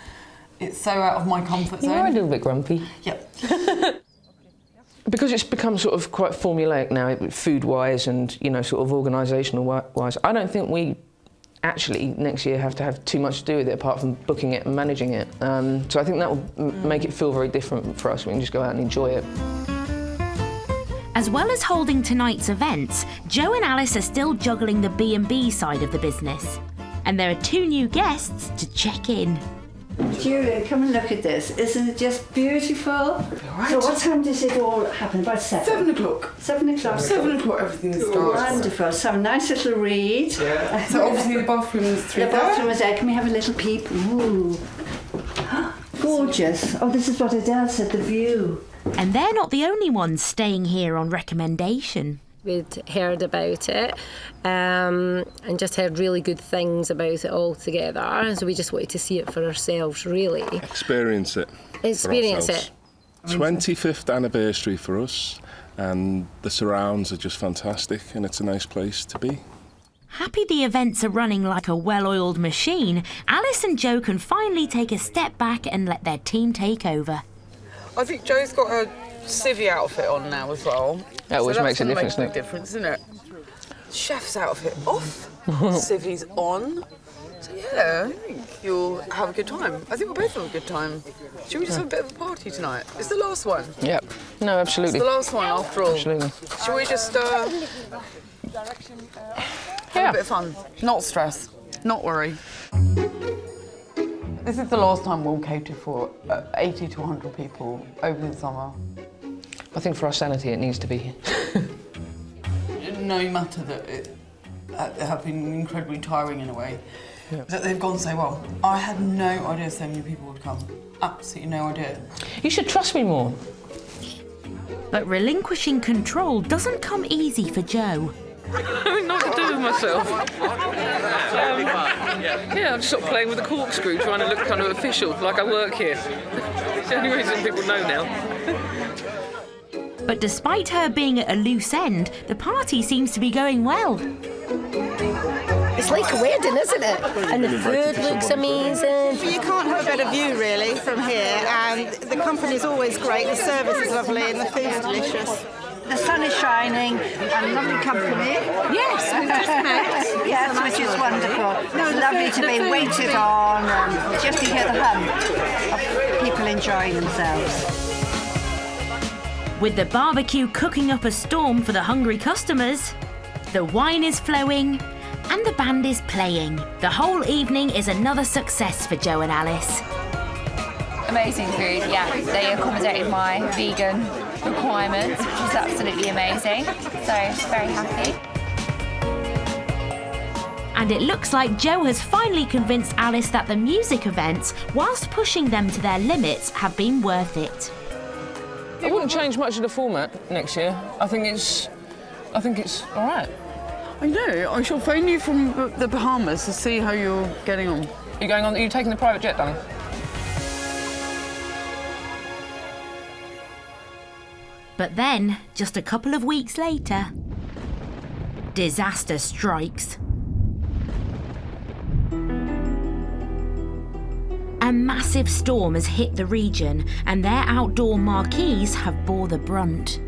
It's so out of my comfort zone. You're a little bit grumpy. Yep. Because it's become sort of quite formulaic now, food-wise and, you know, sort of organisational-wise. I don't think we actually next year have to have too much to do with it apart from booking it and managing it. So I think that will make it feel very different for us. We can just go out and enjoy it. As well as holding tonight's events, Joe and Alice are still juggling the B&B side of the business. And there are 2 new guests to check in. Julia, come and look at this. Isn't it just beautiful? Right. So what time does it all happen? About 7? 7 o'clock. 7 o'clock. 7 o'clock everything starts. Wonderful. So a nice little read. Yeah. So obviously the bathroom is through The there. bathroom is there. Can we have a little peep? Ooh. Gorgeous. Oh, this is what Adele said, the view. And they're not the only ones staying here on recommendation. We'd heard about it and just heard really good things about it all together. And so we just wanted to see it for ourselves, really. Experience it. Experience it. 25th anniversary for us, and the surrounds are just fantastic, and it's a nice place to be. Happy the events are running like a well-oiled machine, Alice and Joe can finally take a step back and let their team take over. I think Joe's got her civvy outfit on now as well. That always makes a that's difference, gonna doesn't make a big difference, isn't it? Chef's outfit off, civvy's on. So yeah, I think you'll have a good time. I think we'll both have a good time. Should we just have a bit of a party tonight? It's the last one. Yep. No, absolutely. It's the last one after all. Absolutely. Should we just have a bit of fun? Not stress, not worry. This is the last time we'll cater for 80 to 100 people over the summer. I think for our sanity it needs to be. No matter that it have been incredibly tiring in a way, that they've gone so well. I had no idea so many people would come. Absolutely no idea. You should trust me more. But relinquishing control doesn't come easy for Joe. I don't know what to do with myself. Yeah, I'm just sort of playing with a corkscrew, trying to look kind of official, like I work here. It's the only reason people know now. But despite her being at a loose end, the party seems to be going well. It's like a wedding, isn't it? And the food looks amazing. You can't have a better view, really, from here. And the company's always great, the service is lovely and the food's delicious. The sun is shining and lovely company. Yes, we've just met. Yes, which is wonderful. It's lovely to be waited on and just to hear the hum of people enjoying themselves. With the barbecue cooking up a storm for the hungry customers, the wine is flowing, and the band is playing. The whole evening is another success for Joe and Alice. Amazing food, yeah. They accommodated my vegan requirements, which was absolutely amazing. So, very happy. And it looks like Joe has finally convinced Alice that the music events, whilst pushing them to their limits, have been worth it. I wouldn't change much of the format next year. I think it's all right. I know. I shall phone you from the Bahamas to see how you're getting on. You're going on? Are you taking the private jet, darling? But then, just a couple of weeks later, disaster strikes. A massive storm has hit the region, and their outdoor marquees have bore the brunt.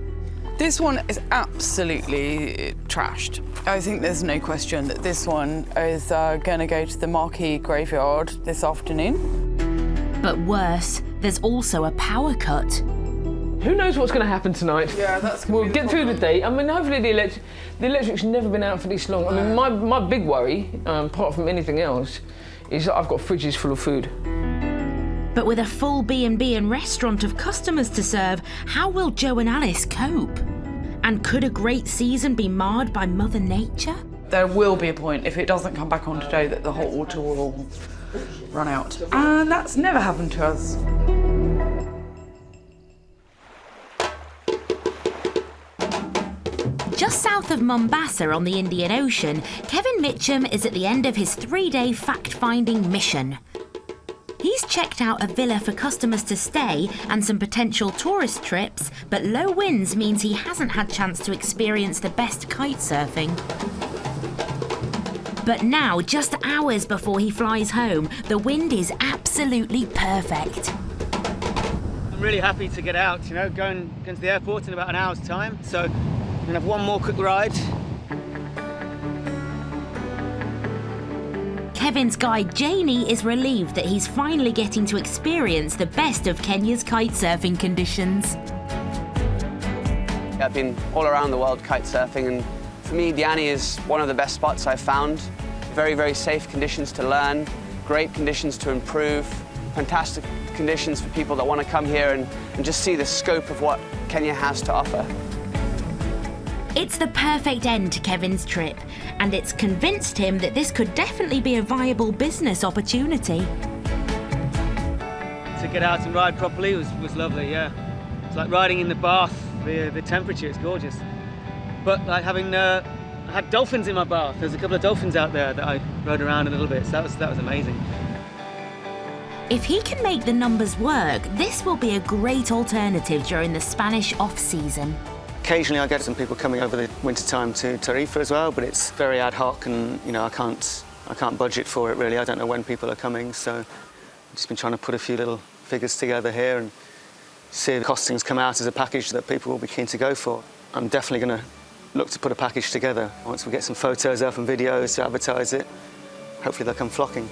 This one is absolutely trashed. I think there's no question that this one is going to go to the marquee graveyard this afternoon. But worse, there's also a power cut. Who knows what's going to happen tonight? Yeah, that's We'll get through the day. I mean, hopefully the electric's never been out for this long. I mean, my big worry, apart from anything else, is that I've got fridges full of food. But with a full B&B and restaurant of customers to serve, how will Joe and Alice cope? And could a great season be marred by Mother Nature? There will be a point, if it doesn't come back on today, that the hot water will run out. And that's never happened to us. Just south of Mombasa on the Indian Ocean, Kevin Mitchum is at the end of his 3-day fact-finding mission. He's checked out a villa for customers to stay and some potential tourist trips, but low winds means he hasn't had chance to experience the best kite surfing. But now, just hours before he flies home, the wind is absolutely perfect. I'm really happy to get out, you know, going to the airport in about an hour's time, so I'm gonna have one more quick ride. Kevin's guide Janie is relieved that he's finally getting to experience the best of Kenya's kite surfing conditions. I've been all around the world kite surfing, and for me, Diani is one of the best spots I've found. Very, very safe conditions to learn, great conditions to improve, fantastic conditions for people that want to come here and just see the scope of what Kenya has to offer. It's the perfect end to Kevin's trip, and it's convinced him that this could definitely be a viable business opportunity. To get out and ride properly was lovely, yeah. It's like riding in the bath, the temperature is gorgeous. But like having, I had dolphins in my bath. There's a couple of dolphins out there that I rode around a little bit, so that was amazing. If he can make the numbers work, this will be a great alternative during the Spanish off-season. Occasionally I get some people coming over the winter time to Tarifa as well, but it's very ad hoc, and you know I can't budget for it really. I don't know when people are coming, so I've just been trying to put a few little figures together here and see if costings come out as a package that people will be keen to go for. I'm definitely going to look to put a package together once we get some photos up and videos to advertise it. Hopefully they'll come flocking.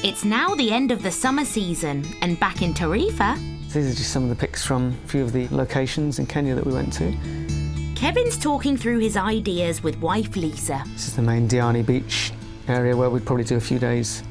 It's now the end of the summer season, and back in Tarifa, These are just some of the pics from a few of the locations in Kenya that we went to. Kevin's talking through his ideas with wife Lisa. This is the main Diani beach area where we'd probably do a few days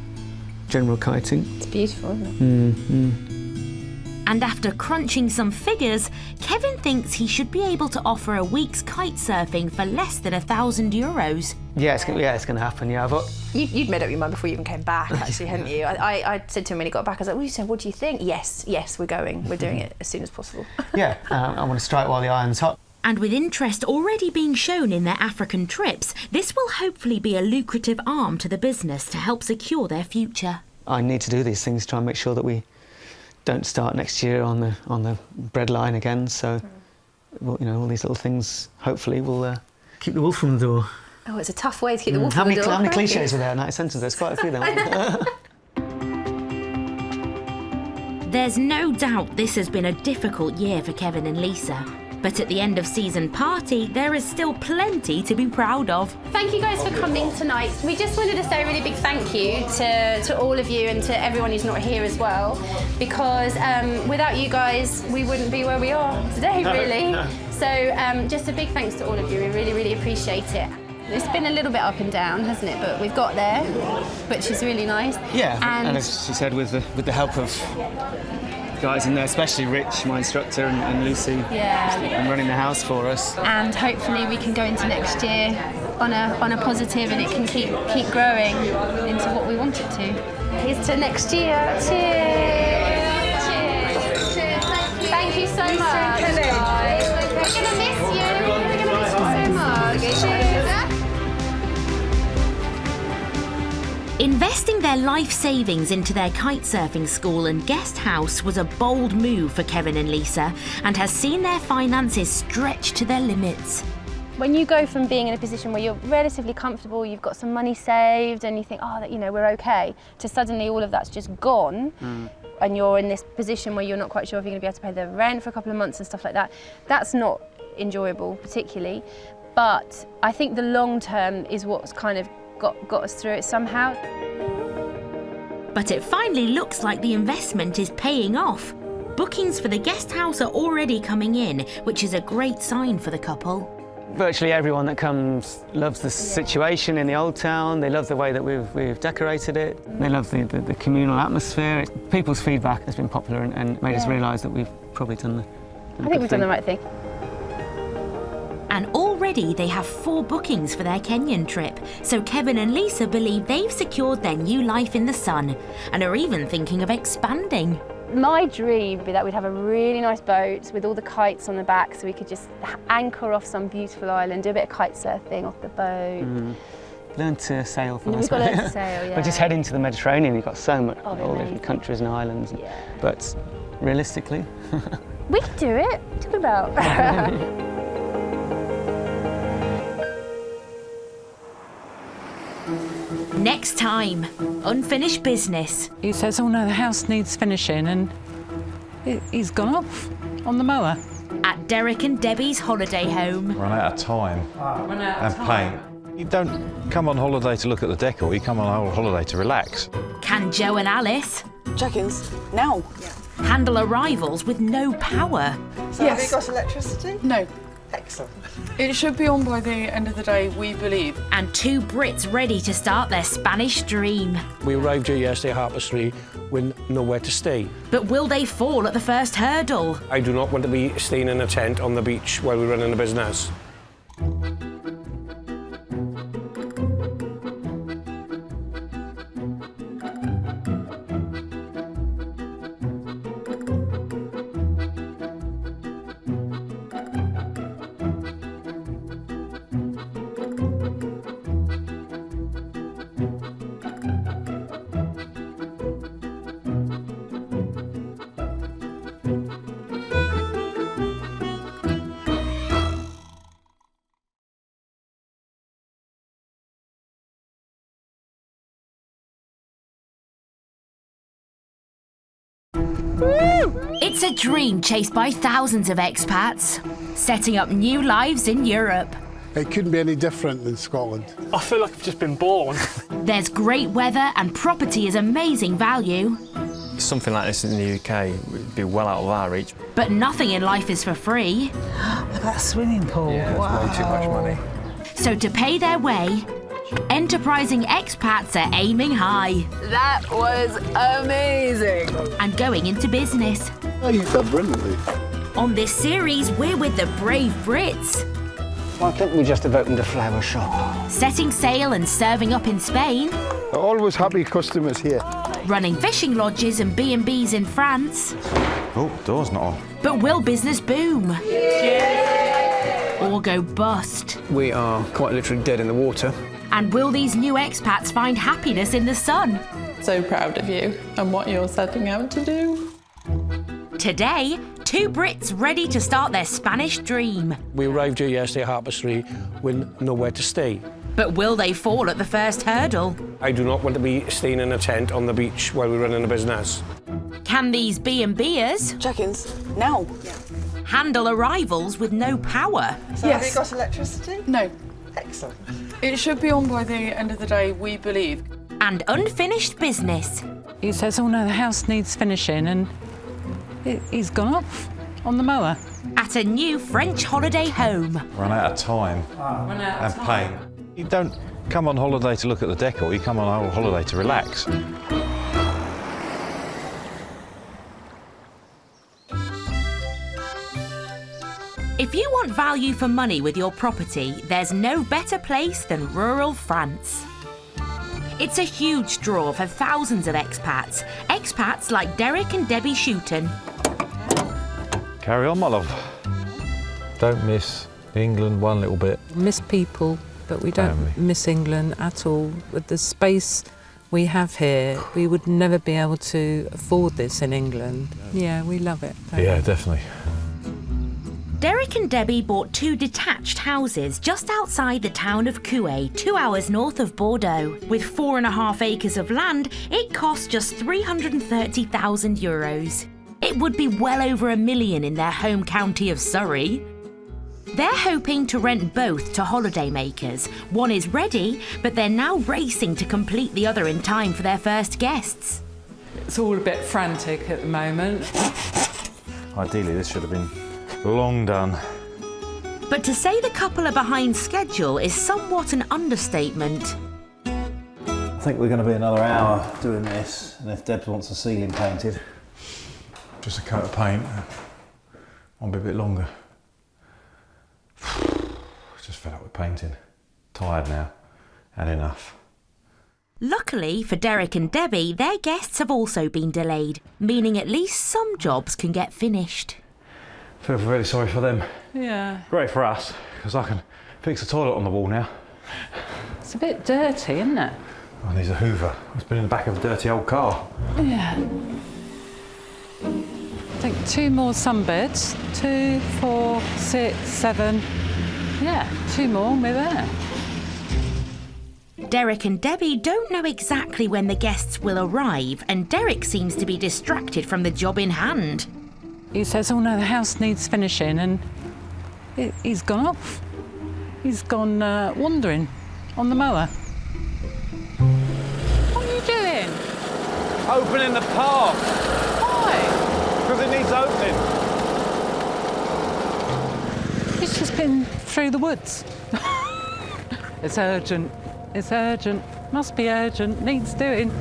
general kiting. It's beautiful, isn't it? And after crunching some figures, Kevin thinks he should be able to offer a week's kite surfing for less than €1,000. Yeah, it's going to happen, yeah. But You'd made up your mind before you even came back, actually, hadn't you? I said to him when he got back, I was like, well, you said, what do you think? Yes, we're going. We're doing it as soon as possible. Yeah, I want to strike while the iron's hot. And with interest already being shown in their African trips, this will hopefully be a lucrative arm to the business to help secure their future. I need to do these things to try and make sure that we don't start next year on the bread line again. So, well, you know, all these little things hopefully will keep the wolf from the door. Oh, it's a tough way to keep the wolf from the door. How many cliches were there in that sentence? There's quite a few there. There's no doubt this has been a difficult year for Kevin and Lisa. But at the end of season party, there is still plenty to be proud of. Thank you guys for coming tonight. We just wanted to say a really big thank you to all of you and to everyone who's not here as well, because without you guys, we wouldn't be where we are today, really. So just a big thanks to all of you. We really, really appreciate it. It's been a little bit up and down, hasn't it? But we've got there, which is really nice. Yeah, and as she said, with the help of guys in there, especially Rich, my instructor, and Lucy, and running the house for us. And hopefully we can go into next year on a positive, and it can keep growing into what we want it to. Here's to next year. Cheers! Cheers! Cheers! Thank you so much, guys. We're gonna miss you. We're gonna miss you so much. Cheers! Investing their life savings into their kite surfing school and guest house was a bold move for Kevin and Lisa, and has seen their finances stretched to their limits. When you go from being in a position where you're relatively comfortable, you've got some money saved, and you think, oh, you know, we're okay, to suddenly all of that's just gone, and you're in this position where you're not quite sure if you're going to be able to pay the rent for a couple of months and stuff like that, that's not enjoyable particularly. But I think the long term is what's kind of got us through it somehow. But it finally looks like the investment is paying off. Bookings for the guest house are already coming in, which is a great sign for the couple. Virtually everyone that comes loves the situation in the old town. They love the way that we've decorated it. They love the communal atmosphere. People's feedback has been popular and made us realise that we've probably done I think we've done the right thing. And already they have 4 bookings for their Kenyan trip, so Kevin and Lisa believe they've secured their new life in the sun, and are even thinking of expanding. My dream would be that we'd have a really nice boat with all the kites on the back, so we could just anchor off some beautiful island, do a bit of kite surfing off the boat. Learn to sail for us. We've got to learn to sail, yeah. But just head into the Mediterranean, you've got so much, all different countries and islands. Yeah. But realistically... we could do it. What are you talking about? Next time, Unfinished Business. He says, oh no, the house needs finishing, and he's gone off on the mower. At Derek and Debbie's holiday home. Run out of time and paint. You don't come on holiday to look at the decor, you come on holiday to relax. Can Joe and Alice Check-ins now. handle arrivals with no power? So have you got electricity? No. Excellent. It should be on by the end of the day, we believe. And 2 Brits ready to start their Spanish dream. We arrived here yesterday at 3:30 with nowhere to stay. But will they fall at the first hurdle? I do not want to be staying in a tent on the beach while we're running a business. It's a dream chased by thousands of expats, setting up new lives in Europe. It couldn't be any different than Scotland. I feel like I've just been born. There's great weather and property is amazing value. Something like this in the UK would be well out of our reach. But nothing in life is for free. Look at that swimming pool. Yeah, it's way too much money. So to pay their way, enterprising expats are aiming high. That was amazing. And going into business. Oh, you've done brilliantly. On this series, we're with the brave Brits. I think we just have opened a flower shop. Setting sail and serving up in Spain. Always happy customers here. Running fishing lodges and B&Bs in France. Oh, door's not on. But will business boom? Or go bust? We are quite literally dead in the water. And will these new expats find happiness in the sun? So proud of you and what you're setting out to do. Today, two Brits ready to start their Spanish dream. We arrived here yesterday at 3:30 with nowhere to stay. But will they fall at the first hurdle? I do not want to be staying in a tent on the beach while we're running a business. Can these B&Bers Check-ins now. handle arrivals with no power? So have you got electricity? No. Excellent. It should be on by the end of the day, we believe. And unfinished business. He says, oh no, the house needs finishing, and he's gone off on the mower. At a new French holiday home. Run out of time and paint. You don't come on holiday to look at the decor, you come on holiday to relax. If you want value for money with your property, there's no better place than rural France. It's a huge draw for thousands of expats. Expats like Derek and Debbie Shooton. Carry on, my love. Don't miss England one little bit. Miss people, but we don't miss England at all. With the space we have here, we would never be able to afford this in England. Yeah, we love it. Yeah, definitely. Derek and Debbie bought two detached houses just outside the town of Kite, 2 hours north of Bordeaux. With 4.5 acres of land, it cost just €330,000. It would be well over $1 million in their home county of Surrey. They're hoping to rent both to holidaymakers. One is ready, but they're now racing to complete the other in time for their first guests. It's all a bit frantic at the moment. Ideally, this should have been long done. But to say the couple are behind schedule is somewhat an understatement. I think we're going to be another hour doing this, and if Debs wants the ceiling painted, just a coat of paint, I'll be a bit longer. Just fed up with painting. Tired now, and enough. Luckily for Derek and Debbie, their guests have also been delayed, meaning at least some jobs can get finished. I feel really sorry for them. Yeah. Great for us, because I can fix the toilet on the wall now. It's a bit dirty, isn't it? Oh, needs a hoover. It's been in the back of a dirty old car. Yeah. I think 2 more sunbeds. 2, 4, 6, 7. Yeah, 2 more and we're there. Derek and Debbie don't know exactly when the guests will arrive, and Derek seems to be distracted from the job in hand. He says, oh no, the house needs finishing, and he's gone off. He's gone wandering on the mower. What are you doing? Opening the park. Why? Because it needs opening. He's just been through the woods. It's urgent. It's urgent. Must be urgent. Needs doing.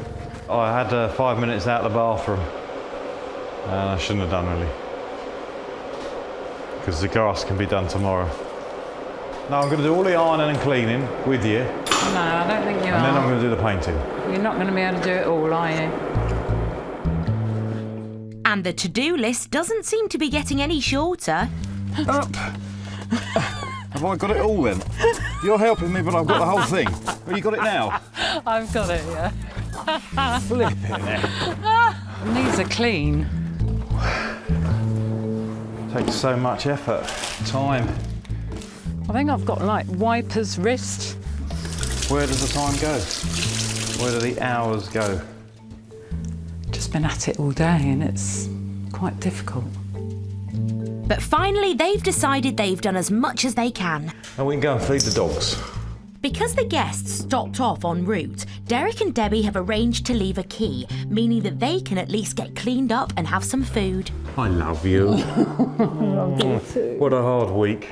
I had 5 minutes out of the bathroom, and I shouldn't have done really. Because the grass can be done tomorrow. No, I'm going to do all the ironing and cleaning with you. No, I don't think you are. And then I'm going to do the painting. You're not going to be able to do it all, are you? And the to-do list doesn't seem to be getting any shorter. Up. Have I got it all then? You're helping me, but I've got the whole thing. Have you got it now? I've got it, yeah. Flip it now. Needs a clean. Takes so much effort, time. I think I've got like wiper's wrist. Where does the time go? Where do the hours go? Just been at it all day and it's quite difficult. But finally, they've decided they've done as much as they can. And we can go and feed the dogs. Because the guests stopped off en route, Derek and Debbie have arranged to leave a key, meaning that they can at least get cleaned up and have some food. I love you. Love you too. What a hard week.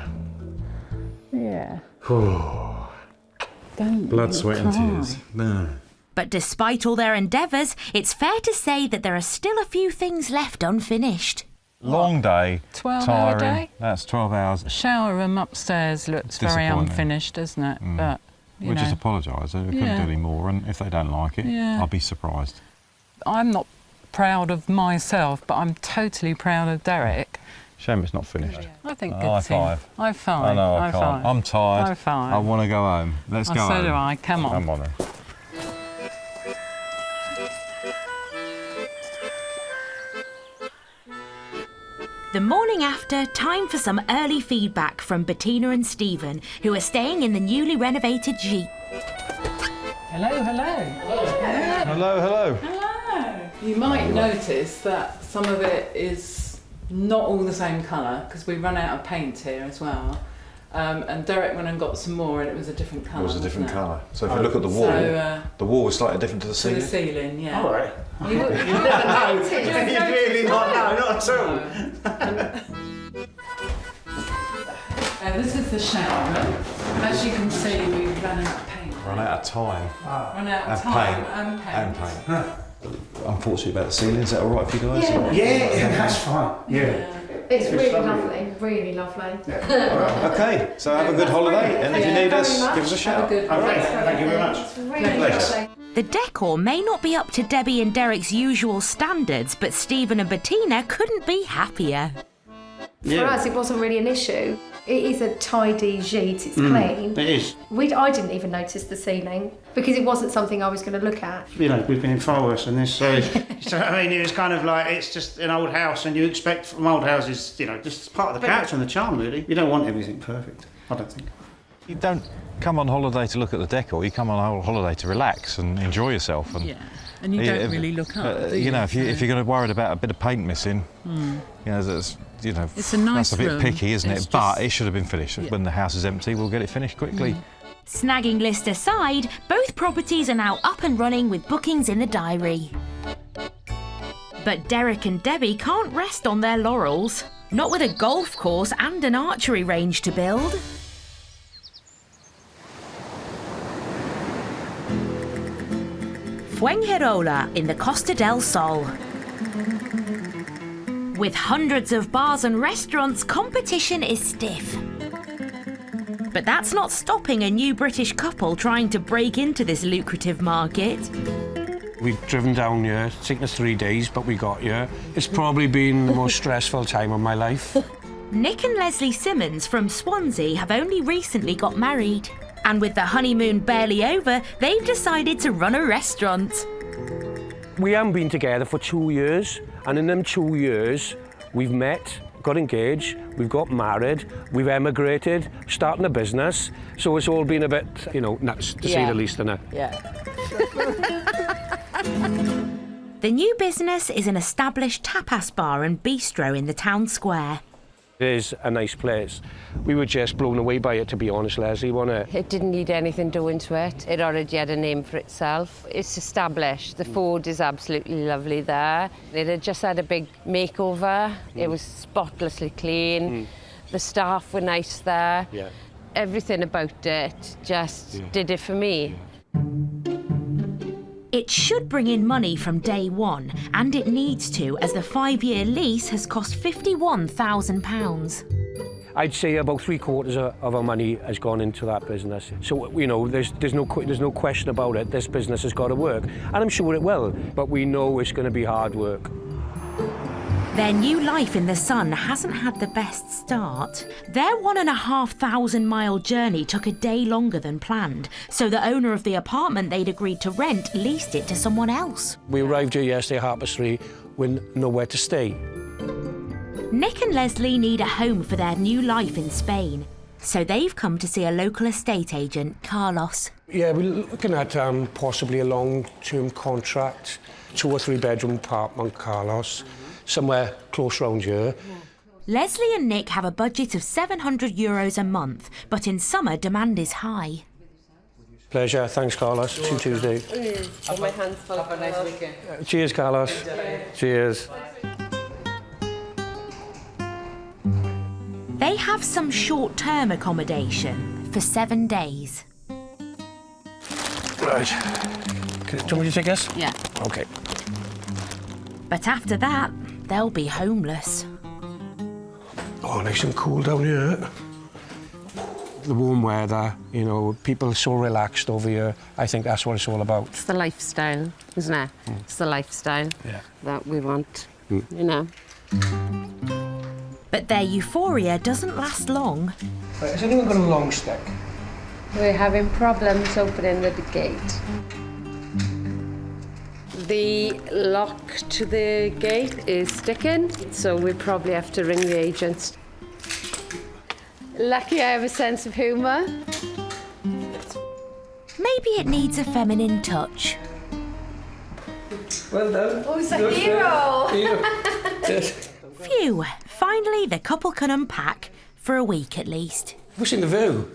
Yeah. Don't Blood, sweat and tears. No. But despite all their endeavours, it's fair to say that there are still a few things left unfinished. Long day, 12-hour tiring. day? That's 12 hours. Shower room upstairs looks very unfinished, doesn't it? But we just apologise. We couldn't do any more, and if they don't like it, I'll be surprised. I'm not proud of myself, but I'm totally proud of Derek. Shame it's not finished. I think good High team. five. High five. I know I High can't. five. I'm tired. High five. I want to go home. Let's go home. So do I. Come on. Come on then. The morning after, time for some early feedback from Bettina and Stephen, who are staying in the newly renovated Jeep. Hello, hello. Hello, hello. Hello. You might notice that some of it is not all the same colour, because we run out of paint here as well. And Derek went and got some more, and it was a different colour. It was a different wasn't it? colour. So if you look at the wall, the wall was slightly different to the ceiling. To the ceiling, yeah. All right. You never know. You really not know, not at all. This is the shower room. As you can see, we've run out of paint. Run out of time. Run out of time and paint. And paint. Unfortunately about the ceiling, is that all right for you guys? Yeah, that's fine. Yeah. It's really lovely, really lovely. Okay, so have a good holiday, and if you need us, give us a shout. Thank you very much. It's really lovely. The decor may not be up to Debbie and Derek's usual standards, but Stephen and Bettina couldn't be happier. For us, it wasn't really an issue. It is a tidy sheet, it's clean. It is. I didn't even notice the ceiling because it wasn't something I was going to look at. You know, we've been in far worse than this, so, so I mean, it was kind of like, it's just an old house, and you expect from old houses, you know, just part of the character and the charm, really. You don't want everything perfect, I don't think. You don't come on holiday to look at the decor, you come on holiday to relax and enjoy yourself. And and you don't really look up, do you know, if you're going to worry about a bit of paint missing, you know, that's, you know, it's a nice that's a bit room. picky, isn't It's it? But it should have been finished. When the house is empty, we'll get it finished quickly. Snagging list aside, both properties are now up and running with bookings in the diary. But Derek and Debbie can't rest on their laurels. Not with a golf course and an archery range to build. Fuengirola in the Costa del Sol. With hundreds of bars and restaurants, competition is stiff. But that's not stopping a new British couple trying to break into this lucrative market. We've driven down here, it's taken us 3 days, but we got here. It's probably been the most stressful time of my life. Nick and Leslie Simmons from Swansea have only recently got married. And with the honeymoon barely over, they've decided to run a restaurant. We haven't been together for 2 years, and in them 2 years, we've met, got engaged, we've got married, we've emigrated, starting a business. So it's all been a bit, you know, nuts, to say the least, innit? Yeah. The new business is an established tapas bar and bistro in the town square. It is a nice place. We were just blown away by it, to be honest, Leslie, wasn't it? It didn't need anything doing to it. It already had a name for itself. It's established. The food is absolutely lovely there. It had just had a big makeover. It was spotlessly clean. The staff were nice there. Yeah. Everything about it just did it for me. It should bring in money from day one, and it needs to, as the 5-year lease has cost £51,000. I'd say about 3/4 of our money has gone into that business. So, you know, there's no question about it. This business has got to work, and I'm sure it will, but we know it's going to be hard work. Their new life in the sun hasn't had the best start. Their 1,500-mile journey took a day longer than planned, so the owner of the apartment they'd agreed to rent leased it to someone else. We arrived here yesterday at 3:30 with nowhere to stay. Nick and Leslie need a home for their new life in Spain, so they've come to see a local estate agent, Carlos. Yeah, we're looking at possibly a long-term contract, 2 or 3 bedroom apartment, Carlos. Somewhere close round here. Leslie and Nick have a budget of €700 a month, but in summer demand is high. Pleasure. Thanks, Carlos. See you Tuesday. My hands full. Have a nice weekend. Cheers, Carlos. Cheers. They have some short-term accommodation for 7 days. Right. Do you want me to take this? Yeah. Okay. But after that, they'll be homeless. Oh, nice and cool down here. The warm weather, you know, people are so relaxed over here. I think that's what it's all about. It's the lifestyle, isn't it? It's the lifestyle that we want, you know. But their euphoria doesn't last long. Has anyone got a long stick? We're having problems opening the gate. The lock to the gate is sticking, so we probably have to ring the agents. Lucky I have a sense of humour. Maybe it needs a feminine touch. Well done. Oh, it's a hero! Phew, finally the couple can unpack, for a week at least. What's in the view?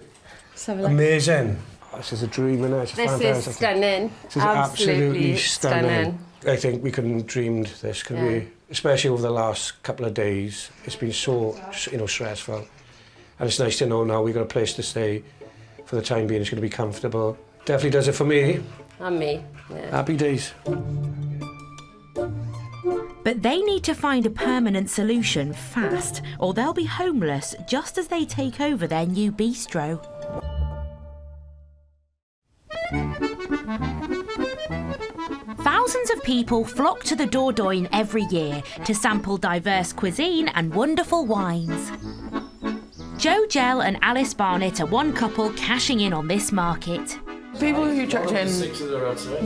Amazing. Oh, this is a dream, isn't it? It's This fantastic. is stunning. This is absolutely stunning. I think we couldn't have dreamed this, could we? Especially over the last couple of days. It's been so, you know, stressful. And it's nice to know now we've got a place to stay for the time being. It's going to be comfortable. Definitely does it for me. And me, yeah. Happy days. But they need to find a permanent solution fast, or they'll be homeless just as they take over their new bistro. Thousands of people flock to the Dordogne every year to sample diverse cuisine and wonderful wines. Joe Gell and Alice Barnett are one couple cashing in on this market. People who checked in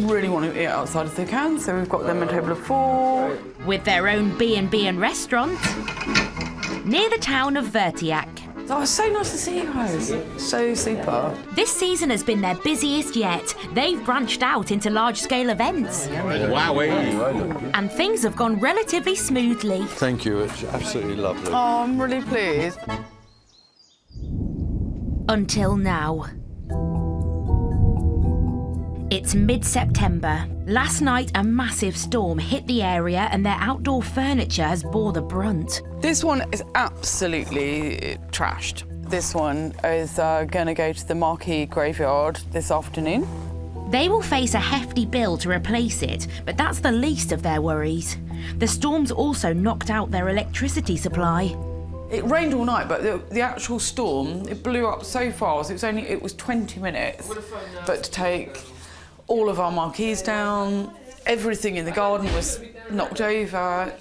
really want to eat outside if they can, so we've got them a table of 4. With their own B&B and restaurant near the town of Vertiac. Oh, it's so nice to see you guys. So super. This season has been their busiest yet. They've branched out into large-scale events. Wowee. And things have gone relatively smoothly. Thank you, it's absolutely lovely. Oh, I'm really pleased. Until now. It's mid-September. Last night, a massive storm hit the area and their outdoor furniture has bore the brunt. This one is absolutely trashed. This one is going to go to the Marquee graveyard this afternoon. They will face a hefty bill to replace it, but that's the least of their worries. The storm's also knocked out their electricity supply. It rained all night, but the actual storm, it blew up so fast. It was 20 minutes. But to take all of our marquees down, everything in the garden was knocked over,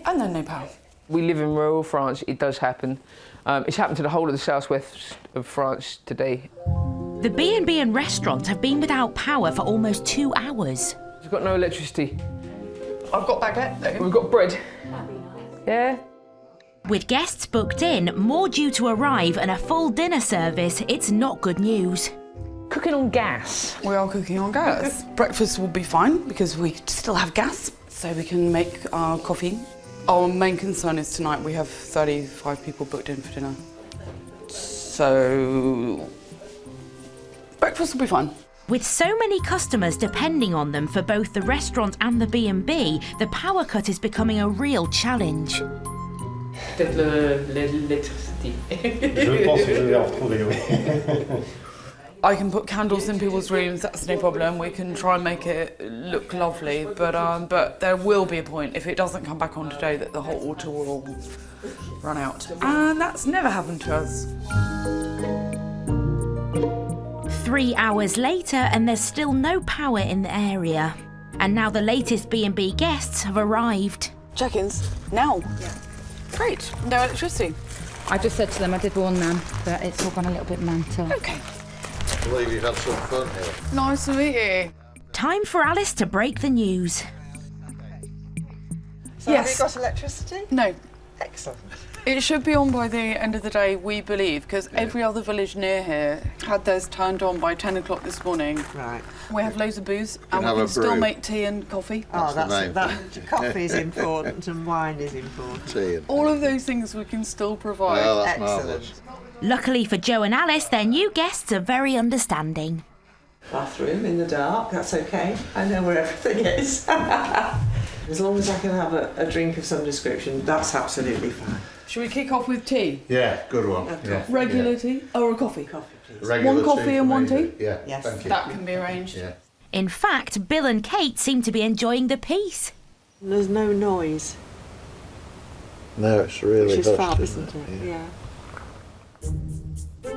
and then no power. We live in rural France, it does happen. It's happened to the whole of the southwest of France today. The B&B and restaurant have been without power for almost 2 hours. We've got no electricity. I've got baguette though. We've got bread. Yeah. With guests booked in, more due to arrive and a full dinner service, it's not good news. Cooking on gas. We are cooking on gas. Breakfast will be fine because we still have gas, so we can make our coffee. Our main concern is tonight we have 35 people booked in for dinner. So breakfast will be fine. With so many customers depending on them for both the restaurant and the B&B, the power cut is becoming a real challenge. I can put candles in people's rooms, that's no problem. We can try and make it look lovely, but there will be a point, if it doesn't come back on today, that the hot water will run out. And that's never happened to us. 3 hours later and there's still no power in the area. And now the latest B&B guests have arrived. Check-ins now? Yeah. Great, no electricity. I just said to them, I did warn them, that it's all gone a little bit mental. Okay. I believe you've had some fun here. Nice to meet you. Time for Alice to break the news. So yes. Have you got electricity? No. Excellent. It should be on by the end of the day, we believe, because every other village near here had theirs turned on by 10 o'clock this morning. Right. We have loads of booze and we have can a still brew. make tea and coffee. Oh, that coffee is important and wine is important. All of those things we can still provide. Excellent. Luckily for Joe and Alice, their new guests are very understanding. Bathroom in the dark, that's okay. I know where everything is. As long as I can have a drink of some description, that's absolutely fine. Should we kick off with tea? Yeah, good one. Yeah. Regular tea or a coffee? Coffee, please. Regular One coffee tea and for one me, tea? Yeah, Yes. thank you. That can be arranged. Yeah. In fact, Bill and Kate seem to be enjoying the peace. There's no noise, No, it's really which is hushed, fab, isn't it? Yeah.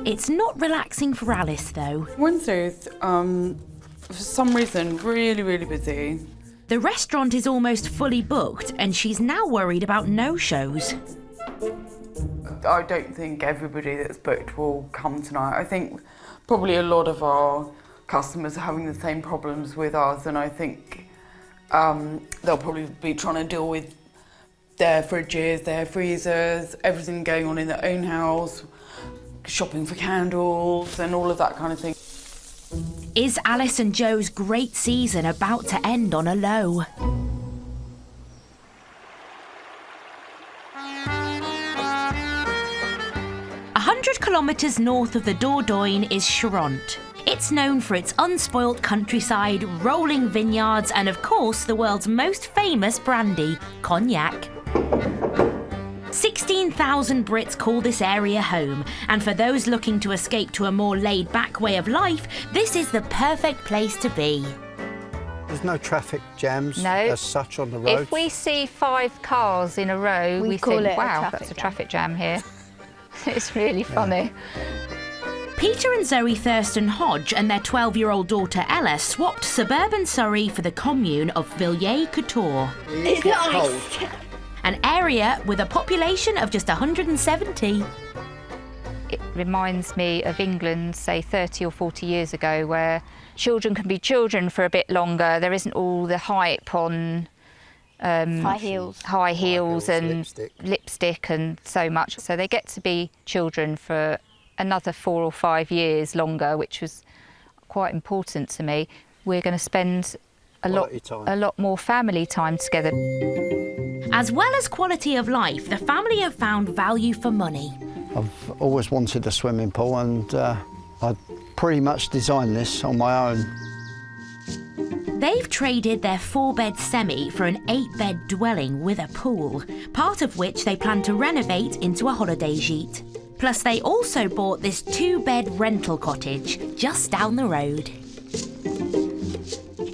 It's not relaxing for Alice, though. Wednesdays, for some reason, really busy. The restaurant is almost fully booked, and she's now worried about no-shows. I don't think everybody that's booked will come tonight. I think probably a lot of our customers are having the same problems with us, and I think they'll probably be trying to deal with their fridges, their freezers, everything going on in their own house, shopping for candles and all of that kind of thing. Is Alice and Joe's great season about to end on a low? 100 kilometres north of the Dordogne is Charente. It's known for its unspoilt countryside, rolling vineyards, and of course the world's most famous brandy, cognac. 16,000 Brits call this area home, and for those looking to escape to a more laid-back way of life, this is the perfect place to be. There's no traffic jams No. as such on the road. If we see 5 cars in a row, we call think, it a wow, traffic that's a jam." traffic jam here. It's really funny. Peter and Zoe Thurston Hodge and their 12-year-old daughter Ella swapped suburban Surrey for the commune of Villers-Couture. It's nice. An area with a population of just 170. It reminds me of England, say 30 or 40 years ago, where children can be children for a bit longer. There isn't all the hype on High heels. high heels and lipstick. and so much. So they get to be children for another 4 or 5 years longer, which was quite important to me. We're going to spend a lot more family time together. As well as quality of life, the family have found value for money. I've always wanted a swimming pool, and I pretty much designed this on my own. They've traded their 4-bed semi for an 8-bed dwelling with a pool, part of which they plan to renovate into a holiday gîte. Plus, they also bought this 2-bed rental cottage just down the road.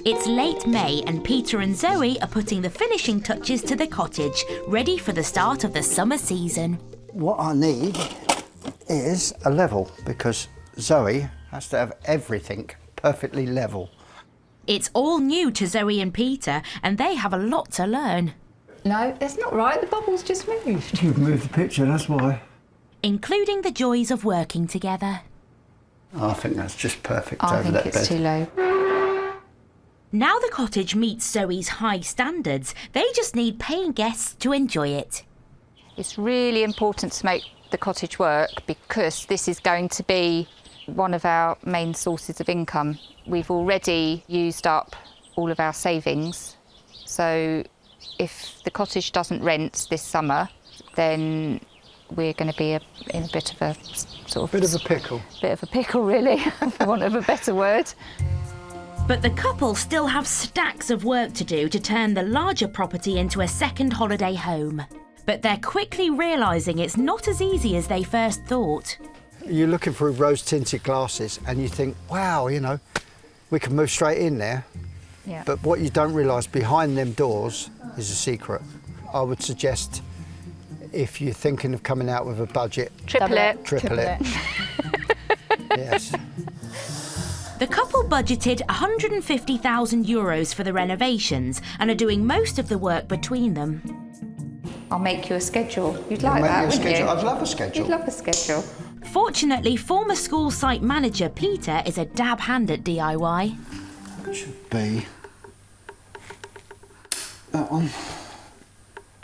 It's late May and Peter and Zoe are putting the finishing touches to the cottage, ready for the start of the summer season. What I need is a level, because Zoe has to have everything perfectly level. It's all new to Zoe and Peter, and they have a lot to learn. No, that's not right. The bubble's just moved. You've moved the picture, that's why. Including the joys of working together. I think that's just perfect I over think that it's bed. too low. Now the cottage meets Zoe's high standards, they just need paying guests to enjoy it. It's really important to make the cottage work because this is going to be one of our main sources of income. We've already used up all of our savings, so if the cottage doesn't rent this summer, then we're going to be in a bit of a sort of... Bit of a pickle. Bit of a pickle, really, for want of a better word. But the couple still have stacks of work to do to turn the larger property into a second holiday home. But they're quickly realising it's not as easy as they first thought. You're looking through rose-tinted glasses and you think, wow, you know, we can move straight in there. Yeah. But what you don't realise behind them doors is a secret. I would suggest, if you're thinking of coming out with a budget, Triple it. Triple it. Yes. The couple budgeted €150,000 for the renovations and are doing most of the work between them. I'll make you a schedule. You'd like Make that, me a wouldn't schedule. you? I'd love a schedule. You'd love a schedule. Fortunately, former school site manager Peter is a dab hand at DIY. It should be that one.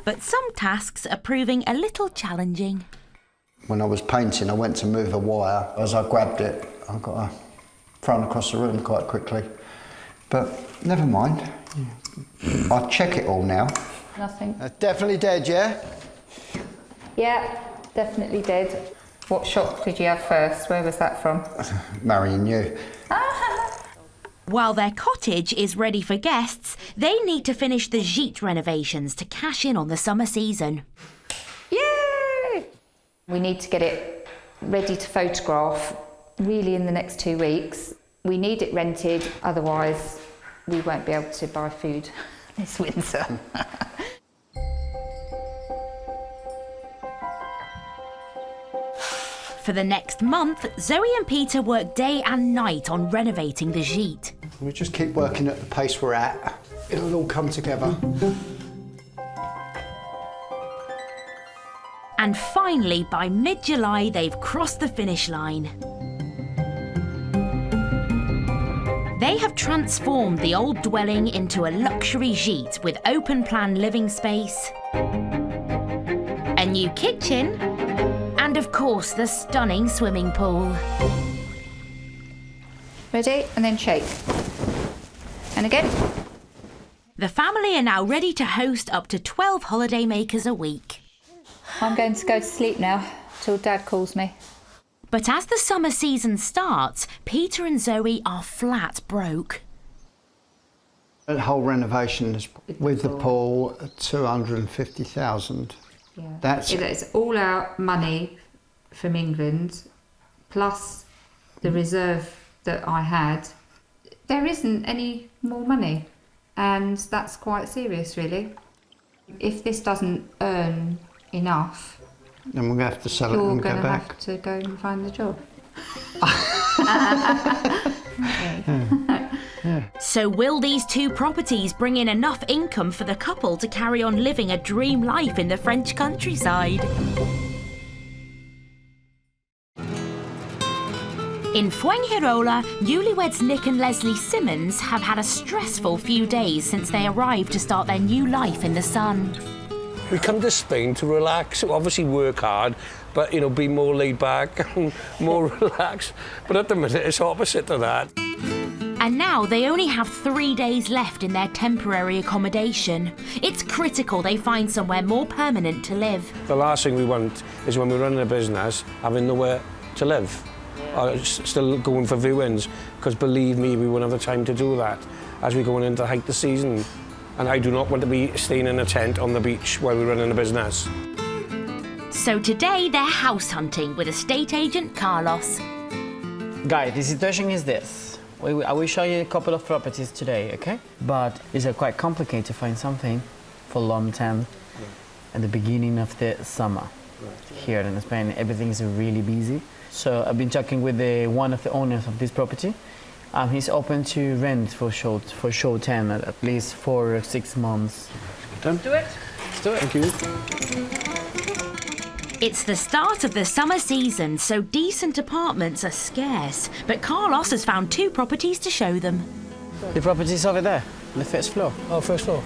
But some tasks are proving a little challenging. When I was painting, I went to move a wire. As I grabbed it, I got thrown across the room quite quickly. But never mind. I'll check it all now. Nothing. Definitely dead, yeah? Yeah, definitely dead. What shot did you have first? Where was that from? Marrying you. While their cottage is ready for guests, they need to finish the gîte renovations to cash in on the summer season. Yay! We need to get it ready to photograph really in the next 2 weeks. We need it rented, otherwise we won't be able to buy food this winter. For the next month, Zoe and Peter work day and night on renovating the gîte. We just keep working at the pace we're at. It'll all come together. And finally, by mid-July, they've crossed the finish line. They have transformed the old dwelling into a luxury gîte with open-plan living space, a new kitchen, and of course the stunning swimming pool. Ready? And then shake. And again. The family are now ready to host up to 12 holidaymakers a week. I'm going to go to sleep now till Dad calls me. But as the summer season starts, Peter and Zoe are flat broke. The whole renovation is with the pool, 250,000. Yeah. That's It's all our money from England, plus the reserve that I had. There isn't any more money, and that's quite serious, really. If this doesn't earn enough, then we're going to have to sell it and go you're going to back. have to go and find the job. So will these two properties bring in enough income for the couple to carry on living a dream life in the French countryside? In Fuengirola, newlyweds Nick and Leslie Simmons have had a stressful few days since they arrived to start their new life in the sun. We come to Spain to relax, obviously work hard, but, you know, be more laid back, more relaxed. But at the minute, it's opposite to that. And now they only have 3 days left in their temporary accommodation. It's critical they find somewhere more permanent to live. The last thing we want is when we're running a business, having nowhere to live. Or still going for viewings, because believe me, we won't have the time to do that as we're going into the height of the season. And I do not want to be staying in a tent on the beach while we're running a business. So today they're house hunting with estate agent Carlos. Guys, the situation is this. I will show you a couple of properties today, okay? But it's quite complicated to find something for long term at the beginning of the summer. Here in Spain, everything is really busy. So I've been talking with one of the owners of this property. He's open to rent for short term, at least 4 or 6 months. Done? Do it. Let's do it. Thank you. It's the start of the summer season, so decent apartments are scarce. But Carlos has found 2 properties to show them. The property's over there, on the first floor. Oh, first floor.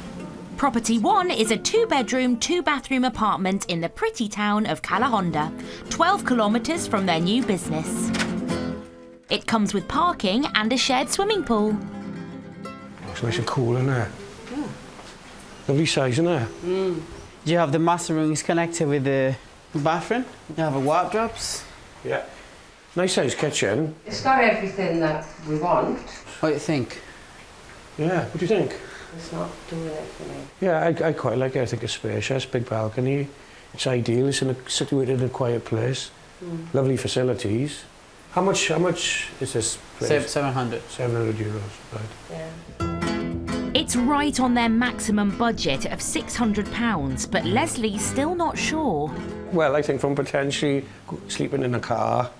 Property 1 is a 2-bedroom, 2-bathroom apartment in the pretty town of Calahonda, 12 kilometres from their new business. It comes with parking and a shared swimming pool. Oh, it's nice and cool in there. Yeah. Lovely size in there. Do you have the master rooms connected with the bathroom? You have a wardrobes? Yeah. Nice size kitchen. It's got everything that we want. What do you think? Yeah, what do you think? It's not doing it for me. Yeah, I quite like it. I think it's spacious, big balcony. It's ideal. It's situated in a quiet place. Lovely facilities. How much is this place? 700. 700 euros, right. Yeah. It's right on their maximum budget of £600, but Leslie's still not sure. Well, I think from potentially sleeping in a car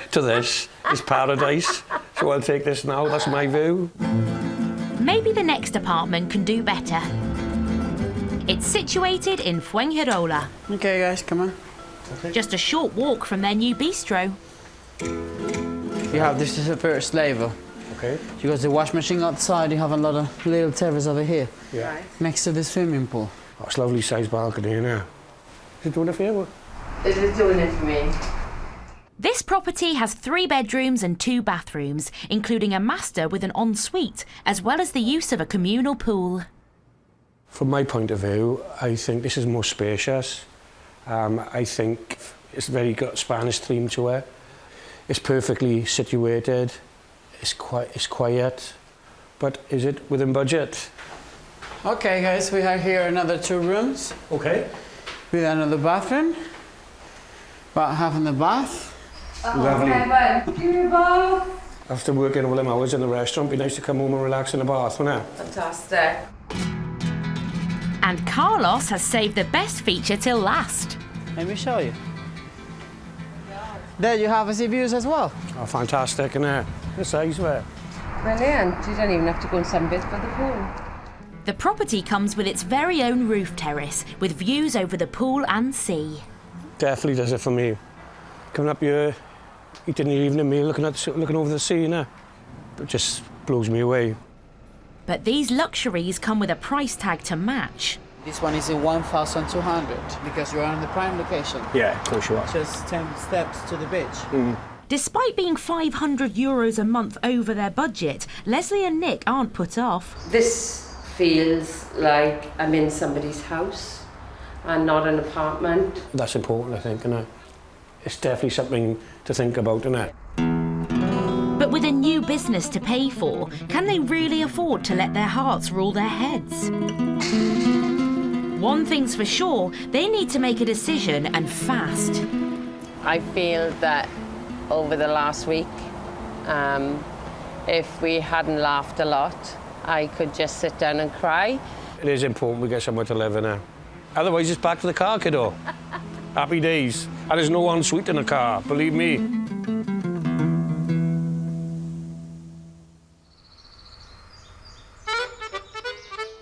to this is paradise. So I'll take this now. That's my view. Maybe the next apartment can do better. It's situated in Fuengirola. Okay, guys, come on. Okay. Just a short walk from their new bistro. You have, this is the first level. Okay. You got the wash machine outside, you have a lot of little terrace over here. Yeah. Right. Next to the swimming pool. Oh, it's a lovely sized balcony in here. Is it doing it for you? It is doing it for me. This property has 3 bedrooms and 2 bathrooms, including a master with an ensuite, as well as the use of a communal pool. From my point of view, I think this is more spacious. I think it's very got Spanish theme to it. It's perfectly situated. It's quiet. but is it within budget? Okay, guys, we have here another 2 rooms. Okay. With another bathroom. About half in the bath. Lovely. Give me a bath. After working all them hours in the restaurant, it'd be nice to come home and relax in the bath, wouldn't it? Fantastic. And Carlos has saved the best feature till last. Let me show you. There you have sea views as well. Oh, fantastic, isn't it? The size of it. Brilliant. You don't even have to go and sunbathe by the pool. The property comes with its very own roof terrace with views over the pool and sea. Definitely does it for me. Coming up here, eating your evening meal, looking over the sea, innit? It just blows me away. But these luxuries come with a price tag to match. This one is in 1,200 because you're on the prime location. Yeah, of course you are. Just 10 steps to the beach. Mm. Despite being €500 a month over their budget, Leslie and Nick aren't put off. This feels like I'm in somebody's house and not an apartment. That's important, I think, isn't it? It's definitely something to think about, isn't it? But with a new business to pay for, can they really afford to let their hearts rule their heads? One thing's for sure, they need to make a decision, and fast. I feel that over the last week, if we hadn't laughed a lot, I could just sit down and cry. It is important we get somewhere to live in it. Otherwise, it's back to the car, kiddo. Happy days. And there's no ensuite in the car, believe me.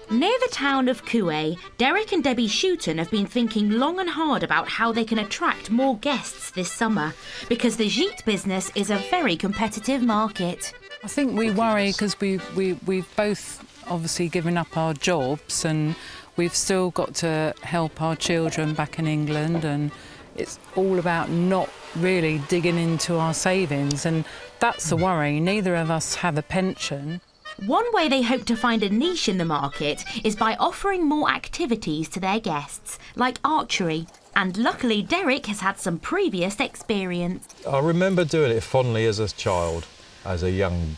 Near the town of Kue, Derek and Debbie Shooton have been thinking long and hard about how they can attract more guests this summer, because the gîte business is a very competitive market. I think we worry because we've both obviously given up our jobs and we've still got to help our children back in England, and it's all about not really digging into our savings, and that's the worry. Neither of us have a pension. One way they hope to find a niche in the market is by offering more activities to their guests, like archery. And luckily, Derek has had some previous experience. I remember doing it fondly as a child, as a young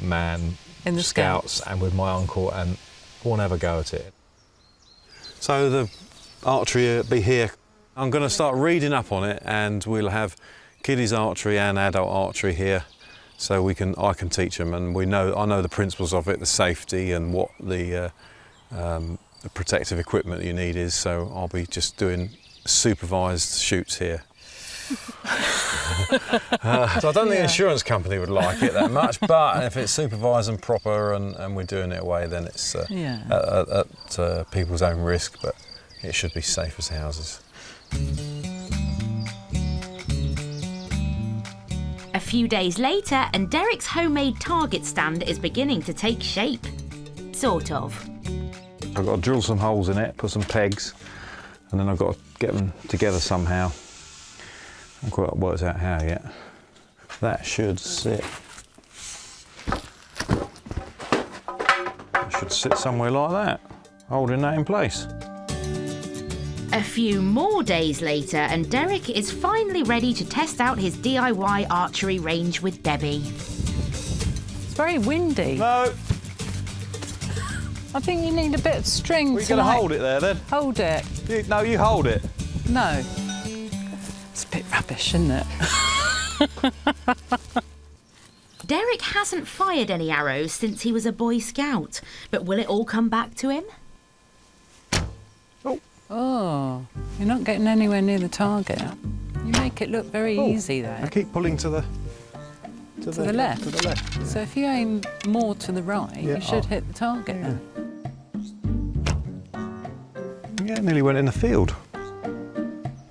man, in the Scouts and with my uncle, and won't ever go at it. So the archery will be here. I'm going to start reading up on it, and we'll have kiddies archery and adult archery here, so I can teach them, and I know the principles of it, the safety and what the protective equipment you need is. So I'll be just doing supervised shoots here. So I don't think the insurance company would like it that much, but if it's supervised and proper and we're doing it away, then it's at people's own risk, but it should be safe as houses. A few days later, and Derek's homemade target stand is beginning to take shape. Sort of. I've got to drill some holes in it, put some pegs, and then I've got to get them together somehow. I haven't quite worked out how yet. That should sit. It should sit somewhere like that, holding that in place. A few more days later, and Derek is finally ready to test out his DIY archery range with Debbie. It's very windy. No. I think you need a bit of string. Are you going to hold it there then? Hold it. No, you hold it. No. It's a bit rubbish, isn't it? Derek hasn't fired any arrows since he was a Boy Scout, but will it all come back to him? Oh, you're not getting anywhere near the target. You make it look very easy there. I keep pulling to the left. To the left. So if you aim more to the right, you should hit the target. Yeah, nearly went in the field.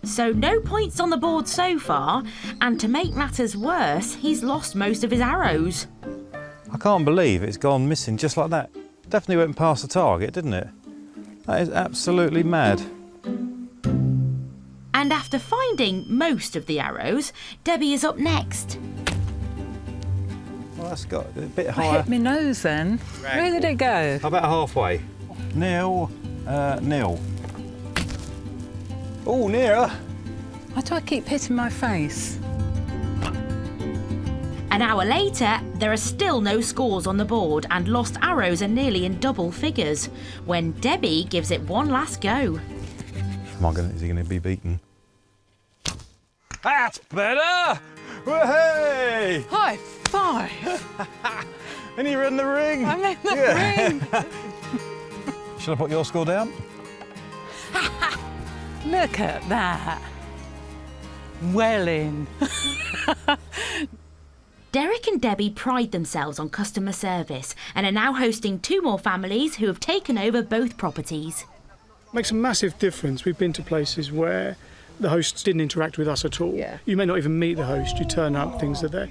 So no points on the board so far, and to make matters worse, he's lost most of his arrows. I can't believe it's gone missing just like that. Definitely went past the target, didn't it? That is absolutely mad. And after finding most of the arrows, Debbie is up next. Well, that's got a bit I higher. hit my nose then. Where did it go? About halfway. Nil. Oh, nearer. Why do I keep hitting my face? An hour later, there are still no scores on the board and lost arrows are nearly in double figures when Debbie gives it one last go. Is he going to be beaten? That's better! Hey! High five! And you're in the ring! I'm in the ring! Shall I put your score down? Look at that. Well in. Derek and Debbie pride themselves on customer service and are now hosting 2 more families who have taken over both properties. Makes a massive difference. We've been to places where the hosts didn't interact with us at all. Yeah. You may not even meet the host. You turn up, things are there.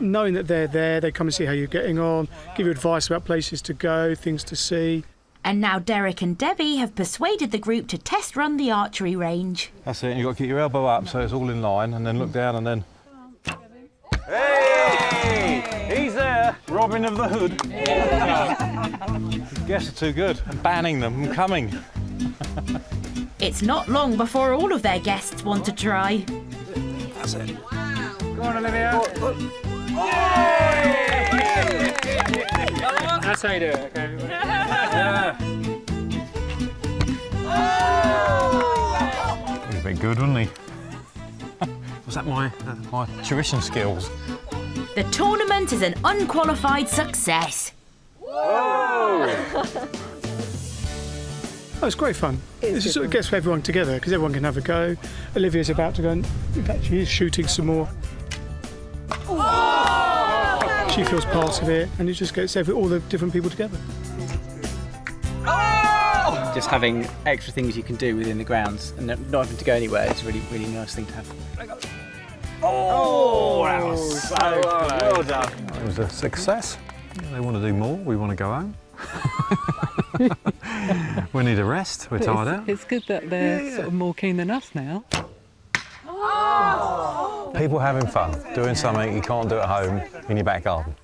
Knowing that they're there, they come and see how you're getting on, give you advice about places to go, things to see. And now Derek and Debbie have persuaded the group to test run the archery range. That's it, and you've got to keep your elbow up so it's all in line, and then look down and then... Hey! He's there, Robin of the Hood. Guests are too good. I'm banning them from coming. It's not long before all of their guests want to try. That's it. Go on, Olivia. That's how you do it, okay, everybody? Yeah. He's a bit good, wasn't he? Was that my tuition skills? The tournament is an unqualified success. Oh, it's great fun. It sort of gets everyone together because everyone can have a go. Olivia's about to go and, in fact, she is shooting some more. Oh! She feels part of it and it just gets all the different people together. Oh! Just having extra things you can do within the grounds and not having to go anywhere is a really, really nice thing to have. Oh, that was so close. Well done. It was a success. They want to do more, we want to go home. We need a rest, we're tired out. It's good that they're sort of more keen than us now. People having fun, doing something you can't do at home in your back garden.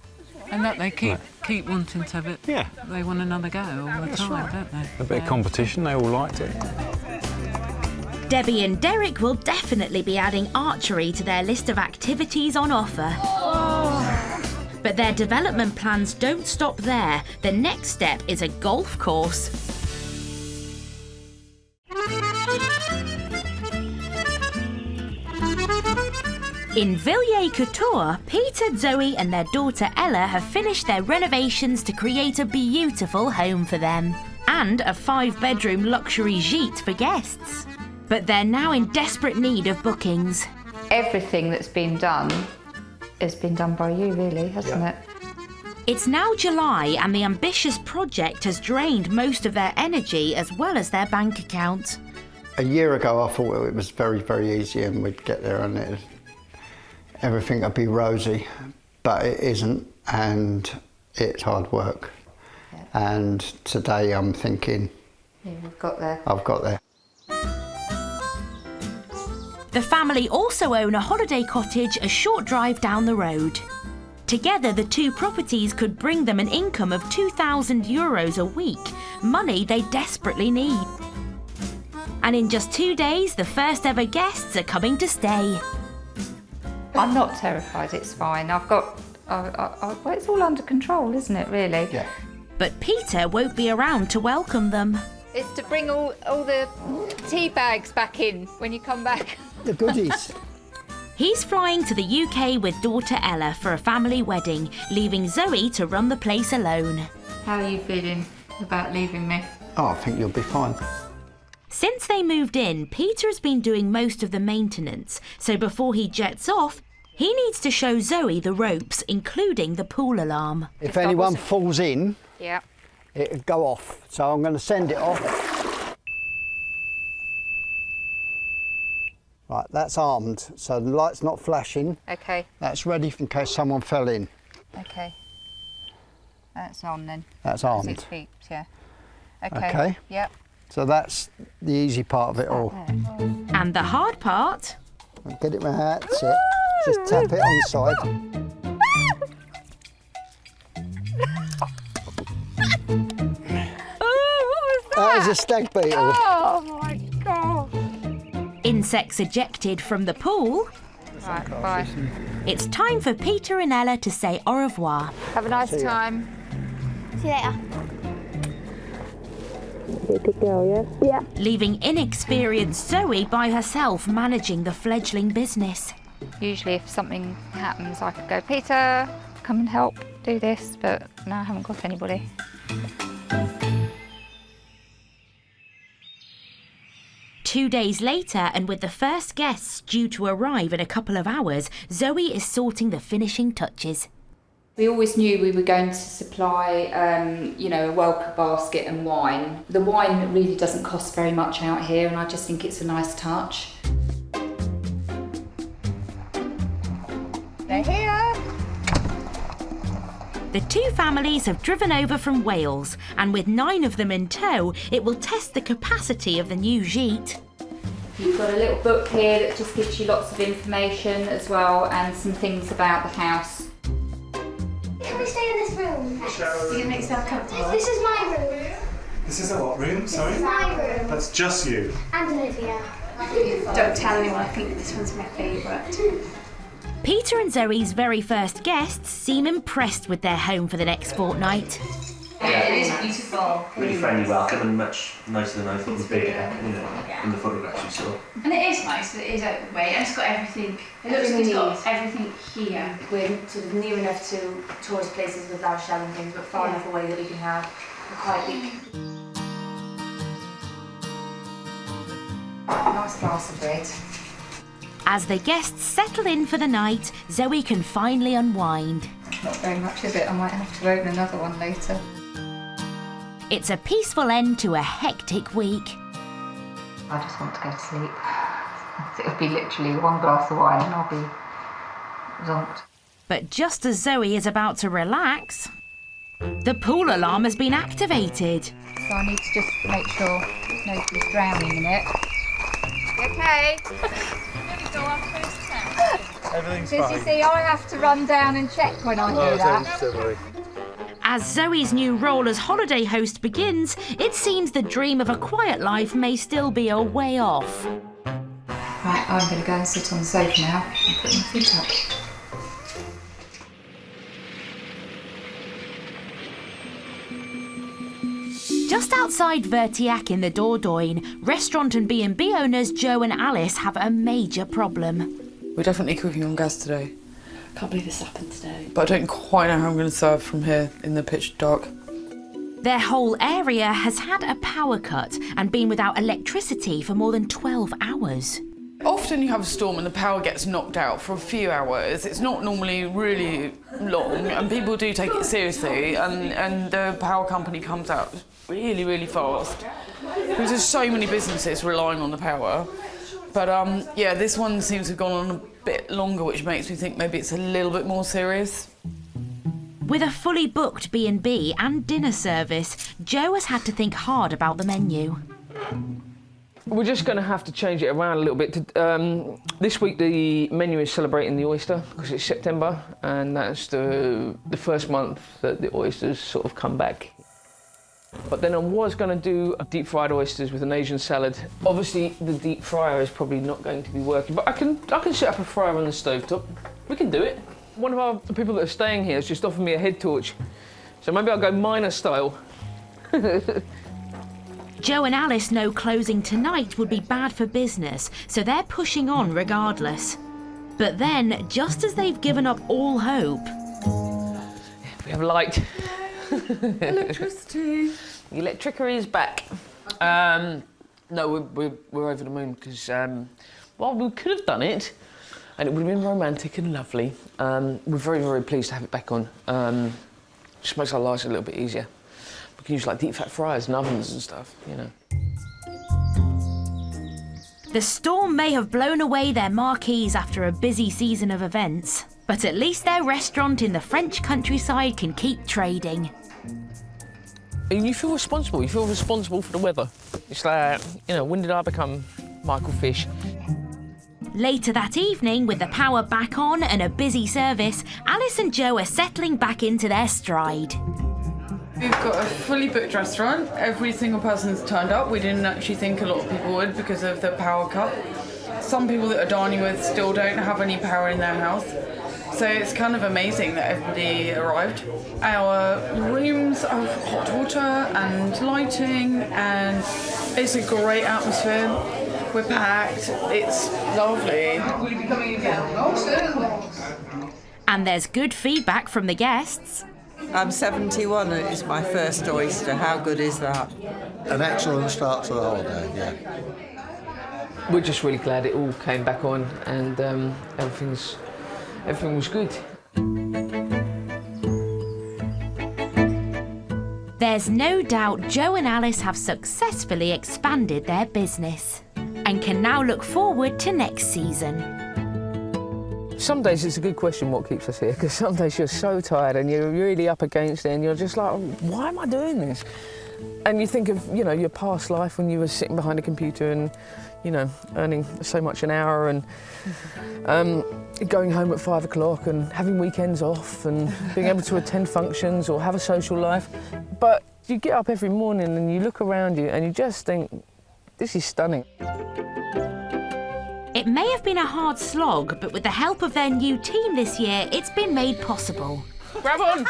And that they keep wanting to have it. Yeah. They want another go all the time, don't they? A bit of competition, they all liked it. Debbie and Derek will definitely be adding archery to their list of activities on offer. But their development plans don't stop there. The next step is a golf course. In Villers-Couture, Peter, Zoe and their daughter Ella have finished their renovations to create a beautiful home for them and a 5-bedroom luxury gîte for guests. But they're now in desperate need of bookings. Everything that's been done has been done by you, really, hasn't it? It's now July and the ambitious project has drained most of their energy as well as their bank account. A year ago I thought it was very, very easy and we'd get there and everything would be rosy, but it isn't and it's hard work. Yeah. And today I'm thinking, you've got there. I've got there. The family also own a holiday cottage a short drive down the road. Together, the 2 properties could bring them an income of €2,000 a week, money they desperately need. And in just 2 days, the first ever guests are coming to stay. I'm not terrified, it's fine. I've got... well, it's all under control, isn't it, really? Yeah. But Peter won't be around to welcome them. It's to bring all the tea bags back in when you come back. The goodies. He's flying to the UK with daughter Ella for a family wedding, leaving Zoe to run the place alone. How are you feeling about leaving me? Oh, I think you'll be fine. Since they moved in, Peter has been doing most of the maintenance, so before he jets off, he needs to show Zoe the ropes, including the pool alarm. If anyone falls in, yeah, it'll go off. So I'm going to send it off. Right, that's armed, so the light's not flashing. Okay. That's ready in case someone fell in. Okay. That's on then. That's armed. 6 feet, yeah. Okay. Okay. Yep. So that's the easy part of it all. And the hard part? Get it right, that's it. Just tap it on the side. That is a stag beetle. Oh my God. Insects ejected from the pool. Right, bye. It's time for Peter and Ella to say au revoir. Have a nice time. See you later. Good girl, yeah? Yeah. Leaving inexperienced Zoe by herself managing the fledgling business. Usually if something happens, I could go, Peter, come and help do this, but no, I haven't got anybody. Two days later, and with the first guests due to arrive in a couple of hours, Zoe is sorting the finishing touches. We always knew we were going to supply, a welcome basket and wine. The wine really doesn't cost very much out here, and I just think it's a nice touch. They're here. The two families have driven over from Wales, and with 9 of them in tow, it will test the capacity of the new gîte. You've got a little book here that just gives you lots of information as well, and some things about the house. Can we stay in this room? So you make yourself comfortable. This is my room. This is a what room? Sorry? This is my room. That's just you. And Olivia. Don't tell anyone, I think this one's my favourite. Peter and Zoe's very first guests seem impressed with their home for the next fortnight. Yeah, it is beautiful. Really friendly welcome and much nicer than I thought it would be, in the photographs you saw. And it is nice, it is out of the way, and it's got everything. It looks like it's got everything here. We're sort of near enough to tourist places with La Rochelle and things, but far enough away that we can have a quiet week. Nice glass of red. As the guests settle in for the night, Zoe can finally unwind. Not very much of it, I might have to open another one later. It's a peaceful end to a hectic week. I just want to go to sleep. It'll be literally one glass of wine and I'll be zonked. But just as Zoe is about to relax, the pool alarm has been activated. So I need to just make sure nobody's drowning in it. Okay. Everything's Because you see, I have to run down and check when I do that. As Zoe's new role as holiday host begins, it seems the dream of a quiet life may still be a way off. Right, I'm going to go and sit on the sofa now and put my feet up. Just outside Vertiac in the Dordogne, restaurant and B&B owners Joe and Alice have a major problem. We're definitely cooking on gas today. Can't believe this happened today. But I don't quite know how I'm going to serve from here in the pitch dark. Their whole area has had a power cut and been without electricity for more than 12 hours. Often you have a storm and the power gets knocked out for a few hours. It's not normally really long and people do take it seriously and the power company comes out really, really fast. Because there's so many businesses relying on the power. But yeah, this one seems to have gone on a bit longer, which makes me think maybe it's a little bit more serious. With a fully booked B&B and dinner service, Joe has had to think hard about the menu. We're just going to have to change it around a little bit. This week the menu is celebrating the oyster because it's September and that's the first month that the oysters sort of come back. But then I was going to do deep fried oysters with an Asian salad. Obviously the deep fryer is probably not going to be working, but I can set up a fryer on the stovetop. We can do it. One of the people that are staying here has just offered me a head torch, so maybe I'll go miner style. Joe and Alice know closing tonight would be bad for business, so they're pushing on regardless. But then, just as they've given up all hope... We have light. Electricity. The electricity is back. No, we're over the moon because, well, we could have done it and it would have been romantic and lovely. We're very, very pleased to have it back on. Just makes our lives a little bit easier. We can use like deep fat fryers and ovens and stuff, you know. The storm may have blown away their marquees after a busy season of events, but at least their restaurant in the French countryside can keep trading. And you feel responsible. You feel responsible for the weather. It's like, you know, when did I become Michael Fish? Later that evening, with the power back on and a busy service, Alice and Joe are settling back into their stride. We've got a fully booked restaurant. Every single person's turned up. We didn't actually think a lot of people would because of the power cut. Some people that are dining with still don't have any power in their house. So it's kind of amazing that everybody arrived. Our rooms have hot water and lighting, and it's a great atmosphere. We're packed, it's lovely. Will you be coming again? And there's good feedback from the guests. I'm 71 and it's my first oyster. How good is that? An excellent start to the holiday, yeah. We're just really glad it all came back on, and everything was good. There's no doubt Joe and Alice have successfully expanded their business and can now look forward to next season. Some days it's a good question what keeps us here, because some days you're so tired and you're really up against it and you're just like, why am I doing this? And you think of, you know, your past life when you were sitting behind a computer and, you know, earning so much an hour and going home at 5 o'clock and having weekends off and being able to attend functions or have a social life. But you get up every morning and you look around you and you just think, this is stunning. It may have been a hard slog, but with the help of their new team this year, it's been made possible. Grab on!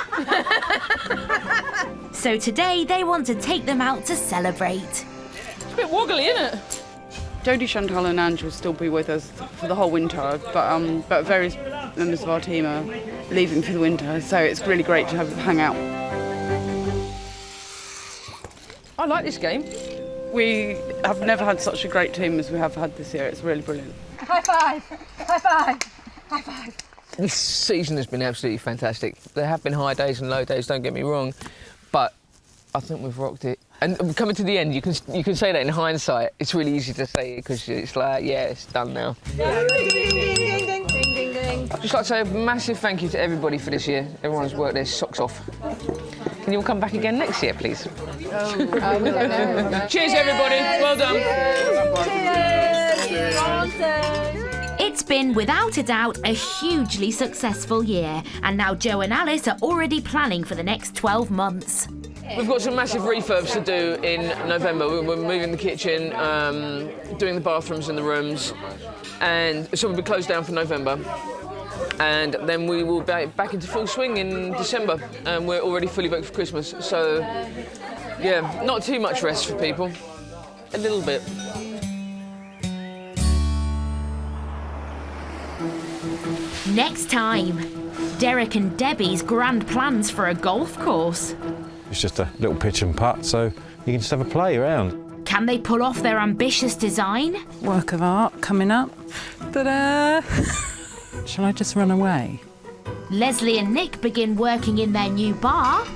So today they want to take them out to celebrate. It's a bit woggly, isn't it? Jodie, Chantal and Ange will still be with us for the whole winter, but various members of our team are leaving for the winter, so it's really great to hang out. I like this game. We have never had such a great team as we have had this year. It's really brilliant. High five! High five! High five! This season has been absolutely fantastic. There have been high days and low days, don't get me wrong, but I think we've rocked it. And coming to the end, you can say that in hindsight. It's really easy to say it because it's like, yeah, it's done now. Ding, ding, ding, ding, ding, ding, ding. I'd just like to say a massive thank you to everybody for this year. Everyone's worked their socks off. Can you all come back again next year, please? We don't know. Cheers, everybody. Well done. Cheers. It's been, without a doubt, a hugely successful year, and now Joe and Alice are already planning for the next 12 months. We've got some massive refurbs to do in November. We're moving the kitchen, doing the bathrooms and the rooms, and so we'll be closed down for November. And then we will be back into full swing in December, and we're already fully booked for Christmas. So, yeah, not too much rest for people, a little bit. Next time, Derek and Debbie's grand plans for a golf course. It's just a little pitch and putt, so you can just have a play around. Can they pull off their ambitious design? Work of art coming up. Ta-da! Shall I just run away? Leslie and Nick begin working in their new bar.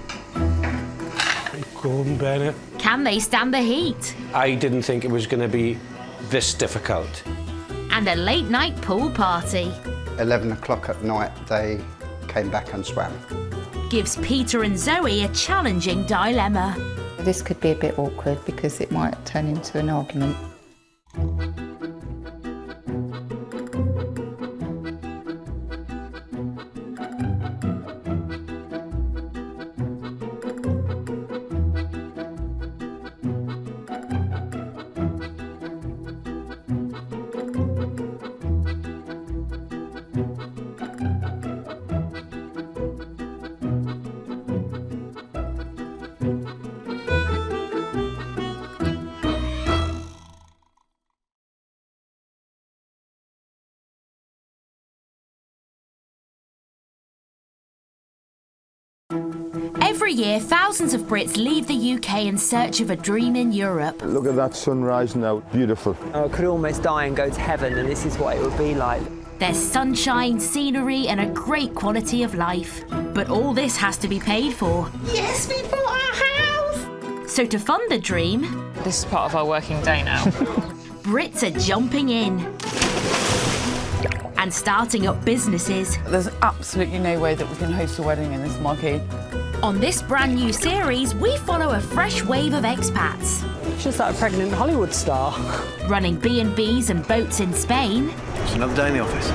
Go on, Bennett. Can they stand the heat? I didn't think it was going to be this difficult. And a late night pool party. 11 o'clock at night, they came back and swam. Gives Peter and Zoe a challenging dilemma. This could be a bit awkward because it might turn into an argument. Every year, thousands of Brits leave the UK in search of a dream in Europe. Look at that sunrise now, beautiful. I could almost die and go to heaven, and this is what it would be like. There's sunshine, scenery and a great quality of life. But all this has to be paid for. Yes, we bought our house! So to fund the dream... This is part of our working day now. Brits are jumping in. And starting up businesses. There's absolutely no way that we can host a wedding in this marquee. On this brand new series, we follow a fresh wave of expats. Just like a pregnant Hollywood star. Running B&Bs and boats in Spain. It's another day in the office.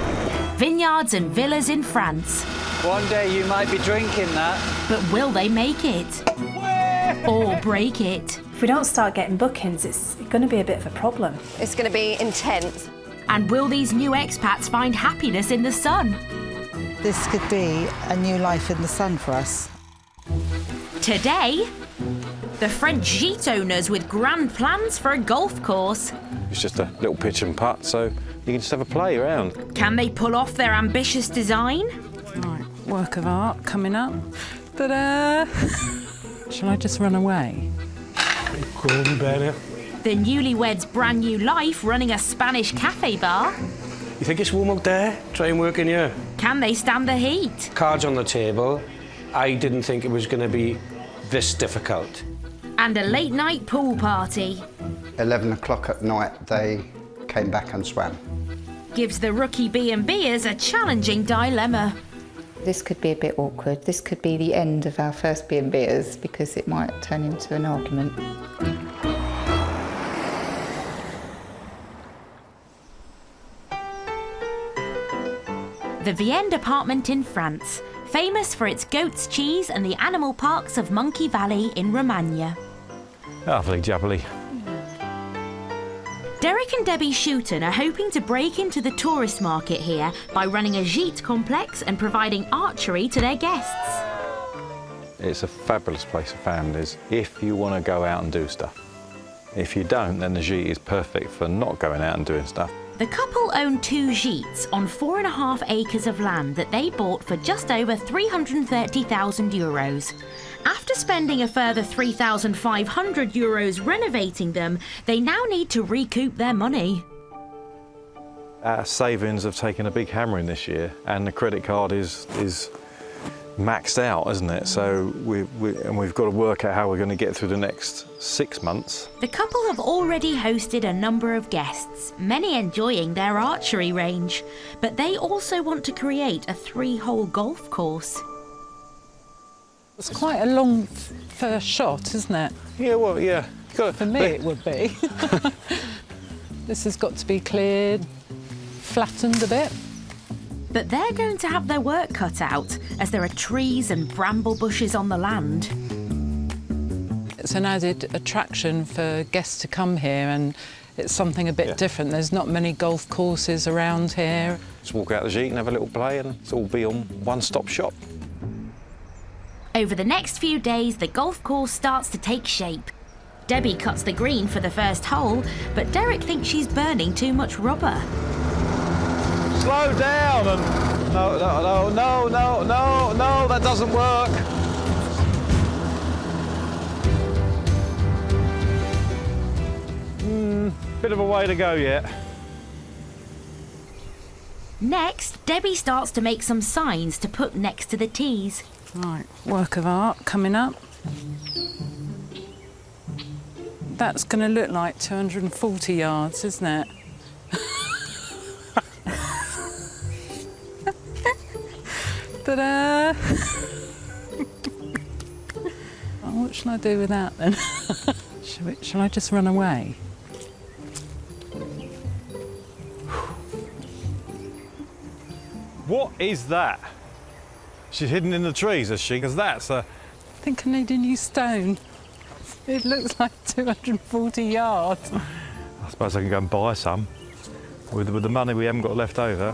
Vineyards and villas in France. One day you might be drinking that. But will they make it? Or break it? If we don't start getting bookings, it's going to be a bit of a problem. It's going to be intense. And will these new expats find happiness in the sun? This could be a new life in the sun for us. Today, the French gîte owners with grand plans for a golf course. It's just a little pitch and putt, so you can just have a play around. Can they pull off their ambitious design? Right, work of art coming up. Ta-da! Shall I just run away? Golden barrier. The newlyweds' brand new life running a Spanish cafe bar. You think it's warm up there? Try and work in here. Can they stand the heat? Cards on the table. I didn't think it was going to be this difficult. And a late night pool party. 11 o'clock at night, they came back and swam. Gives the rookie B&Bers a challenging dilemma. This could be a bit awkward. This could be the end of our first B&Bers because it might turn into an argument. The Vienne apartment in France, famous for its goat's cheese and the animal parks of Monkey Valley in Romagna. Lovely jubbly. Derek and Debbie Shooton are hoping to break into the tourist market here by running a gîte complex and providing archery to their guests. It's a fabulous place for families if you want to go out and do stuff. If you don't, then the gîte is perfect for not going out and doing stuff. The couple own 2 gîtes on 4.5 acres of land that they bought for just over €330,000. After spending a further €3,500 renovating them, they now need to recoup their money. Our savings have taken a big hammering this year, and the credit card is maxed out, isn't it? So we've got to work out how we're going to get through the next 6 months. The couple have already hosted a number of guests, many enjoying their archery range, but they also want to create a 3-hole golf course. It's quite a long first shot, isn't it? Yeah, well, yeah. For me, it would be. This has got to be cleared, flattened a bit. But they're going to have their work cut out, as there are trees and bramble bushes on the land. It's an added attraction for guests to come here, and it's something a bit different. There's not many golf courses around here. Just walk out the gîte and have a little play, and it's all be on one-stop shop. Over the next few days, the golf course starts to take shape. Debbie cuts the green for the first hole, but Derek thinks she's burning too much rubber. Slow down and no, that doesn't work. Bit of a way to go yet. Next, Debbie starts to make some signs to put next to the tees. Right, work of art coming up. That's going to look like 240 yards, isn't it? Ta-da! Oh, what shall I do with that then? Shall I just run away? What is that? She's hidden in the trees, is she? Because that's a... I think I need a new stone. It looks like 240 yards. I suppose I can go and buy some with the money we haven't got left over.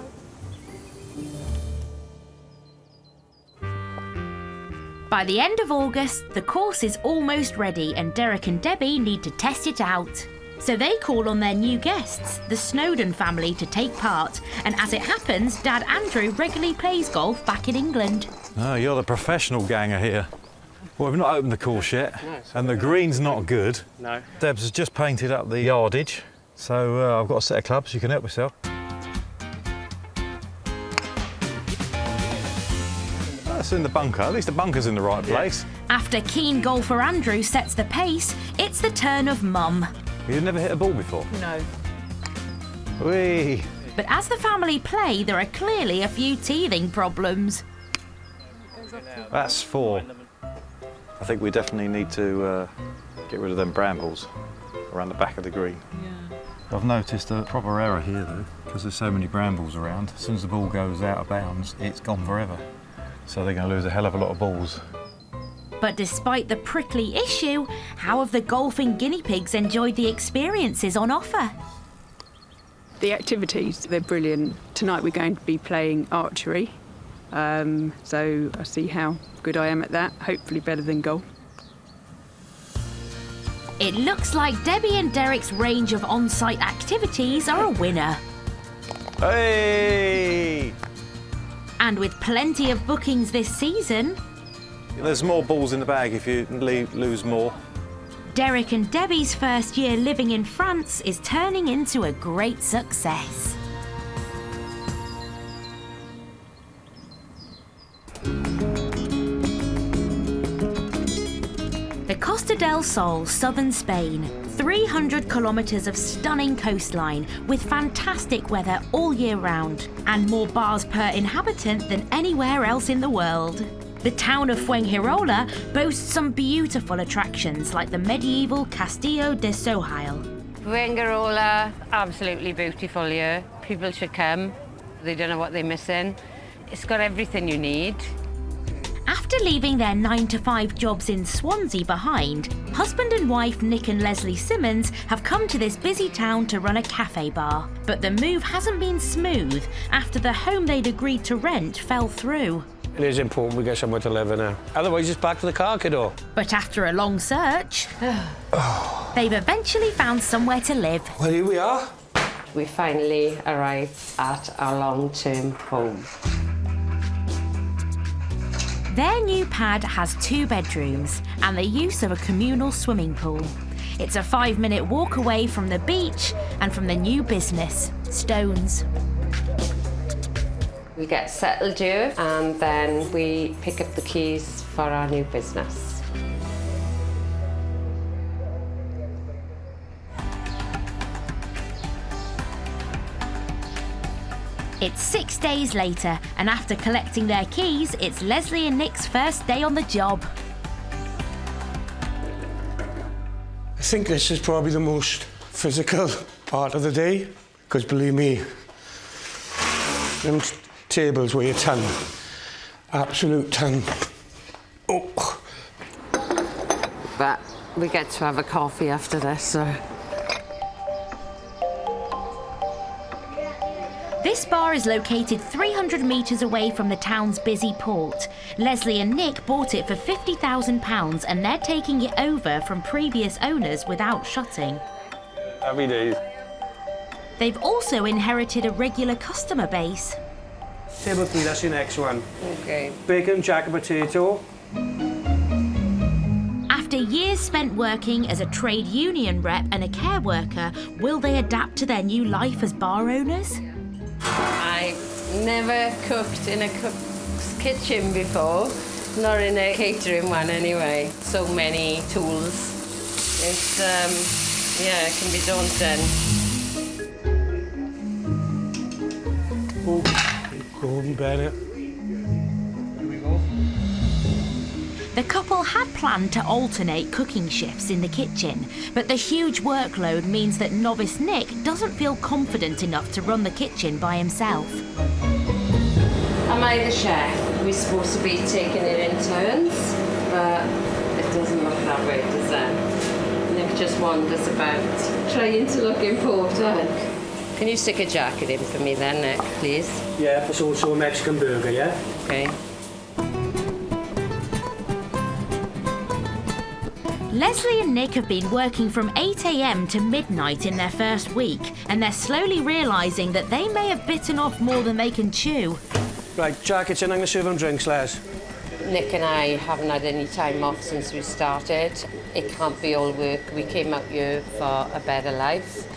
By the end of August, the course is almost ready and Derek and Debbie need to test it out. So they call on their new guests, the Snowdon family, to take part. And as it happens, Dad Andrew regularly plays golf back in England. Oh, you're the professional ganger here. Well, we've not opened the course yet, and the green's not good. No. Debs has just painted up the yardage, so I've got a set of clubs, you can help yourself. That's in the bunker, at least the bunker's in the right place. After keen golfer Andrew sets the pace, it's the turn of Mum. You've never hit a ball before? No. Whee! But as the family play, there are clearly a few teething problems. That's 4. I think we definitely need to get rid of them brambles around the back of the green. Yeah. I've noticed a proper error here though, because there's so many brambles around. As soon as the ball goes out of bounds, it's gone forever. So they're going to lose a hell of a lot of balls. But despite the prickly issue, how have the golfing guinea pigs enjoyed the experiences on offer? The activities, they're brilliant. Tonight we're going to be playing archery, so I see how good I am at that, hopefully better than golf. It looks like Debbie and Derek's range of on-site activities are a winner. Hey! And with plenty of bookings this season, There's more balls in the bag if you lose more. Derek and Debbie's first year living in France is turning into a great success. The Costa del Sol, southern Spain, 300 kilometres of stunning coastline with fantastic weather all year round and more bars per inhabitant than anywhere else in the world. The town of Fuengirola boasts some beautiful attractions like the medieval Castillo de Sohail. Fuengirola, absolutely beautiful here. People should come. They don't know what they're missing. It's got everything you need. After leaving their 9-to-5 jobs in Swansea behind, husband and wife Nick and Leslie Simmons have come to this busy town to run a cafe bar. But the move hasn't been smooth after the home they'd agreed to rent fell through. It is important we get somewhere to live in now. Otherwise, it's back to the car, kiddo. But after a long search, they've eventually found somewhere to live. Well, here we are. We finally arrived at our long-term home. Their new pad has 2 bedrooms and the use of a communal swimming pool. It's a 5-minute walk away from the beach and from the new business, Stones. We get settled here and then we pick up the keys for our new business. It's 6 days later, and after collecting their keys, it's Leslie and Nick's first day on the job. I think this is probably the most physical part of the day, because believe me, them tables weigh a ton. Absolute ton. Oh. But we get to have a coffee after this, so. This bar is located 300 metres away from the town's busy port. Leslie and Nick bought it for £50,000 and they're taking it over from previous owners without shutting. Happy days. They've also inherited a regular customer base. Table 3, that's your next one. Okay. Bacon, jack and potato. After years spent working as a trade union rep and a care worker, will they adapt to their new life as bar owners? I've never cooked in a cook's kitchen before, not in a catering one anyway. So many tools. It's, yeah, it can be daunting. Oh, Gordon Bennett. The couple had planned to alternate cooking shifts in the kitchen, but the huge workload means that novice Nick doesn't feel confident enough to run the kitchen by himself. Am I the chef? We're supposed to be taking it in turns, but it doesn't look that way, does it? Nick just wanders about, trying to look important. Can you stick a jacket in for me then, Nick, please? Yeah, it's also a Mexican burger, yeah? Okay. Leslie and Nick have been working from 8 a.m. to midnight in their first week, and they're slowly realising that they may have bitten off more than they can chew. Right, jackets in, I'm going to serve them drinks, Les. Nick and I haven't had any time off since we started. It can't be all work. We came out here for a better life,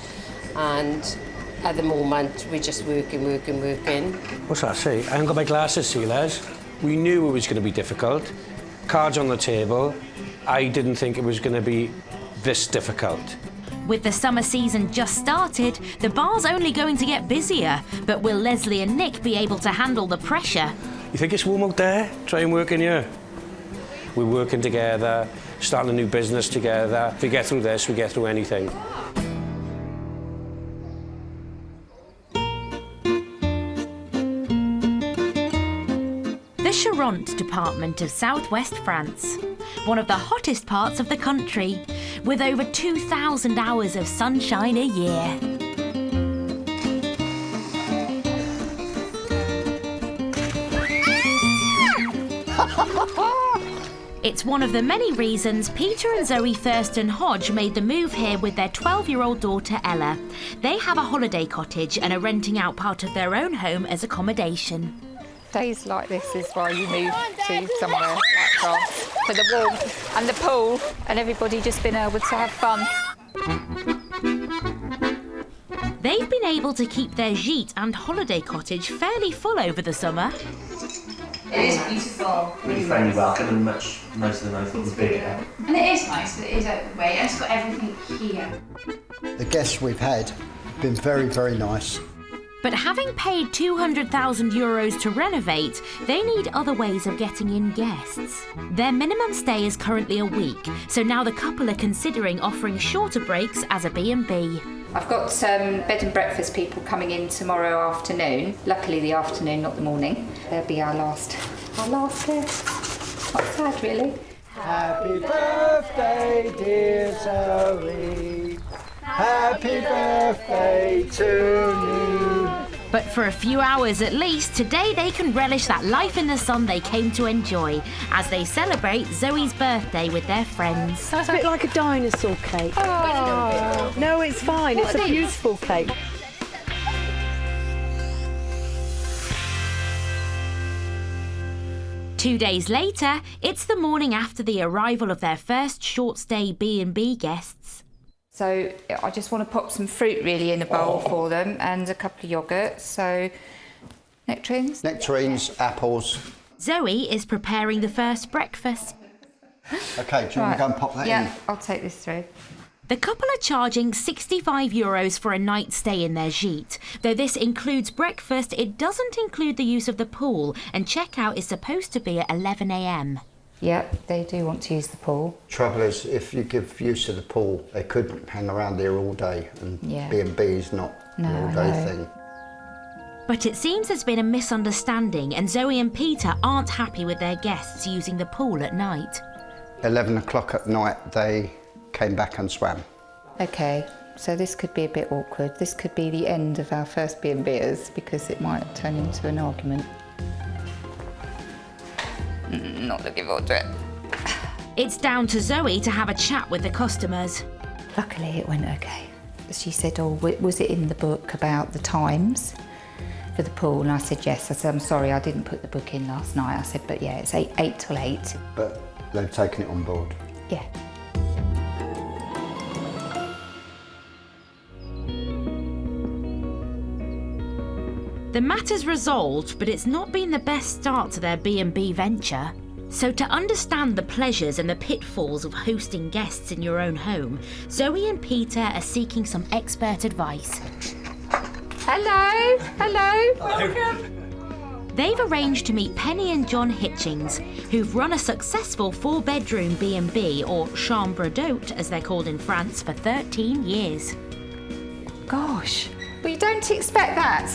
and at the moment we're just working. What's that say? I haven't got my glasses, see, Les. We knew it was going to be difficult. Cards on the table. I didn't think it was going to be this difficult. With the summer season just started, the bar's only going to get busier. But will Leslie and Nick be able to handle the pressure? You think it's warm out there? Try and work in here. We're working together, starting a new business together. If we get through this, we get through anything. The Charente department of southwest France, one of the hottest parts of the country, with over 2,000 hours of sunshine a year. It's one of the many reasons Peter and Zoe Thurston Hodge made the move here with their 12-year-old daughter Ella. They have a holiday cottage and are renting out part of their own home as accommodation. Days like this is why you move to somewhere like France, for the warmth and the pool, and everybody just been able to have fun. They've been able to keep their gîte and holiday cottage fairly full over the summer. It is beautiful. Really friendly welcome, and most of them I think is bigger. And it is nice that it is out of the way, and it's got everything here. The guests we've had have been very, very nice. But having paid 200,000 euros to renovate, they need other ways of getting in guests. Their minimum stay is currently a week, so now the couple are considering offering shorter breaks as a B&B. I've got bed and breakfast people coming in tomorrow afternoon. Luckily the afternoon, not the morning. They'll be our last guest. Quite sad, really. Happy birthday, dear Zoe. Happy birthday to you. But for a few hours at least, today they can relish that life in the sun they came to enjoy as they celebrate Zoe's birthday with their friends. It's a bit like a dinosaur cake. Oh, no, it's fine. It's a beautiful cake. Two days later, it's the morning after the arrival of their first short-stay B&B guests. So I just want to pop some fruit really in a bowl for them and a couple of yogurts. So nectarines? Nectarines, apples. Zoe is preparing the first breakfast. OK, do you want to go and pop that in? Yeah, I'll take this through. The couple are charging €65 for a night stay in their gîte. Though this includes breakfast, it doesn't include the use of the pool, and checkout is supposed to be at 11 a.m. Yep, they do want to use the pool. Trouble is, if you give use of the pool, they could hang around here all day, and B&B is not an all-day thing. But it seems there's been a misunderstanding, and Zoe and Peter aren't happy with their guests using the pool at night. 11 o'clock at night, they came back and swam. OK, so this could be a bit awkward. This could be the end of our first B&Bers because it might turn into an argument. Not looking forward to it. It's down to Zoe to have a chat with the customers. Luckily it went OK. She said, oh, was it in the book about the times for the pool? And I said, yes. I said, I'm sorry, I didn't put the book in last night. I said, but yeah, it's 8 till 8. But they've taken it on board. Yeah. The matter's resolved, but it's not been the best start to their B&B venture. So to understand the pleasures and the pitfalls of hosting guests in your own home, Zoe and Peter are seeking some expert advice. Hello, hello. Welcome. They've arranged to meet Penny and John Hitchings, who've run a successful 4-bedroom B&B, or chambre d'hôte as they're called in France, for 13 years. Gosh, well, you don't expect that.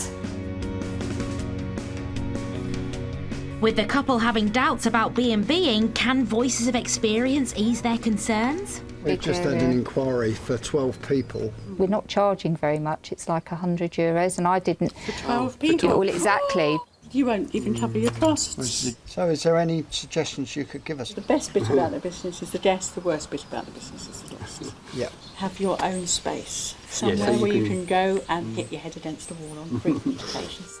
With the couple having doubts about B&Bing, can Voices of Experience ease their concerns? We've just had an inquiry for 12 people. We're not charging very much. It's like €100, and I didn't. For 12 people? Well, exactly. You won't even cover your costs. So is there any suggestions you could give us? The best bit about the business is the guests, the worst bit about the business is the guests. Yeah. Have your own space, somewhere where you can go and hit your head against the wall on frequent occasions.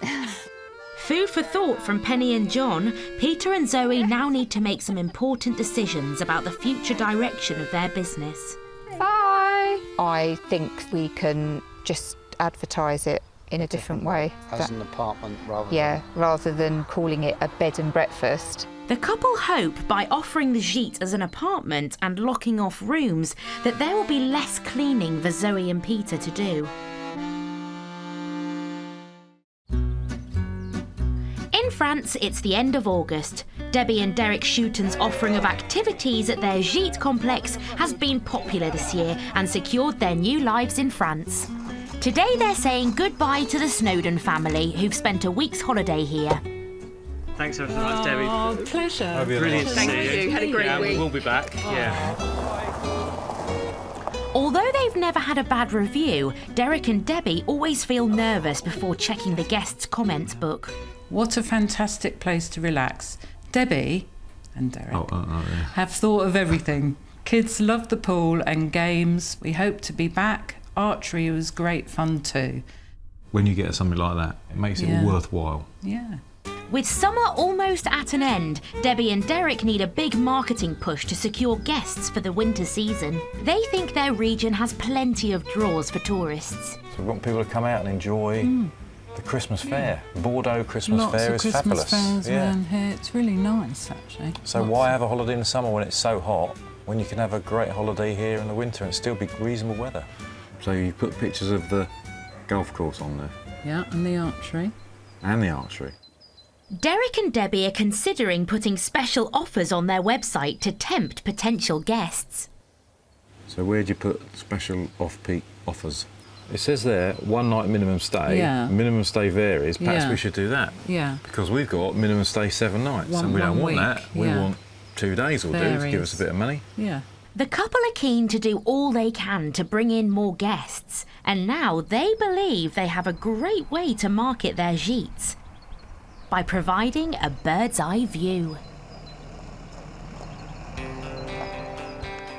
Food for thought from Penny and John. Peter and Zoe now need to make some important decisions about the future direction of their business. Bye. I think we can just advertise it in a different way. As an apartment rather than calling it a bed and breakfast. The couple hope by offering the gîte as an apartment and locking off rooms that there will be less cleaning for Zoe and Peter to do. In France, it's the end of August. Debbie and Derek Shuton's offering of activities at their gîte complex has been popular this year and secured their new lives in France. Today they're saying goodbye to the Snowdon family, who've spent a week's holiday here. Thanks ever so much, Debbie. Oh, pleasure. Brilliant to see you. Had a great week. We'll be back. Yeah. Although they've never had a bad review, Derek and Debbie always feel nervous before checking the guests' comments book. What a fantastic place to relax. Debbie, and Derek yeah. have thought of everything. Kids love the pool and games. We hope to be back. Archery was great fun too. When you get something like that, it makes it worthwhile. Yeah. With summer almost at an end, Debbie and Derek need a big marketing push to secure guests for the winter season. They think their region has plenty of draws for tourists. So we want people to come out and enjoy the Christmas fair. Bordeaux Christmas Fair is fabulous. Lots of Christmas fairs around here. It's really nice, actually. So why have a holiday in the summer when it's so hot, when you can have a great holiday here in the winter and still be reasonable weather? So you put pictures of the golf course on there? Yeah, and the archery. And the archery. Derek and Debbie are considering putting special offers on their website to tempt potential guests. So where do you put special off-peak offers? It says there, 1 night minimum stay. Yeah. Minimum stay varies. Perhaps we should do that. Yeah. Because we've got minimum stay 7 nights and we don't want that. We want 2 days will do to give us a bit of money. Yeah. The couple are keen to do all they can to bring in more guests, and now they believe they have a great way to market their gîtes by providing a bird's eye view.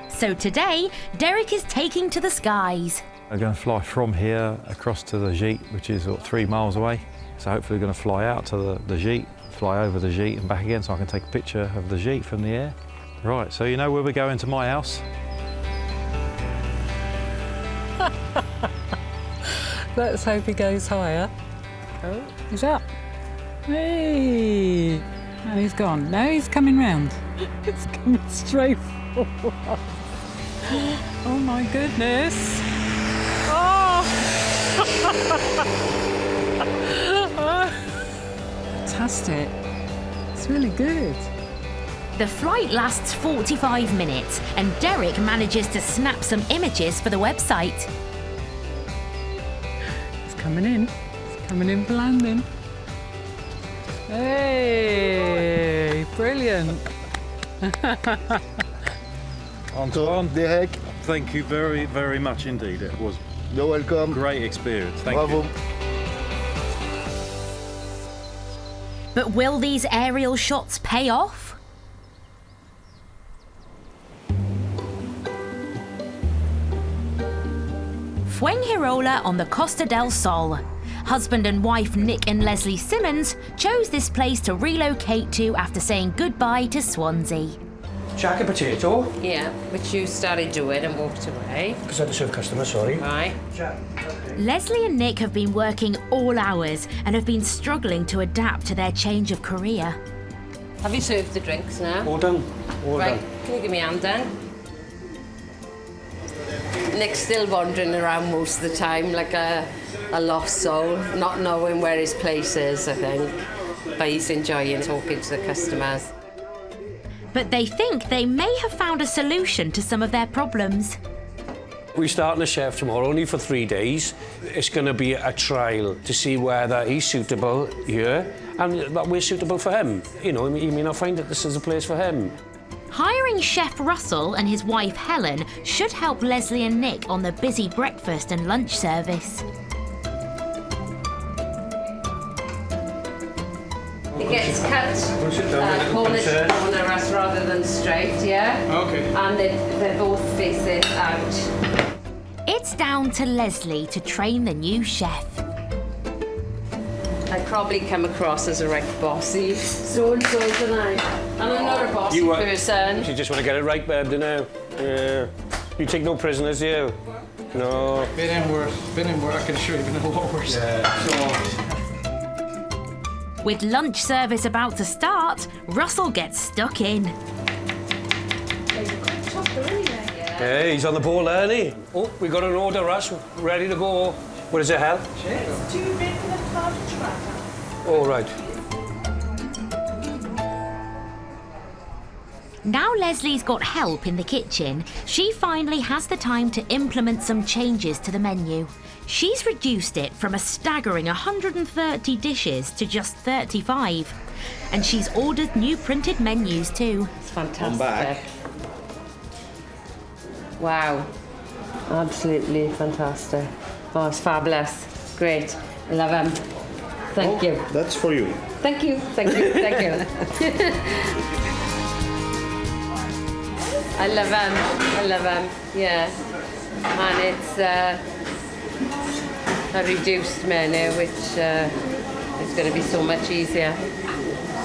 So today, Derek is taking to the skies. We're going to fly from here across to the gîte, which is 3 miles away. So hopefully we're going to fly out to the gîte, fly over the gîte and back again so I can take a picture of the gîte from the air. Right, so you know where we're going to my house? Let's hope he goes higher. Oh, he's up. Hey! Oh, he's gone. No, he's coming round. It's coming straight for us. Oh my goodness! Oh! Fantastic. It's really good. The flight lasts 45 minutes and Derek manages to snap some images for the website. It's coming in. It's coming in for landing. Hey! Brilliant. Antoine, Derek, thank you very, very much indeed. It was You're welcome. Great experience. Thank Bravo. you. But will these aerial shots pay off? Fuengirola on the Costa del Sol. Husband and wife Nick and Leslie Simmons chose this place to relocate to after saying goodbye to Swansea. Jack a potato. Yeah, which you started doing and walked away. Because I had to serve customers, sorry. Right. Leslie and Nick have been working all hours and have been struggling to adapt to their change of career. Have you served the drinks now? All done. All right. done. Can you give me a hand then? Nick's still wandering around most of the time like a lost soul, not knowing where his place is, I think. But he's enjoying talking to the customers. But they think they may have found a solution to some of their problems. We're starting a chef tomorrow, only for 3 days. It's going to be a trial to see whether he's suitable here and that we're suitable for him. You know, he may not find that this is a place for him. Hiring Chef Russell and his wife Helen should help Leslie and Nick on the busy breakfast and lunch service. It gets cut corner to corner rather than straight, yeah? Okay. And they're both facing out. It's down to Leslie to train the new chef. I probably come across as a right bossy so-and-so tonight. And I'm not a bossy person. You just want to get it right, babe, don't you? Yeah. You take no prisoners, do you? No. Been in worse. I can assure you, been a lot worse. Yeah. With lunch service about to start, Russell gets stuck in. Hey, he's on the ball, isn't he? Oh, we got an order, Russ. Ready to go. What is it, Hal? Cheers. 2 bacon and farted tracker. All right. Now Leslie's got help in the kitchen, she finally has the time to implement some changes to the menu. She's reduced it from a staggering 130 dishes to just 35. And she's ordered new printed menus too. It's fantastic. I'm back. Wow. Absolutely fantastic. Oh, it's fabulous. Great. I love him. Thank you. That's for you. Thank you. Thank you. Thank you. I love them, yeah. And it's a reduced menu, which is going to be so much easier.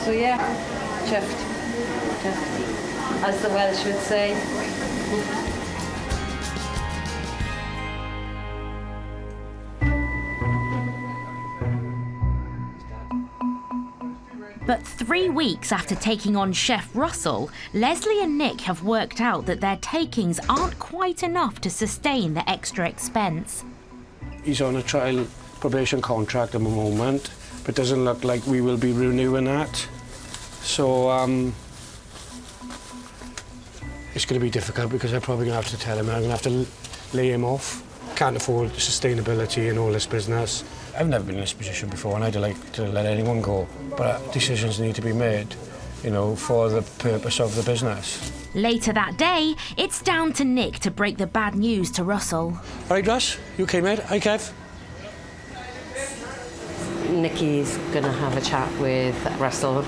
So yeah, chuffed, as the Welsh would say. But 3 weeks after taking on Chef Russell, Leslie and Nick have worked out that their takings aren't quite enough to sustain the extra expense. He's on a trial probation contract at the moment, but doesn't look like we will be renewing that. So it's going to be difficult because I'm probably going to have to tell him I'm going to have to lay him off. Can't afford sustainability in all this business. I've never been in this position before, and I'd like to let anyone go, but decisions need to be made, you know, for the purpose of the business. Later that day, it's down to Nick to break the bad news to Russell. All right, Russ, you okay, mate? Hi, Kev. Nicky's going to have a chat with Russell.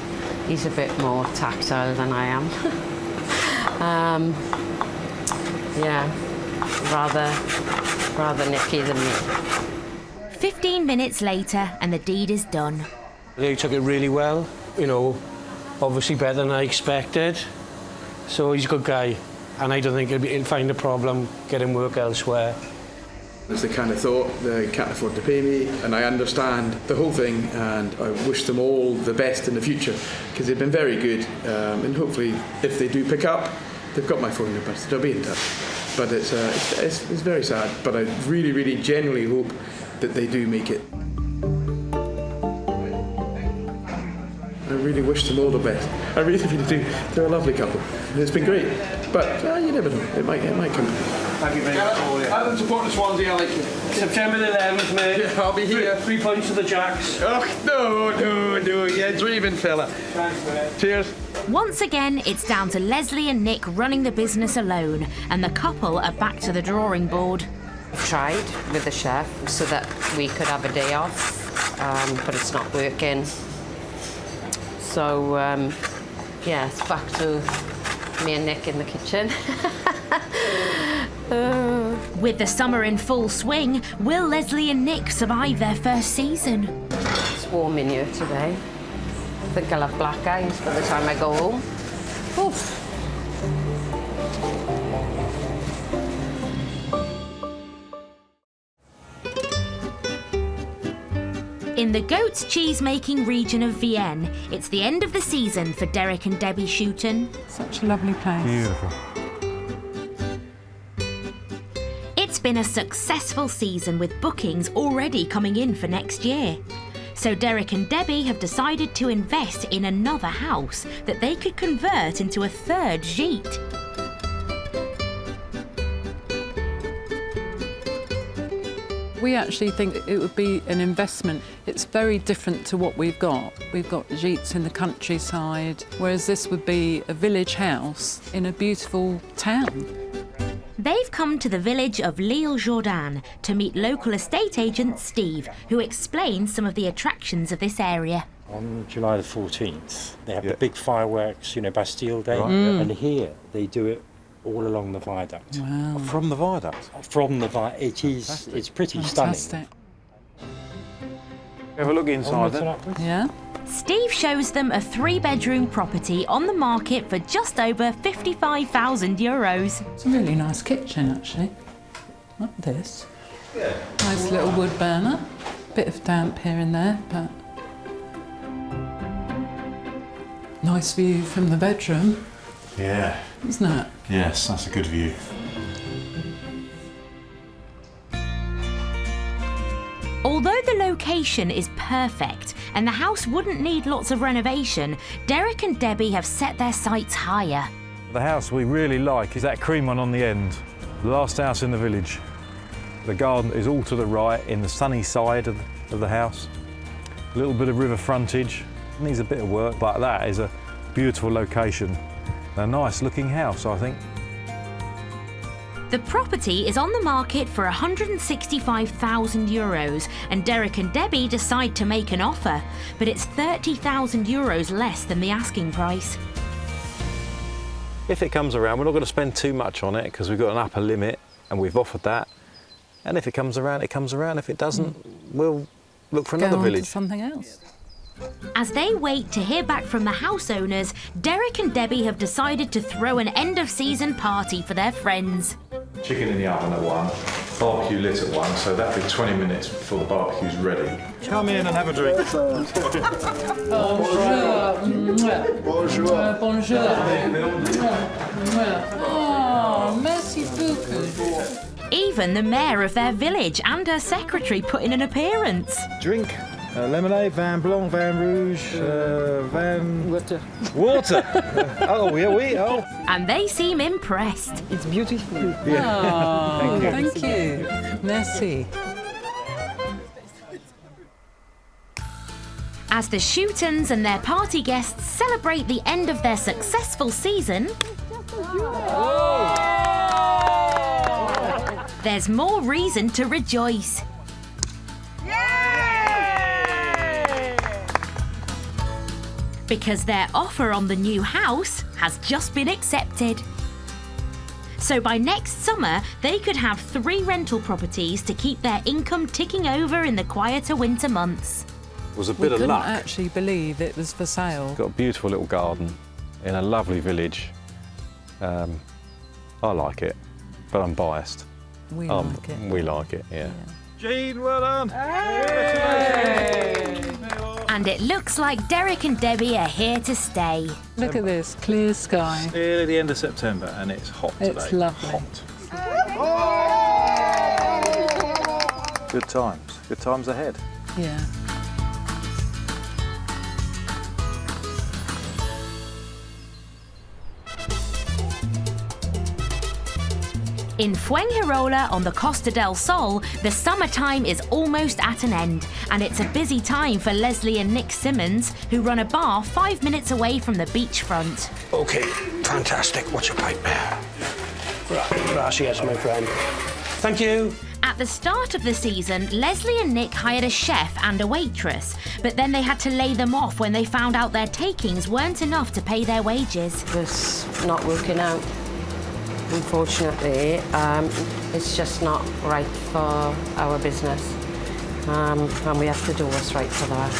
He's a bit more tactile than I am. Yeah, rather Nicky than me. 15 minutes later, and the deed is done. He took it really well, you know, obviously better than I expected. So he's a good guy, and I don't think he'll find a problem getting work elsewhere. It's the kind of thought they can't afford to pay me, and I understand the whole thing, and I wish them all the best in the future because they've been very good, and hopefully if they do pick up, they've got my phone number, so they'll be in touch. But it's very sad, but I really, really genuinely hope that they do make it. I really wish them all the best. I really, really do. They're a lovely couple. And it's been great. But you never know. It might come. Thank you very much. I'm supporting Swansea, I like you. September the 11th, mate. Yeah, I'll be here. 3 points to the Jacks. Oh, no. Yeah, dreaming fella. Thanks, mate. Cheers. Once again, it's down to Leslie and Nick running the business alone, and the couple are back to the drawing board. We've tried with the chef so that we could have a day off, but it's not working. So, yeah, it's back to me and Nick in the kitchen. With the summer in full swing, will Leslie and Nick survive their first season? It's warm in here today. I think I'll have black eyes by the time I go home. Oof. In the goat's cheese-making region of Vienne, it's the end of the season for Derek and Debbie Shooton. Such a lovely place. Beautiful. It's been a successful season with bookings already coming in for next year. So Derek and Debbie have decided to invest in another house that they could convert into a third gîte. We actually think it would be an investment. It's very different to what we've got. We've got gîtes in the countryside, whereas this would be a village house in a beautiful town. They've come to the village of L'Île-Jourdain to meet local estate agent Steve, who explains some of the attractions of this area. On July the 14th, they have the big fireworks, you know, Bastille Day, Right. and here they do it all along the viaduct. Wow. From the viaduct? From the viaduct, it's pretty Fantastic. stunning. Have a look inside then. Yeah. Steve shows them a 3-bedroom property on the market for just over €55,000. It's a really nice kitchen, actually. Like this. Yeah. Nice little wood burner. Bit of damp here and there, but nice view from the bedroom, Yeah. isn't it? Yes, that's a good view. Although the location is perfect and the house wouldn't need lots of renovation, Derek and Debbie have set their sights higher. The house we really like is that cream one on the end. The last house in the village. The garden is all to the right in the sunny side of the house. A little bit of river frontage. Needs a bit of work, but that is a beautiful location. A nice looking house, I think. The property is on the market for €165,000 and Derek and Debbie decide to make an offer, but it's €30,000 less than the asking price. If it comes around, we're not going to spend too much on it because we've got an upper limit and we've offered that. And if it comes around, it comes around. If it doesn't, we'll look for another Go on village. to something else. As they wait to hear back from the house owners, Derek and Debbie have decided to throw an end-of-season party for their friends. Chicken in the oven at 1, barbecue lit at 1, so that'll be 20 minutes before the barbecue's ready. Come in and have a drink. Bonjour. Bonjour. Oh, merci beaucoup. Even the mayor of their village and her secretary put in an appearance. Drink. Lemonade, vin blanc, vin rouge, vin... Water. Oh, oui. And they seem impressed. It's beautiful. Oh, thank you. Merci. As the Shootons and their party guests celebrate the end of their successful season, there's more reason to rejoice. Because their offer on the new house has just been accepted. So by next summer, they could have 3 rental properties to keep their income ticking over in the quieter winter months. It was a We bit of couldn't luck. actually believe it was for sale. Got a beautiful little garden in a lovely village. I like it, but I'm biased. We like it. We like it, yeah. Jean, well done. And it looks like Derek and Debbie are here to stay. Look at this, clear sky. Nearly the end of September and it's hot today. It's lovely. Hot. Good times ahead. Yeah. In Fuengirola on the Costa del Sol, the summertime is almost at an end, and it's a busy time for Leslie and Nick Simmons, who run a bar 5 minutes away from the beachfront. Okay, fantastic. What's your pipe there? Gracias, my friend. Thank you. At the start of the season, Leslie and Nick hired a chef and a waitress, but then they had to lay them off when they found out their takings weren't enough to pay their wages. It's not working out. Unfortunately, it's just not right for our business, and we have to do what's right for that.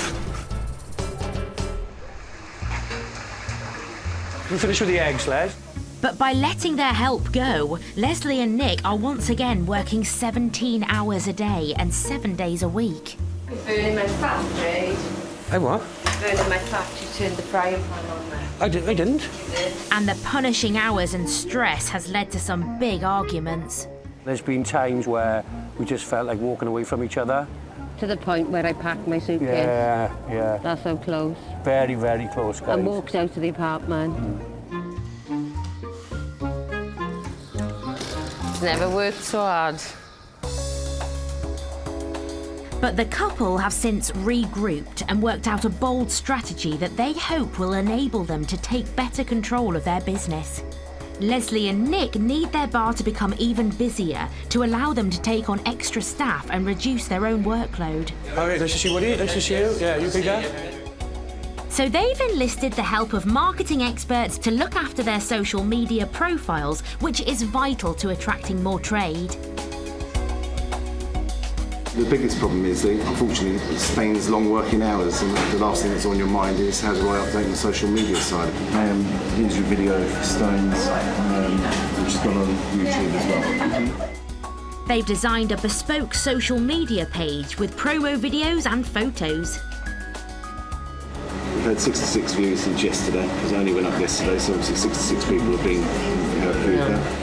We finished with the eggs, Les? But by letting their help go, Leslie and Nick are once again working 17 hours a day and 7 days a week. Burning my fat, Jade. I what? Burning my fat, you turned the frying pan on there. I didn't. And the punishing hours and stress has led to some big arguments. There's been times where we just felt like walking away from each other. To the point where I packed my suitcase. Yeah. That's so close. Very, very close, guys. And walked out of the apartment. Never worked so hard. But the couple have since regrouped and worked out a bold strategy that they hope will enable them to take better control of their business. Leslie and Nick need their bar to become even busier to allow them to take on extra staff and reduce their own workload. All right, nice to see you, Woody. Nice to see you. Yeah, you big guy? So they've enlisted the help of marketing experts to look after their social media profiles, which is vital to attracting more trade. The biggest problem is that, unfortunately, Spain's long working hours, and the last thing that's on your mind is how do I update the social media side. Here's your video for Stones, which has gone on YouTube as well. They've designed a bespoke social media page with promo videos and photos. We've had 66 views since yesterday, because I only went up yesterday, so obviously 66 people have been viewed now.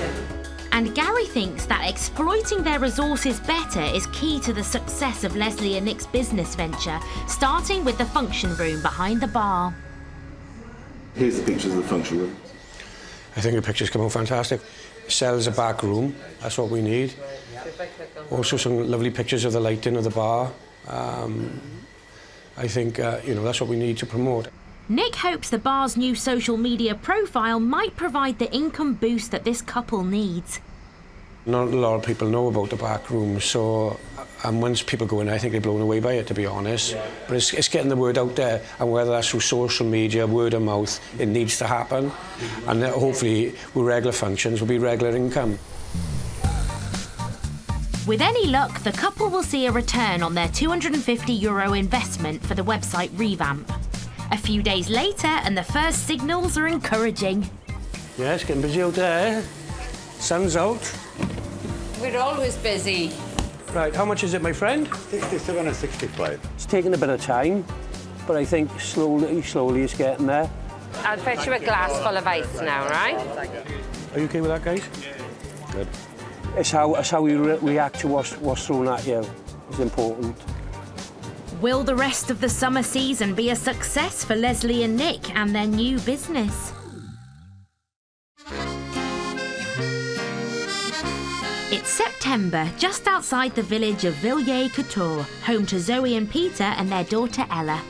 And Gary thinks that exploiting their resources better is key to the success of Leslie and Nick's business venture, starting with the function room behind the bar. Here's the pictures of the function room. I think the pictures come out fantastic. Sell as a back room, that's what we need. Also some lovely pictures of the lighting of the bar. I think, that's what we need to promote. Nick hopes the bar's new social media profile might provide the income boost that this couple needs. Not a lot of people know about the back room, so And once people go in, I think they're blown away by it, to be honest. But it's getting the word out there, and whether that's through social media, word of mouth, it needs to happen. And hopefully, with regular functions, will be regular income. With any luck, the couple will see a return on their €250 investment for the website revamp. A few days later, and the first signals are encouraging. Yeah, it's getting busy out there. Sun's out. We're always busy. Right, how much is it, my friend? 67 and 65. It's taking a bit of time, but I think slowly it's getting there. I'll fetch you a glass full of ice now, right? Are you okay with that, guys? Good. It's how we react to what's thrown at you is important. Will the rest of the summer season be a success for Leslie and Nick and their new business? It's September, just outside the village of Villers-Couture, home to Zoe and Peter and their daughter Ella.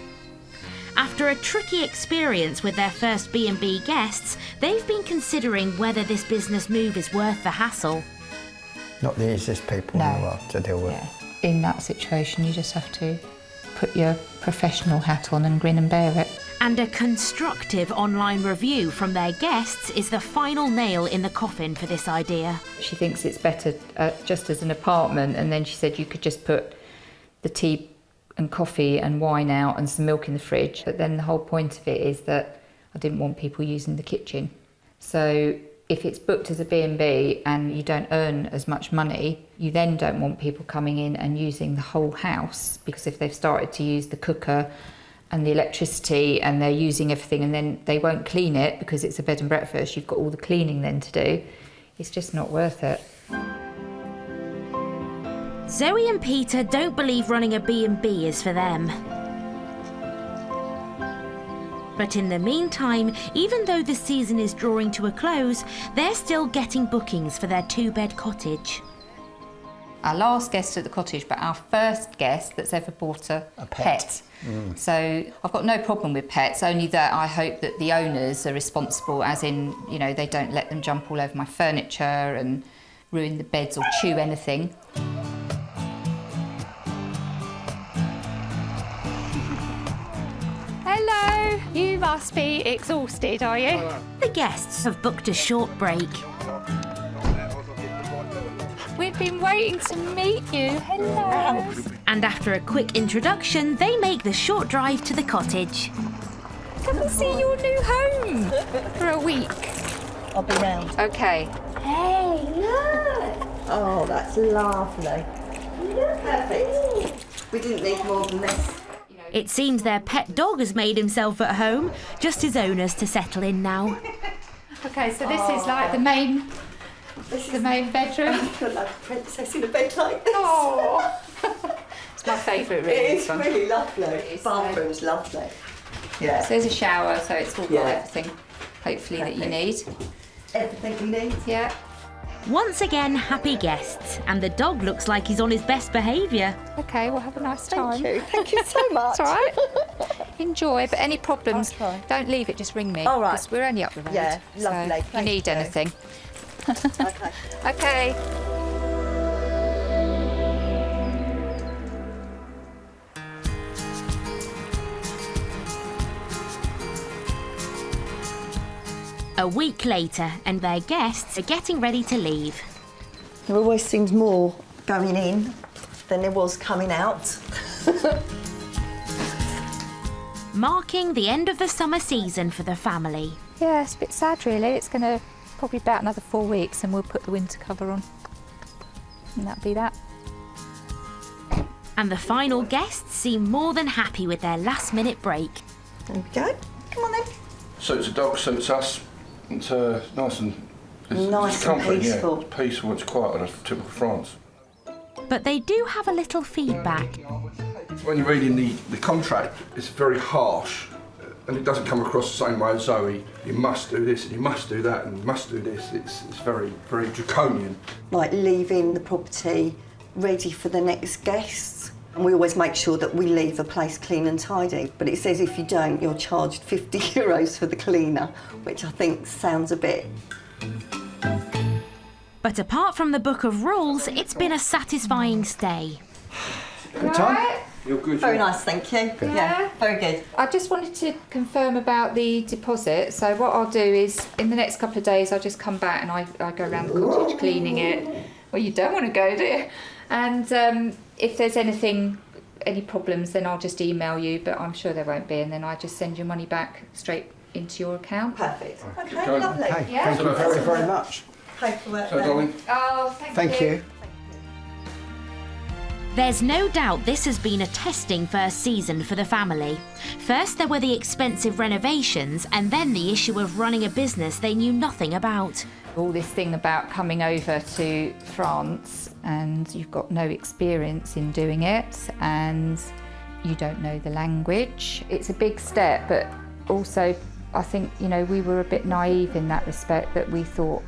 After a tricky experience with their first B&B guests, they've been considering whether this business move is worth the hassle. Not the easiest people in the world to deal with. Yeah. In that situation, you just have to put your professional hat on and grin and bear it. And a constructive online review from their guests is the final nail in the coffin for this idea. She thinks it's better just as an apartment, and then she said you could just put the tea and coffee and wine out and some milk in the fridge. But then the whole point of it is that I didn't want people using the kitchen. So if it's booked as a B&B and you don't earn as much money, you then don't want people coming in and using the whole house, because if they've started to use the cooker and the electricity and they're using everything and then they won't clean it because it's a bed and breakfast, you've got all the cleaning then to do, it's just not worth it. Zoe and Peter don't believe running a B&B is for them. But in the meantime, even though the season is drawing to a close, they're still getting bookings for their 2-bed cottage. Our last guest at the cottage, but our first guest that's ever bought a pet. So I've got no problem with pets, only that I hope that the owners are responsible, as in, you know, they don't let them jump all over my furniture and ruin the beds or chew anything. Hello, you must be exhausted, are you? The guests have booked a short break. We've been waiting to meet you. Hello. And after a quick introduction, they make the short drive to the cottage. Come and see your new home for a week. I'll be round. Okay. Hey, look! Oh, that's lovely. Perfect. We didn't need more than this. It seems their pet dog has made himself at home, just his owners to settle in now. Okay, so this is like the main bedroom. I feel like a princess in a bed like this. Oh, it's my favourite room. It's really lovely. Bathroom's lovely. Yeah. So there's a shower, so it's all got everything, hopefully, that you need. Everything you need? Yeah. Once again, happy guests, and the dog looks like he's on his best behaviour. Okay, we'll have a nice time. Thank you so much. It's all right. Enjoy, but any problems, don't leave it, just ring me. All right. 'Cause we're only up the road. Yeah, lovely. So if you need anything. Okay. Okay. A week later, and their guests are getting ready to leave. There always seems more going in than there was coming out. Marking the end of the summer season for the family. Yeah, it's a bit sad really. It's going to probably about another 4 weeks and we'll put the winter cover on. And that'll be that. And the final guests seem more than happy with their last-minute break. There we go. Come on then. Suits the dog, suits us. It's nice and Nice and comforting, peaceful. Yeah. It's peaceful, it's quiet, like typical France. But they do have a little feedback. When you're reading the contract, it's very harsh, and it doesn't come across the same way as Zoe. You must do this, and you must do that, and you must do this. It's very, very draconian. Like leaving the property ready for the next guests. And we always make sure that we leave the place clean and tidy. But it says if you don't, you're charged €50 for the cleaner, which I think sounds a bit... But apart from the book of rules, it's been a satisfying stay. Good time? You're good. Very nice, thank you. Good. Yeah, very good. I just wanted to confirm about the deposit. So what I'll do is, in the next couple of days, I'll just come back and I go around the cottage cleaning it. Well, you don't want to go, do you? And if there's any problems, then I'll just email you, but I'm sure there won't be, and then I just send your money back straight into your account. Perfect. Okay, lovely. Okay, Yeah. thank you very, very much. Paperwork. So, darling. Oh, Thank you. There's no doubt this has been a testing first season for the family. First there were the expensive renovations, and then the issue of running a business they knew nothing about. All this thing about coming over to France and you've got no experience in doing it and you don't know the language. It's a big step, but also I think, we were a bit naive in that respect, that we thought,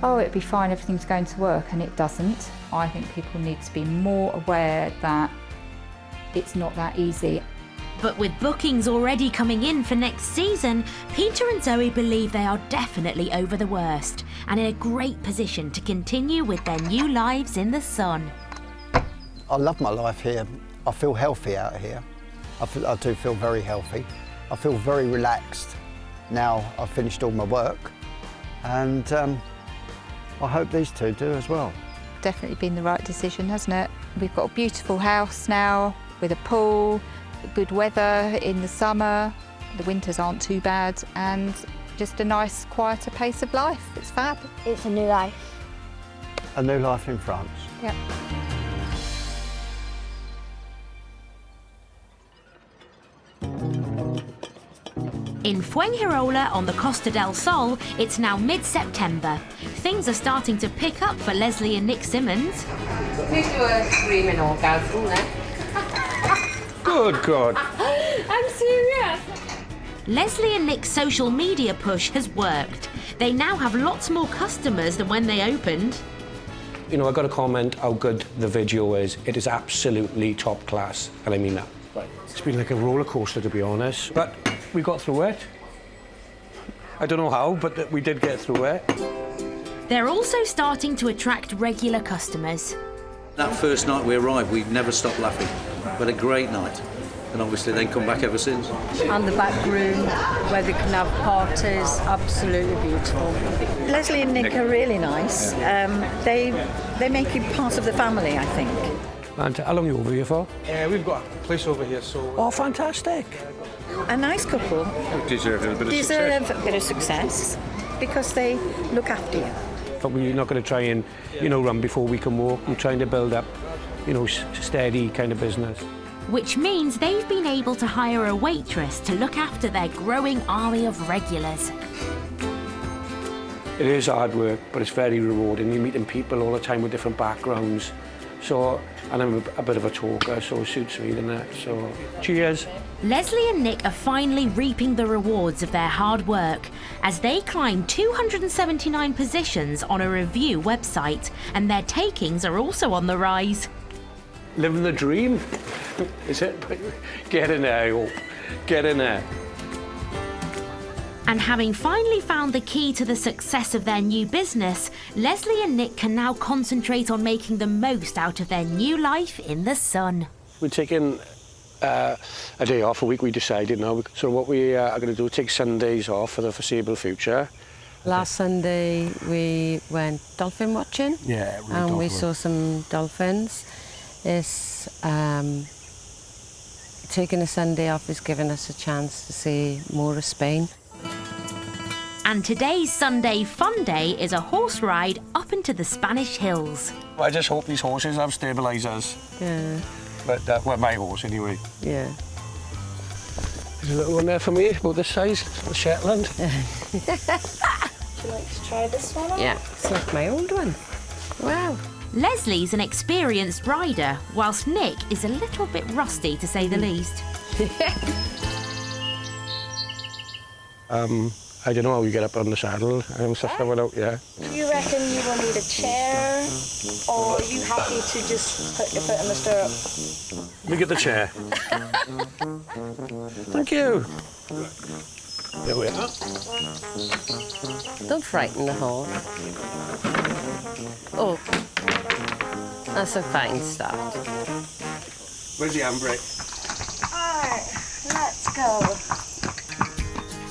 oh, it'd be fine, everything's going to work, and it doesn't. I think people need to be more aware that it's not that easy. But with bookings already coming in for next season, Peter and Zoe believe they are definitely over the worst and in a great position to continue with their new lives in the sun. I love my life here. I feel healthy out here. I do feel very healthy. I feel very relaxed now I've finished all my work, and I hope these two do as well. Definitely been the right decision, hasn't it? We've got a beautiful house now with a pool, good weather in the summer, the winters aren't too bad, and just a nice, quieter pace of life. It's fab. It's a new life. A new life in France. Yep. In Fuengirola on the Costa del Sol, it's now mid-September. Things are starting to pick up for Leslie and Nick Simmons. We do a screaming orgasm then. Good God. I'm serious. Leslie and Nick's social media push has worked. They now have lots more customers than when they opened. I got to comment how good the video is. It is absolutely top class, and I mean that. It's been like a roller coaster, to be honest, but we got through it. I don't know how, but we did get through it. They're also starting to attract regular customers. That first night we arrived, we never stopped laughing. We had a great night, and obviously they come back ever since. And the back room where they can have parties, absolutely beautiful. Leslie and Nick are really nice. They make you part of the family, I think. And how long are you over here for? We've got a place over here, so... Oh, fantastic. A nice couple Deserve a bit of deserve success. a bit of success because they look after you. But we're not going to try and, run before we can walk. We're trying to build up, steady kind of business. Which means they've been able to hire a waitress to look after their growing army of regulars. It is hard work, but it's very rewarding. You're meeting people all the time with different backgrounds. And I'm a bit of a talker, so it suits me, doesn't it? So, cheers. Leslie and Nick are finally reaping the rewards of their hard work as they climb 279 positions on a review website, and their takings are also on the rise. Living the dream, is it? Get in there, yo. Get in there. And having finally found the key to the success of their new business, Leslie and Nick can now concentrate on making the most out of their new life in the sun. We're taking a day off, a week we decided now. So what we are going to do is take Sundays off for the foreseeable future. Last Sunday we went dolphin watching. Yeah, and we saw some dolphins. It's taking a Sunday off has given us a chance to see more of Spain. And today's Sunday fun day is a horse ride up into the Spanish hills. I just hope these horses have stabilisers. Yeah. But, well, my horse anyway. Yeah. There's a little one there for me, about this size, the Shetland. Would you like to try this one on? Yeah, it's like my old one. Wow. Leslie's an experienced rider, whilst Nick is a little bit rusty, to say the least. I don't know how you get up on the saddle. I haven't sussed that one out yet. Do you reckon you will need a chair, or are you happy to just put your foot in the stirrup? Let me get the chair. Thank you. There we are. Don't frighten the horse. Oh, that's a fine start. Where's the handbrake? Alright, let's go.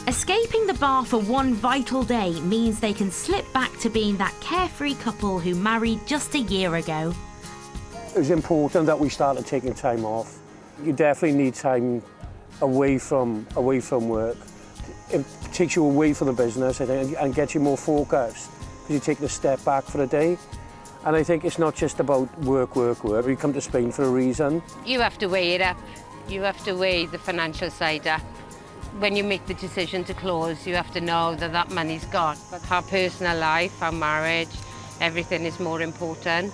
Escaping the bar for one vital day means they can slip back to being that carefree couple who married just a year ago. It was important that we started taking time off. You definitely need time away from work. It takes you away from the business, I think, and gets you more focused because you take the step back for a day. And I think it's not just about work. We come to Spain for a reason. You have to weigh it up. You have to weigh the financial side up. When you make the decision to close, you have to know that that money's gone. But our personal life, our marriage, everything is more important.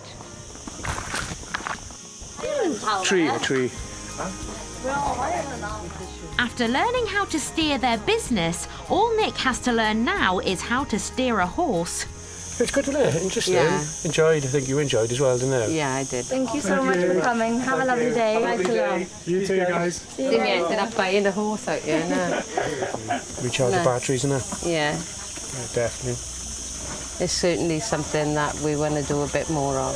A tree. After learning how to steer their business, all Nick has to learn now is how to steer a horse. It's good to learn, interesting. Yeah. Enjoyed, I think you enjoyed as well, didn't you? Yeah, I did. Thank you so much for coming. Have a lovely day. You too, guys. See you ended up buying a horse out here now. Recharge the batteries and that. Yeah. Definitely. It's certainly something that we want to do a bit more of.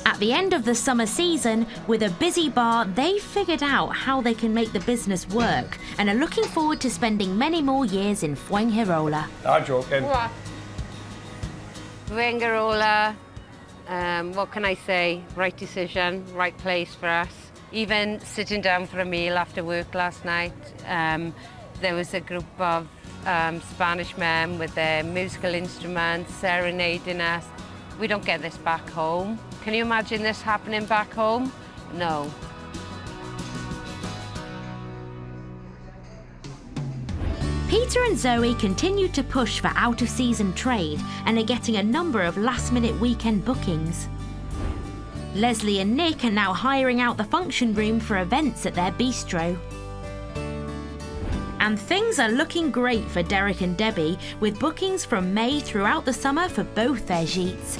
At the end of the summer season, with a busy bar, they've figured out how they can make the business work and are looking forward to spending many more years in Fuengirola. I'm joking. Fuengirola, what can I say? Right decision, right place for us. Even sitting down for a meal after work last night, there was a group of Spanish men with their musical instruments serenading us. We don't get this back home. Can you imagine this happening back home? No. Peter and Zoe continue to push for out-of-season trade and are getting a number of last-minute weekend bookings. Leslie and Nick are now hiring out the function room for events at their bistro. And things are looking great for Derek and Debbie, with bookings from May throughout the summer for both their gîtes.